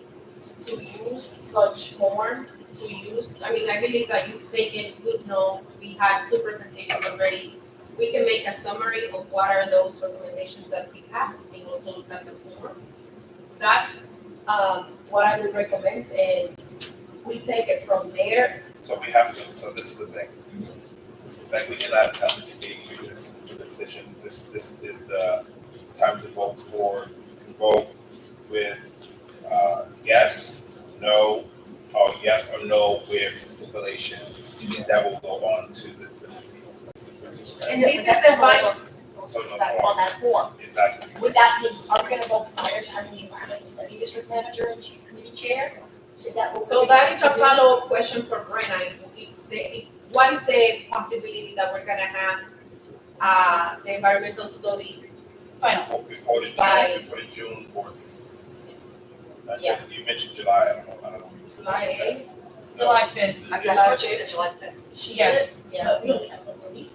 S1: to use such form, I believe that you've taken good notes. We had 2 presentations already. We can make a summary of what are those recommendations that we have and also look at the form. That's what I would recommend, and we take it from there.
S8: So we have to, so this is the thing. Like we did last time, the meeting, this is the decision, this is the time to vote for, vote with yes, no, or yes or no with stipulations. That will go on to the
S1: And this is the final.
S8: So no
S10: That,
S8: form.
S10: on that form.
S8: Exactly.
S10: Would that mean, are we gonna go prior to having the environmental study district manager and chief committee chair? Is that what?
S1: So that is a follow-up question for Brenna. What is the possibility that we're gonna have the environmental study
S18: Final.
S8: Before the June board meeting.
S1: Yeah.
S8: You mentioned July, I don't know.
S1: July 8th?
S18: July 5th.
S19: I thought you said July 5th.
S10: She
S18: Yeah.
S10: did? Yeah. We only have one more meeting.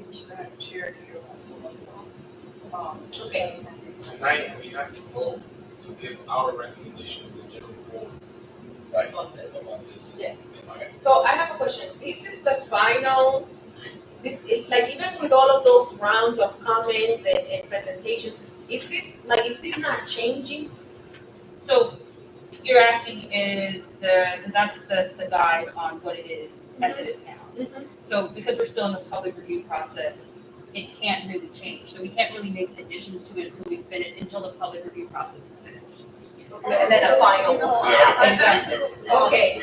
S17: We should have chair here also.
S1: Okay.
S4: Tonight, we have to vote to give our recommendation to the general board.
S8: Right.
S4: About this.
S1: Yes.
S8: Okay.
S1: So I have a question. This is the final, even with all of those rounds of comments and presentations, is this not changing?
S18: So you're asking is because that's the guide on what it is as it is now. So because we're still in the public review process, it can't really change. So we can't really make additions to it until the public review process is finished.
S19: And then a final.
S1: Okay.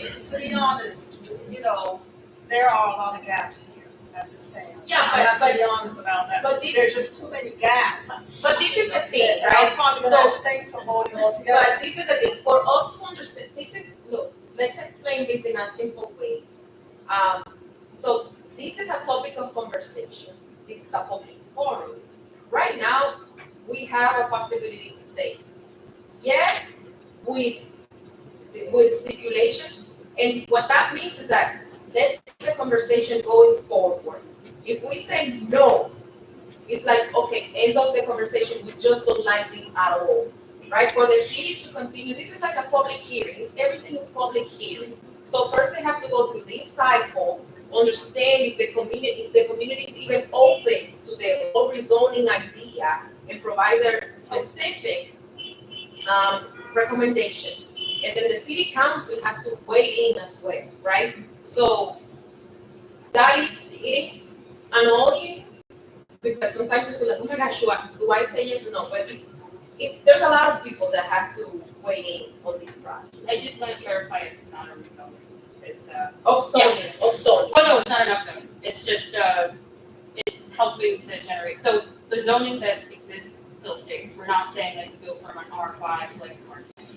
S17: To be honest, there are a lot of gaps here as it stands.
S1: Yeah,
S17: I have to
S1: but-
S17: be honest about that.
S1: but this-
S17: There's just too many gaps.
S1: But this is the thing,
S17: I'm
S1: right?
S17: probably gonna abstain from voting altogether.
S1: But this is the thing, for us to understand, look, let's explain this in a simple way. So this is a topic of conversation. This is a public forum. Right now, we have a possibility to say yes with stipulations, and what that means is that let's keep the conversation going forward. If we say no, it's like, okay, end of the conversation, we just don't like this at all, right? For the city to continue, this is like a public hearing, everything is public hearing. So first they have to go through this cycle, understand if the community is even open to the whole rezoning idea and provide their specific recommendations. And then the city council has to weigh in as well, right? So it is annoying because sometimes you feel like, oh my gosh, do I say yes or no? But there's a lot of people that have to weigh in on this process.
S18: I just want to clarify it's not a rezoning. It's
S1: Of zoning.
S18: Oh no, it's not enough zoning. It's just it's helping to generate. So the zoning that exists still stays. We're not saying that you go from an R5 to like an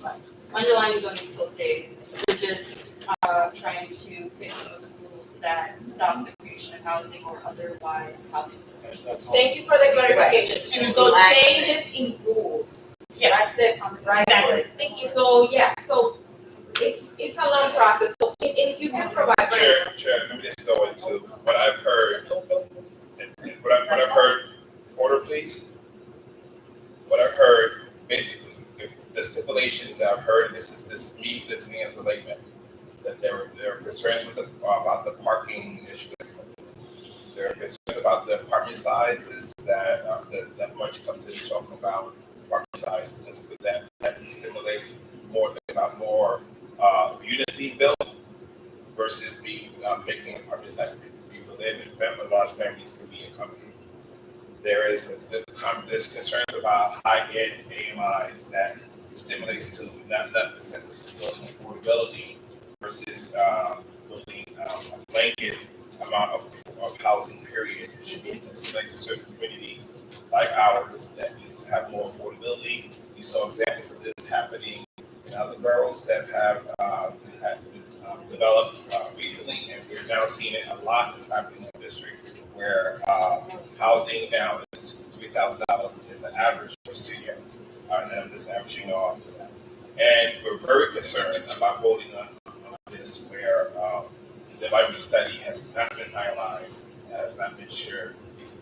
S18: R2. Underlying zoning still stays. We're just trying to fix some of the rules that stop the creation of housing or otherwise housing.
S1: Thank you for the clarification.
S19: Just
S1: So
S19: relax
S1: changes in rules.
S18: Yes.
S1: That's the right
S18: Exactly.
S1: word. Thank you. So it's a long process. So if you can provide.
S8: Chair, let me just go into what I've heard. And what I've heard, order please. Councilor Lakeman, that there are concerns with about the parking issue. There are concerns about the apartment sizes that much comes in talking about apartment size, because that stimulates more think about more units being built versus making apartment size people live in large families can be accommodated. There's concerns about high-end AMIs that stimulates to not the census to build affordability versus building a blanket amount of housing period. It should be select to certain communities like ours that needs to have more affordability. You saw examples of this happening in other boroughs that have been developed recently, and we're now seeing it a lot that's happening in the district where housing now is $3,000 is an average for a studio, and I'm just averaging off of that. And we're very concerned about voting on this where the environmental study has not been finalized, has not been shared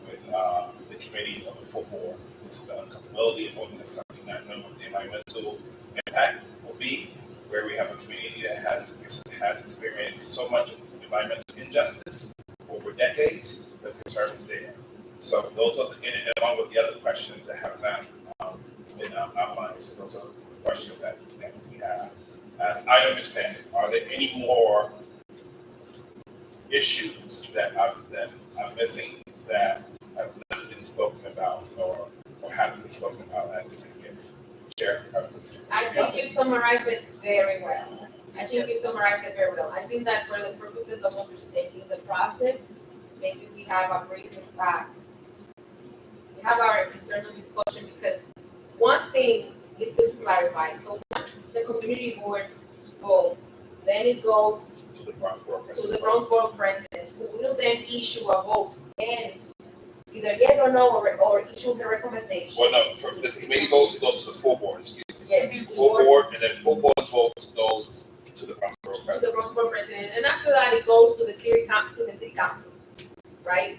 S8: with the committee or the full board. It's the uncomfortability of voting on something not knowing what the environmental impact will be, where we have a community that has experienced so much environmental injustice over decades. The concern is there. So those are along with the other questions that have not been outlined. So those are the questions that we have. As I understand it, are there any more issues that I'm missing that have not been spoken about or haven't been spoken about at the city yet? Chair?
S1: I think you summarized it very well. I think that for the purposes of understanding the process, maybe we have a brief we have our internal discussion, because one thing is good to clarify. So once the community boards vote, then it goes
S8: to the Bronx
S1: Borough President, who will then issue a vote and either yes or no, or issue the recommendation.
S8: Well, no, for this committee goes, it goes to the full board, excuse me.
S1: Yes.
S8: Full board, and then full board's vote goes to the Bronx Borough President.
S1: To the Bronx Borough President, and after that, it goes to the city council, right?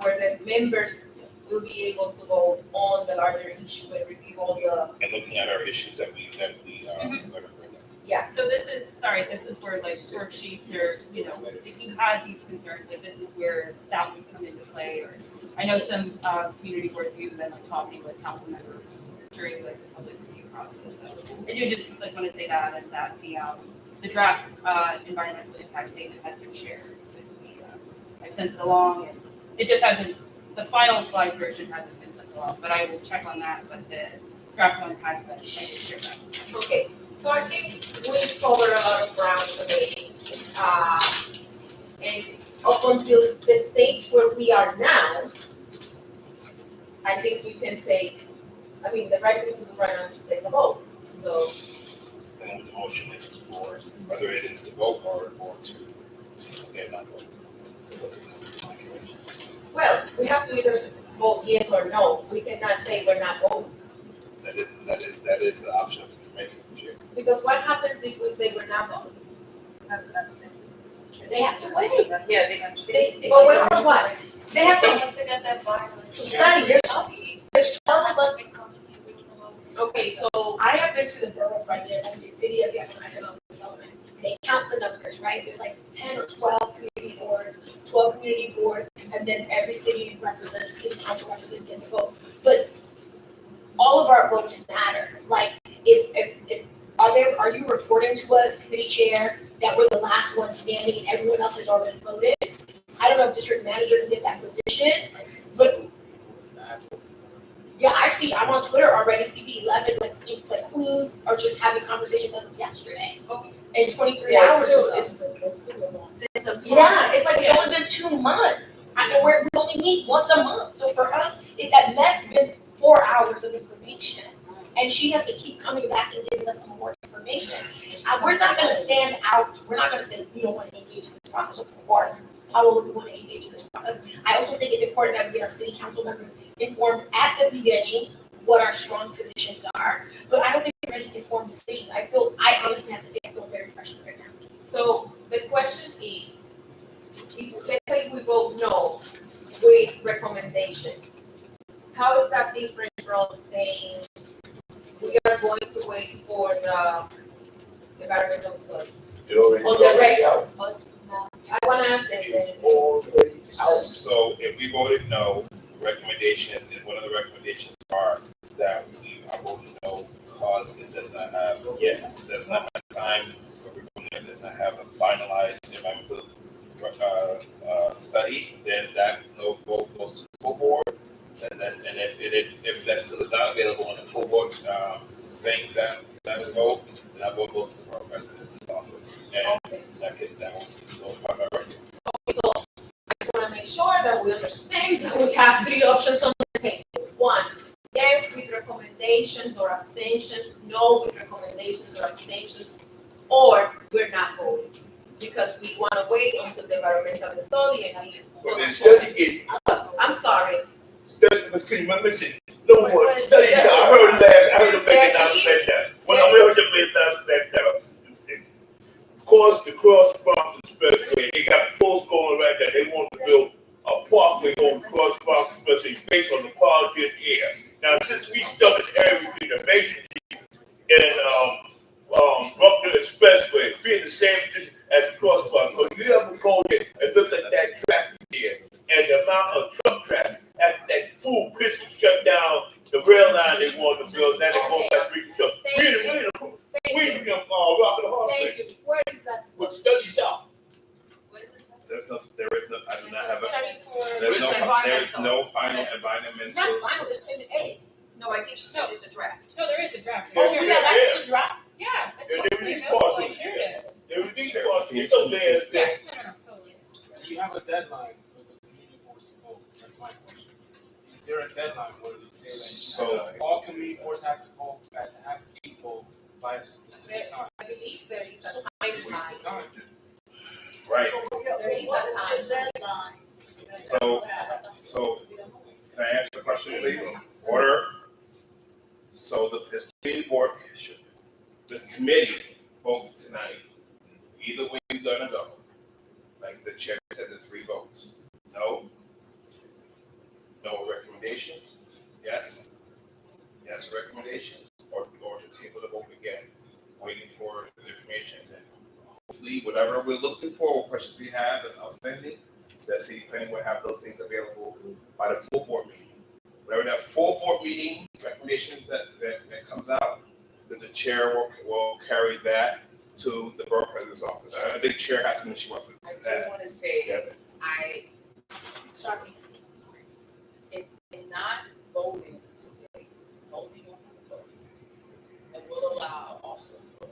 S1: Where the members will be able to vote on the larger issue and review all the.
S8: And looking at our issues that we going to bring up.
S1: Yeah.
S18: So this is where like worksheets or, if you have these concerns, like this is where that would come into play. Or I know some community boards have even been like talking with council members during like the public review process. So I do just like want to say that, and that the draft environmental impact statement has been shared with I've sent it along, and it just hasn't, the finalized version hasn't been sent along, but I will check on that, but the draft one has been, I can share that.
S1: Okay. So I think we've covered a lot of ground today. And up until the stage where we are now, I think we can the right thing to do right now is to take a vote. So.
S8: And the motion is for whether it is to vote or to not vote. So it's up to the
S1: well, we have to either vote yes or no. We cannot say we're not voting.
S8: That is the option of the committee, Chair.
S1: Because what happens if we say we're not voting?
S19: That's an abstain.
S1: They have to wait.
S19: Yeah, they have to.
S1: But wait for what? They have to
S19: get that file.
S1: study. There's 12 of us. Okay, so
S10: I have been to the borough president of the city of Yes Economic Development. They count the numbers, right? There's like 10 or 12 community boards, 12 community boards, and then every city council representative gets a vote. But all of our votes matter. Like, if are you reporting to us, committee chair, that we're the last one standing and everyone else has already voted? I don't know if district manager can get that position, but yeah, I'm on Twitter already, CB11, like Queens are just having conversations as of yesterday.
S1: Okay.
S10: In 23 hours.
S1: It's still a long.
S10: Yeah, it's like it's only been 2 months. We only meet once a month. So for us, it's at best been 4 hours of information. And she has to keep coming back and giving us more information. We're not going to stand out. We're not going to say we don't want to engage in this process. Of course, how will we want to engage in this process? I also think it's important that we get our city council members informed at the beginning what our strong positions are. But I don't think we're making informed decisions. I honestly have to say I feel very pressured right now.
S1: So the question is, if let's say we vote no with recommendations, how is that different from saying we are going to wait for the environmental study.
S16: It already
S1: On the
S16: already
S1: record,
S16: out.
S1: us, I wanna ask
S16: It's
S1: them.
S16: already out.
S8: So if we voted no, the recommendation is, one of the recommendations are that we are voting no because it does not have time, or it does not have a finalized environmental study, then that no vote goes to the full board. And then, if that still is not available and the full board sustains that vote, then that vote goes to the borough president's office. And that will be disclosed by my record.
S1: So I just wanna make sure that we understand that we have three options on the table. One, yes with recommendations or abstentions, no with recommendations or abstentions, or we're not voting. Because we wanna wait until the environmental study and
S16: The study is
S1: I'm sorry.
S16: study, excuse me, listen. No more studies. I heard them make an announcement that when I went to the announcement that the cross Bronx Expressway, they got folks going right there. They want to build a parkway on the cross Bronx Expressway based on the quality of the air. Now, since we stuck in the area between the Mason and Brooklyn Expressway, being the same distance as the cross Bronx, so you ever go there and look at that traffic there and the amount of truck traffic after that fool Christian shut down the rail line they wanted to build, now they're going back to reconstruct. We Rock the Hard
S1: Thank you. Where is that?
S16: with studies out.
S8: There is no, I do not have
S1: Study for.
S8: there's no final environmental.
S19: Not final, it's in A. No, I think she said it's a draft.
S18: No, there is a draft.
S19: Oh, yeah, that's just a draft?
S18: Yeah. that's
S16: They
S18: publicly
S16: release
S18: available.
S16: parcels.
S18: I shared it.
S16: They release parcels. It's up there.
S18: Yes, no, totally.
S4: We have a deadline for the community boards to vote. That's my question. Is there a deadline where they say that all community boards have to vote have a vote by a specific time?
S1: I believe there is a time.
S8: Right.
S1: There is a time.
S8: So can I answer the question, please? Order. So this committee board, this committee votes tonight. Either way we're gonna go. Like the chair said, the three votes. No. No recommendations. Yes. Yes recommendations. Or to table the vote again. Waiting for the information. Then hopefully whatever we're looking for, what questions we have that's outstanding, that city planning will have those things available by the full board meeting. Whatever that full board meeting recommendations that comes out, then the chair will carry that to the borough president's office. I think the chair has something she wants to
S7: I do want to say,
S19: Sorry.
S7: in not voting today, holding on to the vote, and will allow also for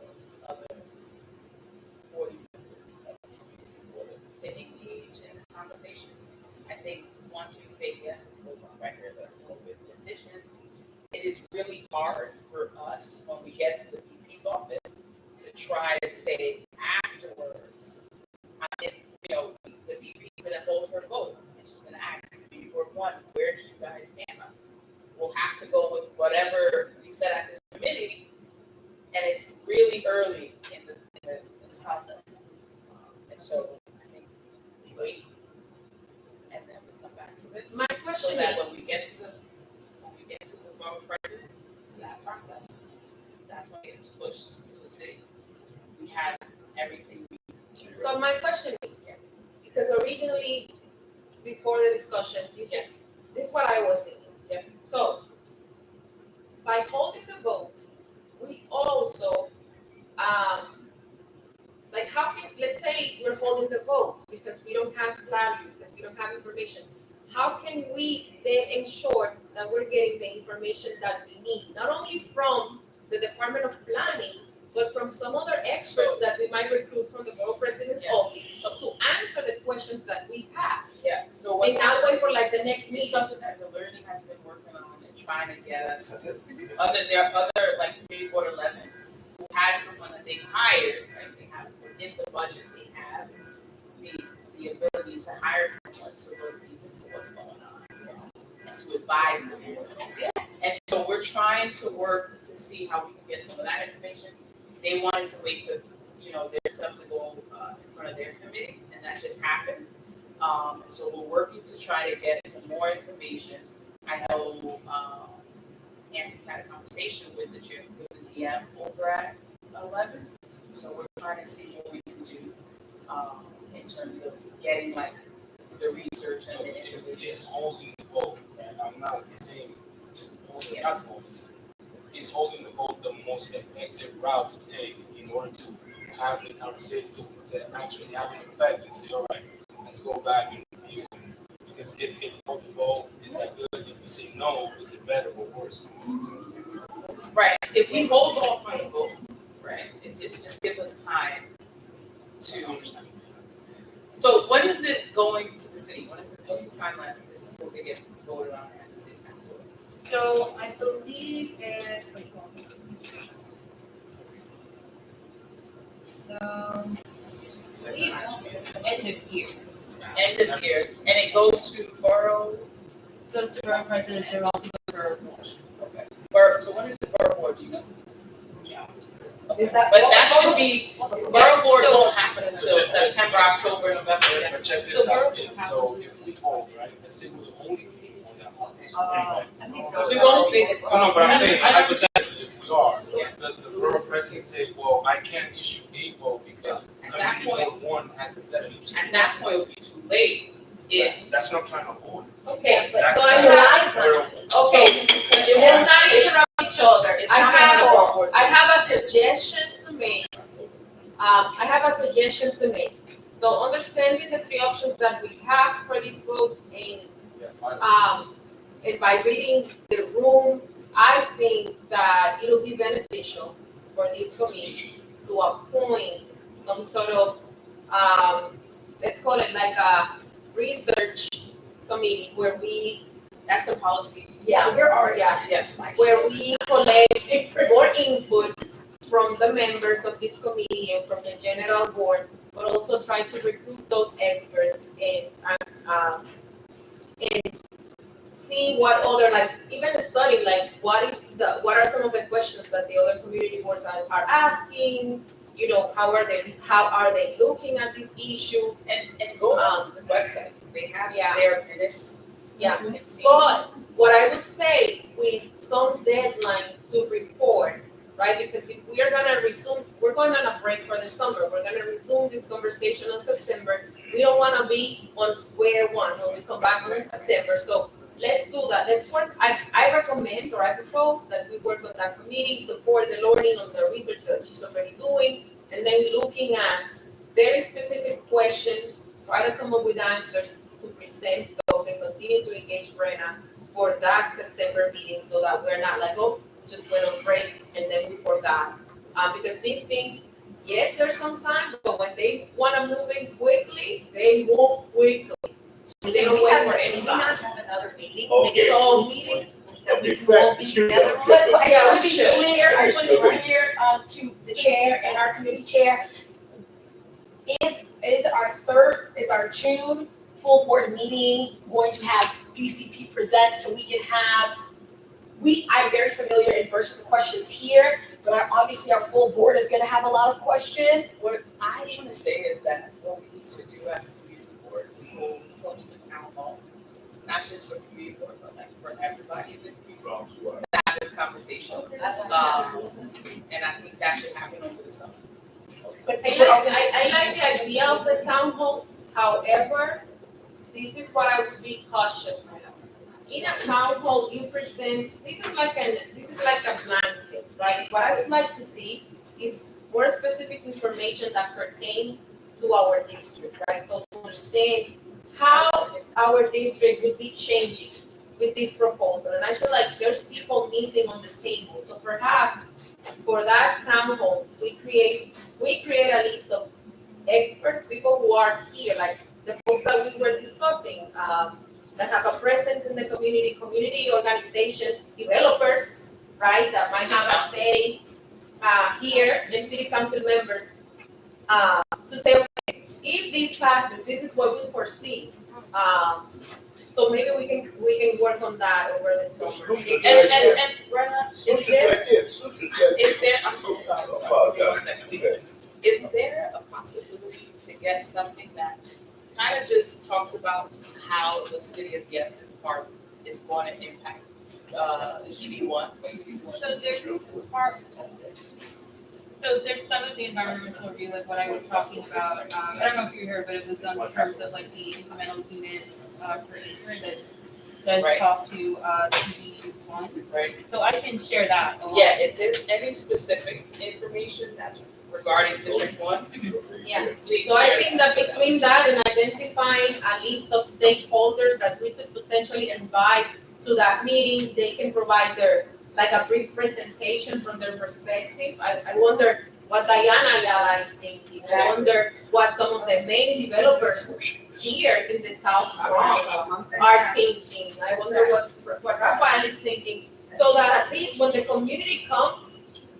S7: other 40 members of the community board to engage in this conversation. I think once we say yes, this goes on record, with conditions, it is really hard for us when we get to the VP's office to try to say afterwards, the VP is going to hold her vote, and she's going to ask you, one, where do you guys stand on this? We'll have to go with whatever we said at this committee, and it's really early in this process. And so I think we wait, and then we come back to this.
S1: My question
S7: so that
S1: is-
S7: when we get to the borough president, to that process, that's when it gets pushed to the city. We have everything we need.
S1: So my question is, because originally, before the discussion, this is what I was thinking.
S7: Yeah.
S1: So, by holding the vote, we also, like how can, let's say we're holding the vote because we don't have clarity, because we don't have information. How can we then ensure that we're getting the information that we need, not only from the Department of Planning, but from some other experts that we might recruit from the borough president's office, so to answer the questions that we have.
S7: Yeah, so
S1: And not wait for like the next meeting.
S7: It's something that the learning has been working on and trying to get us to, there are other like community board 11 who has someone that they hired, right? They have in the budget, they have the ability to hire someone to look deep into what's going on, to advise them. Yeah. And so we're trying to work to see how we can get some of that information. They wanted to wait for, their stuff to go in front of their committee, and that just happened. So we're working to try to get some more information. I know Anthony had a conversation with the DM over at 11 So we're trying to see what we can do, in terms of getting like the research and
S4: So
S7: the
S4: it's
S7: information.
S4: holding the vote, and I'm not saying to hold it, not to hold it. It's holding the vote the most effective route to take in order to have the conversation, to actually have an effect and say, all right, let's go back and review. Because if hold the vote, is that good? If we say no, is it better or worse?
S7: Right, if we hold off on the vote, right, it just gives us time to understand. So when is it going to the city? What's the timeline? This is supposed to get voted on at the city council.
S5: So I believe it, so, end of year.
S7: End of year, and it goes to borough.
S5: So it's the borough president, they're also the borough board.
S7: Okay. Borough, so when is the borough board, do you know?
S5: Yeah.
S7: Okay. But that should be, borough board won't happen until September, October, November.
S4: But check this out, so if we hold, right, let's say we're the only committee on that one.
S7: We won't be as.
S4: No, but I'm saying hypothetically, if we are, does the borough president say, well, I can't issue a vote because community board one has a 70%?
S7: At that point, it would be too late if.
S4: That's what I'm trying to avoid.
S1: Okay, so
S4: Exactly.
S1: I have, okay, let's not interrupt each other. I have a suggestion to make. I have a suggestion to make. So understanding the three options that we have for this vote and by reading the room, I think that it'll be beneficial for this committee to appoint some sort of, let's call it like a research committee where we,
S7: that's the policy.
S1: yeah,
S19: We're already,
S7: Yes.
S1: where we collect more input from the members of this committee and from the general board, but also try to recruit those experts and see what other, like, even studying, like, what are some of the questions that the other community boards are asking, you know, how are they looking at this issue?
S7: And go on to the websites, they have it
S1: Yeah.
S7: there, and it's.
S1: Yeah.
S7: It's.
S1: But what I would say, with some deadline to report, right? Because if we are gonna resume, we're going on a break for the summer, we're gonna resume this conversation in September. We don't wanna be on square one when we come back in September, so let's do that. Let's work, I recommend, or I propose that we work with that committee, support the learning on the research that she's already doing, and then looking at very specific questions, try to come up with answers to present those and continue to engage Brenna for that September meeting so that we're not like, oh, just went on break and then we forgot. Because these things, yes, there's some time, but when they wanna move in quickly, they move quickly. So they don't wait for anybody.
S19: Can we not have another meeting?
S16: Okay.
S19: So meeting that we
S16: Okay,
S19: can all be
S16: excuse me,
S19: together.
S16: check
S19: But I
S1: Yeah, we
S19: just
S1: should.
S19: want to be clear, I just want to be clear, to the chair and our committee chair. Is our June full board meeting going to have DCP present so we can have, I'm very familiar and versed with the questions here, but obviously our full board is gonna have a lot of questions.
S7: What I want to say is that what we need to do as a community board is host a town hall, not just for community board, but like for everybody in the community to have this conversation. And I think that should happen over the summer.
S1: I like the idea of the town hall, however, this is what I would be cautious of. In a town hall, you present, this is like a blanket, right? What I would like to see is more specific information that pertains to our district, right? So to understand how our district would be changing with this proposal. And I feel like there's people missing on the table. So perhaps for that town hall, we create a list of experts, people who are here, like the folks that we were discussing, that have a presence in the community organizations, developers, right, that might have a say here, and city council members, to say, okay, if this passes, this is what we foresee. So maybe we can work on that over the summer.
S7: And Brenna, is there, I'm so sorry. Is there a possibility to get something that kind of just talks about how the city of Yes is going to impact the CB1?
S5: So there's part, that's it.
S18: So there's some of the environmental review, like what I was talking about, I don't know if you heard, but it was done in terms of like the incremental units per acre that does
S7: Right.
S18: talk to TD1.
S7: Right.
S18: So I can share that along.
S7: Yeah, if there's any specific information that's regarding District 1,
S1: Yeah.
S7: please
S1: So I
S7: share
S1: think
S7: that.
S1: that between that and identifying a list of stakeholders that we could potentially invite to that meeting, they can provide their, like a brief presentation from their perspective. I wonder what Diana Ayala is thinking. I wonder what some of the main developers here in the South Bronx are thinking. I wonder what Rafael is thinking. So that at least when the community comes,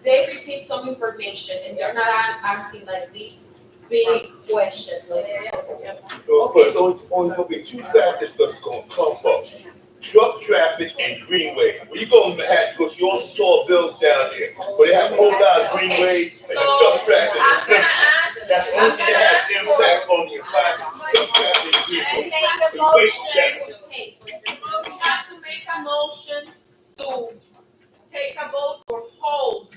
S1: they receive some information and they're not asking like these big questions.
S16: But it's only gonna be two factors that's gonna come from truck traffic and greenway. Well, you gonna have, because you only saw bills down there, but they have a whole lot of greenway and the truck traffic.
S1: I'm gonna ask,
S16: That's the only thing that has impact on the environment, truck traffic and greenway.
S1: make a motion, hey, you have to make a motion to take a vote or hold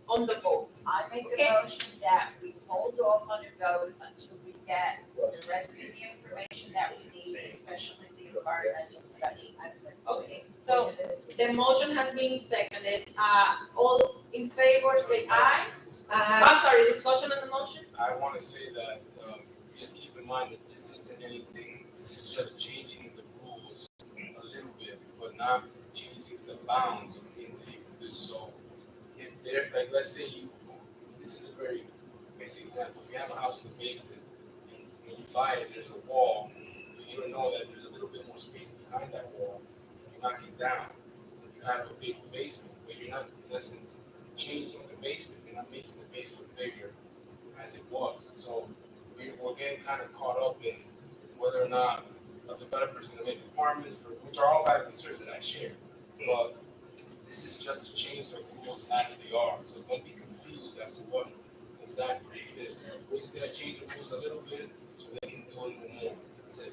S1: on the vote.
S11: I make
S1: Okay.
S11: a motion that we hold off on the vote until we get the rest of the information that we need, especially the environmental study. I said.
S1: Okay, so the motion has been seconded. All in favor, say aye. I'm sorry, discussion on the motion?
S4: I wanna say that, just keep in mind that this isn't anything, this is just changing the rules a little bit, but not changing the bounds of things that you can do. So if they're, like, let's say this is a very basic example, if you have a house in the basement, and when you buy it, there's a wall, but you don't know that there's a little bit more space behind that wall, you knock it down, you have a big basement, but you're not, in essence, changing the basement, you're not making the basement bigger as it was. So we're getting kind of caught up in whether or not a developer is gonna make apartments, which are all valid concerns that I share, but this is just to change the rules as they are, so don't be confused as to what exactly this is. We're just gonna change the rules a little bit so they can do a little more, that's it.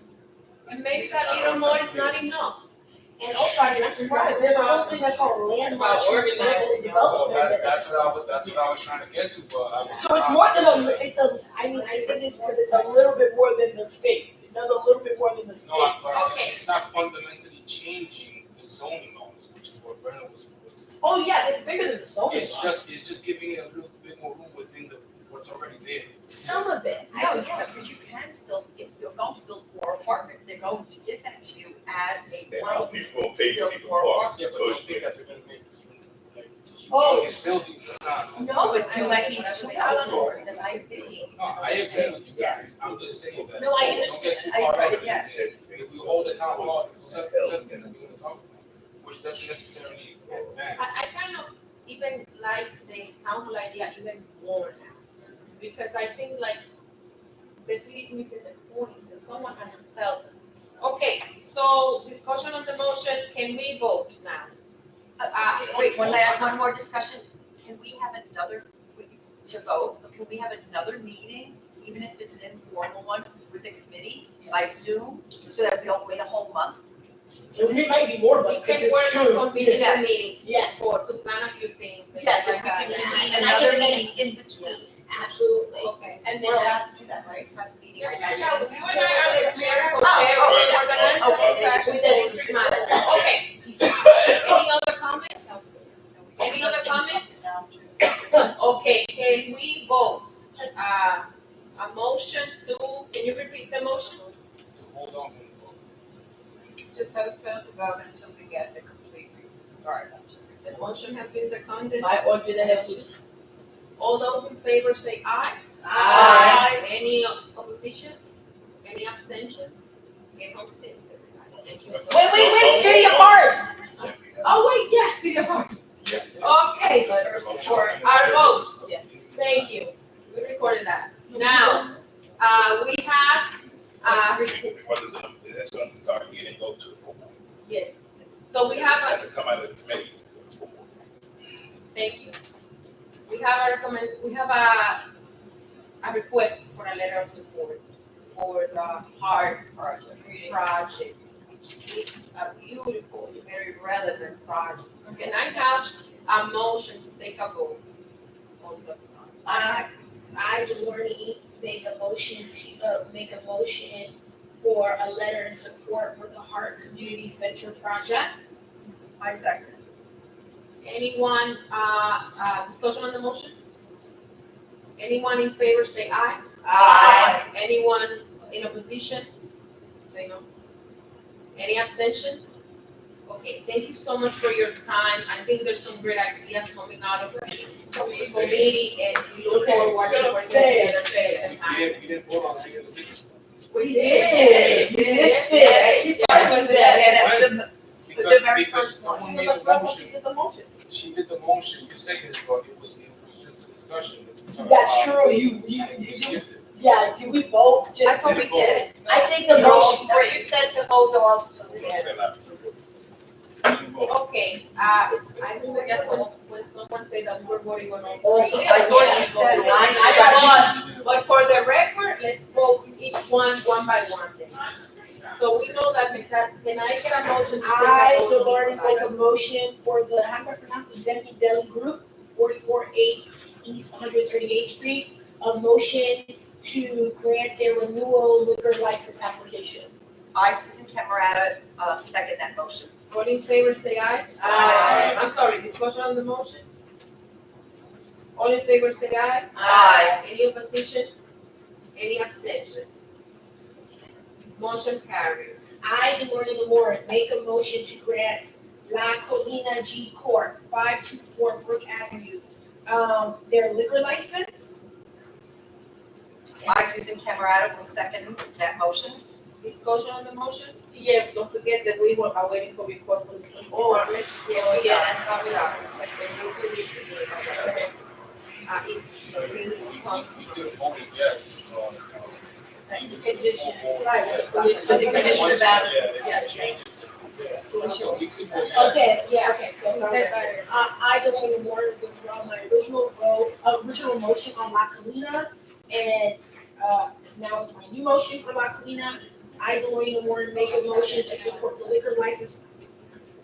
S1: And maybe that little more is not enough.
S17: And also, I'm not surprised, there's a whole thing that's called land management and development.
S4: That's what I was trying to get to, but
S17: So it's more than I mean, I say this because it's a little bit more than the space. It does a little bit more than the space.
S4: No, I'm sorry,
S1: Okay.
S4: it's not fundamentally changing the zoning laws, which is what Brennan was.
S17: Oh, yes, it's bigger than the zoning law.
S4: It's just giving it a little bit more room within what's already there.
S17: Some of it.
S19: No, yeah, because you can still, if you're going to build more apartments, they're going to give that to you as a
S16: And
S19: right.
S16: people gonna pay for
S19: Build
S16: people
S19: more
S16: parks.
S4: Yeah, but
S16: So
S4: don't
S16: it's
S4: think that they're gonna make even like
S1: Oh.
S4: humongous buildings or not.
S19: No, but you might need $2,000 and I think.
S4: No, I agree with you guys, I'm just saying that.
S19: No, I
S4: Don't get
S19: understand.
S4: too
S19: I
S4: caught up
S19: agree,
S4: in
S19: yeah.
S4: it. If we hold the town hall, those are things that we wanna talk about, which doesn't necessarily advance.
S1: I kind of even like the town hall idea even more now. Because I think like the city's missing the points and someone has to tell them. Okay, so discussion on the motion, can we vote now?
S19: Wait, one more discussion. Can we have another, to vote, but can we have another meeting, even if it's an informal one, with the committee by Zoom, so that we don't wait a whole month?
S17: It might be more,
S1: We
S17: but this
S1: can
S17: is
S1: work
S17: true.
S1: on convening a meeting
S17: Yes,
S1: or to plan a few things. and
S19: Yes,
S1: stuff
S19: if we
S1: like
S19: can
S1: that.
S19: convene
S17: And I
S19: another
S17: can-
S19: meeting in between.
S17: absolutely.
S1: Okay.
S17: And
S19: We're
S17: then,
S19: allowed to do that, right? Have meetings.
S1: You and I are the chair,
S19: Oh,
S1: co-chair,
S19: oh,
S1: we organize
S19: oh,
S1: this
S19: okay.
S1: with the district manager. Okay. Any other comments? Any other comments? Okay, can we vote? A motion to, can you repeat the motion?
S4: To hold on from the vote.
S11: To postpone the vote until we get the complete environmental.
S1: The motion has been seconded.
S3: By orden de Jesus.
S1: All those in favor say aye.
S3: Aye.
S1: Any oppositions? Any abstentions? Get home safe, everybody. Thank you so much.
S17: wait, City of Hearts.
S1: Oh, wait, yes, City of Hearts. Okay, our vote.
S3: Yes.
S1: Thank you. We recorded that. Now, we have,
S8: That's gonna start here and go to the full board.
S1: yes. So we have,
S8: Has to come out of the committee. to the full board.
S1: thank you. We have a request for a letter of support for the HART project, which is a beautiful, very relevant project. Can I have a motion to take a vote on the project?
S10: I, Warnie, make a motion for a letter in support for the Heart Community Center project.
S19: I second.
S1: Anyone, discussion on the motion? Anyone in favor say aye.
S19: Aye.
S1: Anyone in opposition? Say no. Any abstentions? Okay, thank you so much for your time. I think there's some great ideas coming out of this committee, and we look forward to working together to get them out.
S4: We didn't vote on any of the business.
S1: We did.
S10: You missed it.
S4: Because
S19: very
S4: because
S19: first
S4: someone
S19: one.
S4: made
S19: The
S4: a
S19: first one,
S4: motion.
S19: she did the motion.
S4: She did the motion, you seconded, but it was just a discussion.
S10: That's true, you, yeah, did we vote?
S19: I
S10: Just,
S19: thought we did.
S10: I think the motion.
S11: Where you said to hold off.
S1: Okay, I guess when someone says that we're voting on all three.
S19: I thought you said
S1: But for the record, let's vote each one by one then. So we know that, can I get a motion to take
S10: I,
S1: a vote?
S10: Warnie, make a motion for the, how do I pronounce it, Demi Deli Group, 44-8 East 138th Street, a motion to grant their renewal liquor license application.
S19: I, Susan Camerata, second that motion.
S1: All in favor, say aye.
S10: Aye.
S1: I'm sorry, discussion on the motion? All in favor, say aye.
S19: Aye.
S1: Any oppositions? Any abstentions? Motion carried.
S10: I, Warnie Lamore, make a motion to grant La Colina G Corp., 524 Brook Avenue, their liquor license.
S19: I, Susan Camerata, will second that motion.
S1: Discussion on the motion?
S3: Yeah, don't forget that we are waiting for request from the police department.
S1: That's probably our, they need to listen to it.
S3: Okay.
S1: If the police come.
S4: We could have voted yes, even to the
S1: Condition.
S4: full board.
S3: Right,
S4: Yeah.
S3: condition.
S1: The condition is that-
S4: Yeah, they changed it.
S1: Yes.
S4: So we could vote yes.
S10: Okay,
S1: Yeah.
S10: okay, so
S1: Is
S10: sorry.
S1: that-
S10: I, Warnie Lamore, withdraw my original motion on La Colina, and, now it's my new motion for La Colina. I, Warnie Lamore, make a motion to support the liquor license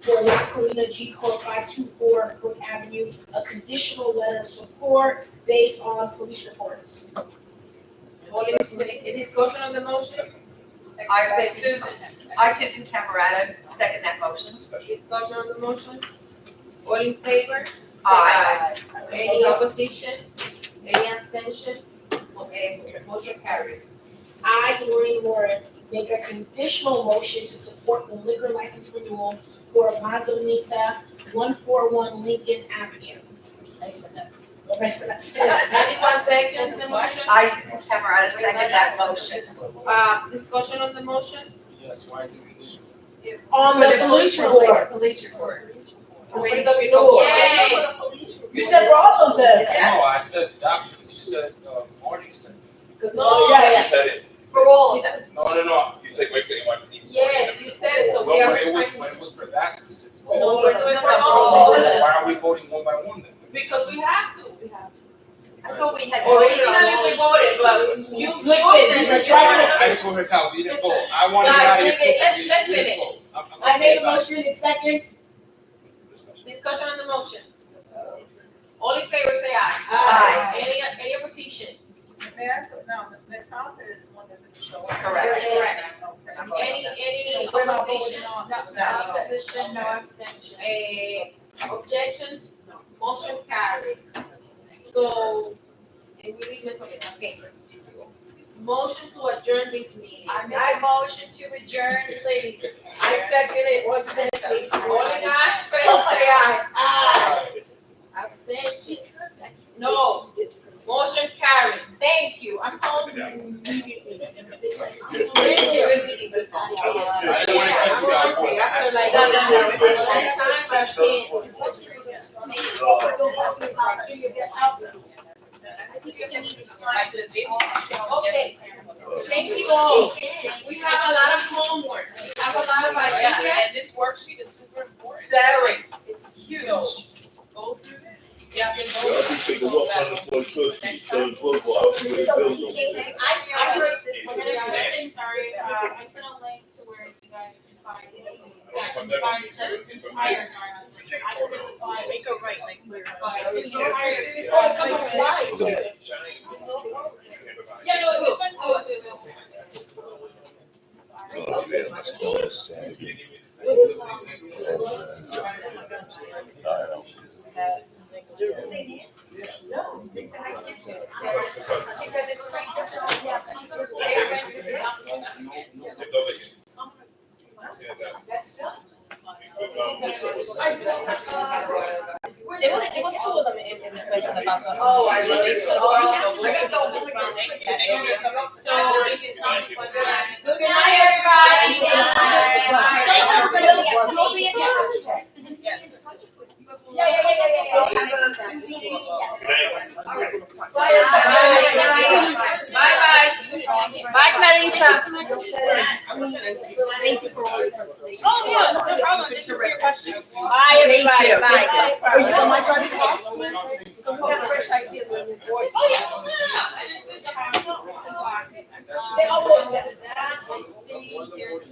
S10: for La Colina G Corp. 524 Brook Avenue, a conditional letter of support based on police reports.
S1: All in, any discussion on the motion?
S19: I, Susan Camerata, second that motion.
S1: Discussion on the motion? All in favor? Say
S19: Aye.
S1: Any opposition? Any abstention? Okay, motion carried.
S10: I, Warnie Lamore, make a conditional motion to support the liquor license renewal for Mazonita 141 Lincoln Avenue.
S1: Anyone second the motion?
S19: I, Susan Camerata, second that motion.
S1: Discussion on the motion?
S4: Yes, why is it conditional?
S10: On the police report.
S11: Police report.
S10: For the renewal.
S1: Yay.
S10: You said for all of them.
S4: No, I said that because you said, Marty said.
S10: Yeah.
S8: She said it.
S19: For all of them.
S4: No.
S8: You said wait for NYPD.
S1: Yes, you said it, so we
S4: Well,
S1: are.
S4: when it was for that specific.
S1: No, we're doing for
S19: No,
S1: all.
S4: Why are we voting one by one then?
S1: Because we have to.
S19: I thought we had.
S1: Originally we voted, but you
S10: Listen,
S1: said
S10: you're right.
S4: I swear to God, we didn't vote. I wanted to get out of here too.
S1: Let's
S4: We didn't
S1: finish.
S4: vote.
S10: I made a motion in second.
S1: Discussion on the motion. All in favor, say aye.
S10: Aye.
S1: Any opposition?
S11: No, Natasha is one that didn't show up.
S19: Correct.
S1: Any
S11: So we're not
S1: opposition?
S11: voting on-
S1: No opposition, no abstention. Objections? Motion carried. So, and we leave this, okay. Motion to adjourn this meeting.
S11: I make a motion to adjourn, please.
S3: I second it, what's that?
S1: All in aye, favor say aye.
S10: Aye.
S1: Abstention? No. Motion carried. Thank you. I'm home. Thank you.
S4: I didn't want to keep you guys.
S1: I feel like sometimes Okay. Thank you all. We have a lot of homework. We have a lot of ideas.
S7: And this worksheet is super important.
S19: Very.
S7: It's huge. Go through this. Yeah.
S16: Yeah, I can take a walk on the floor, trustee, playing football.
S10: I heard this.
S5: Sorry, I put a link to where you guys can find it.
S17: Make a right, like clear.
S6: Yeah, no, it went
S19: No, they said I can't do it. Because it's right That's tough.
S17: It was two of them in the question about the.
S19: Oh, I love it.
S17: So,
S19: Oh,
S17: I got the only one.
S6: Good night, everybody.
S19: Yes.
S6: Bye. Bye, Clarissa.
S17: Thank you for all your presentation.
S6: Oh, yeah, no problem. Thank you for your questions. Bye, everybody. Bye.
S17: Are you on my driving class? Because we have fresh ideas when we voice.
S6: Oh, yeah.
S17: They all vote yes.
S6: See, here's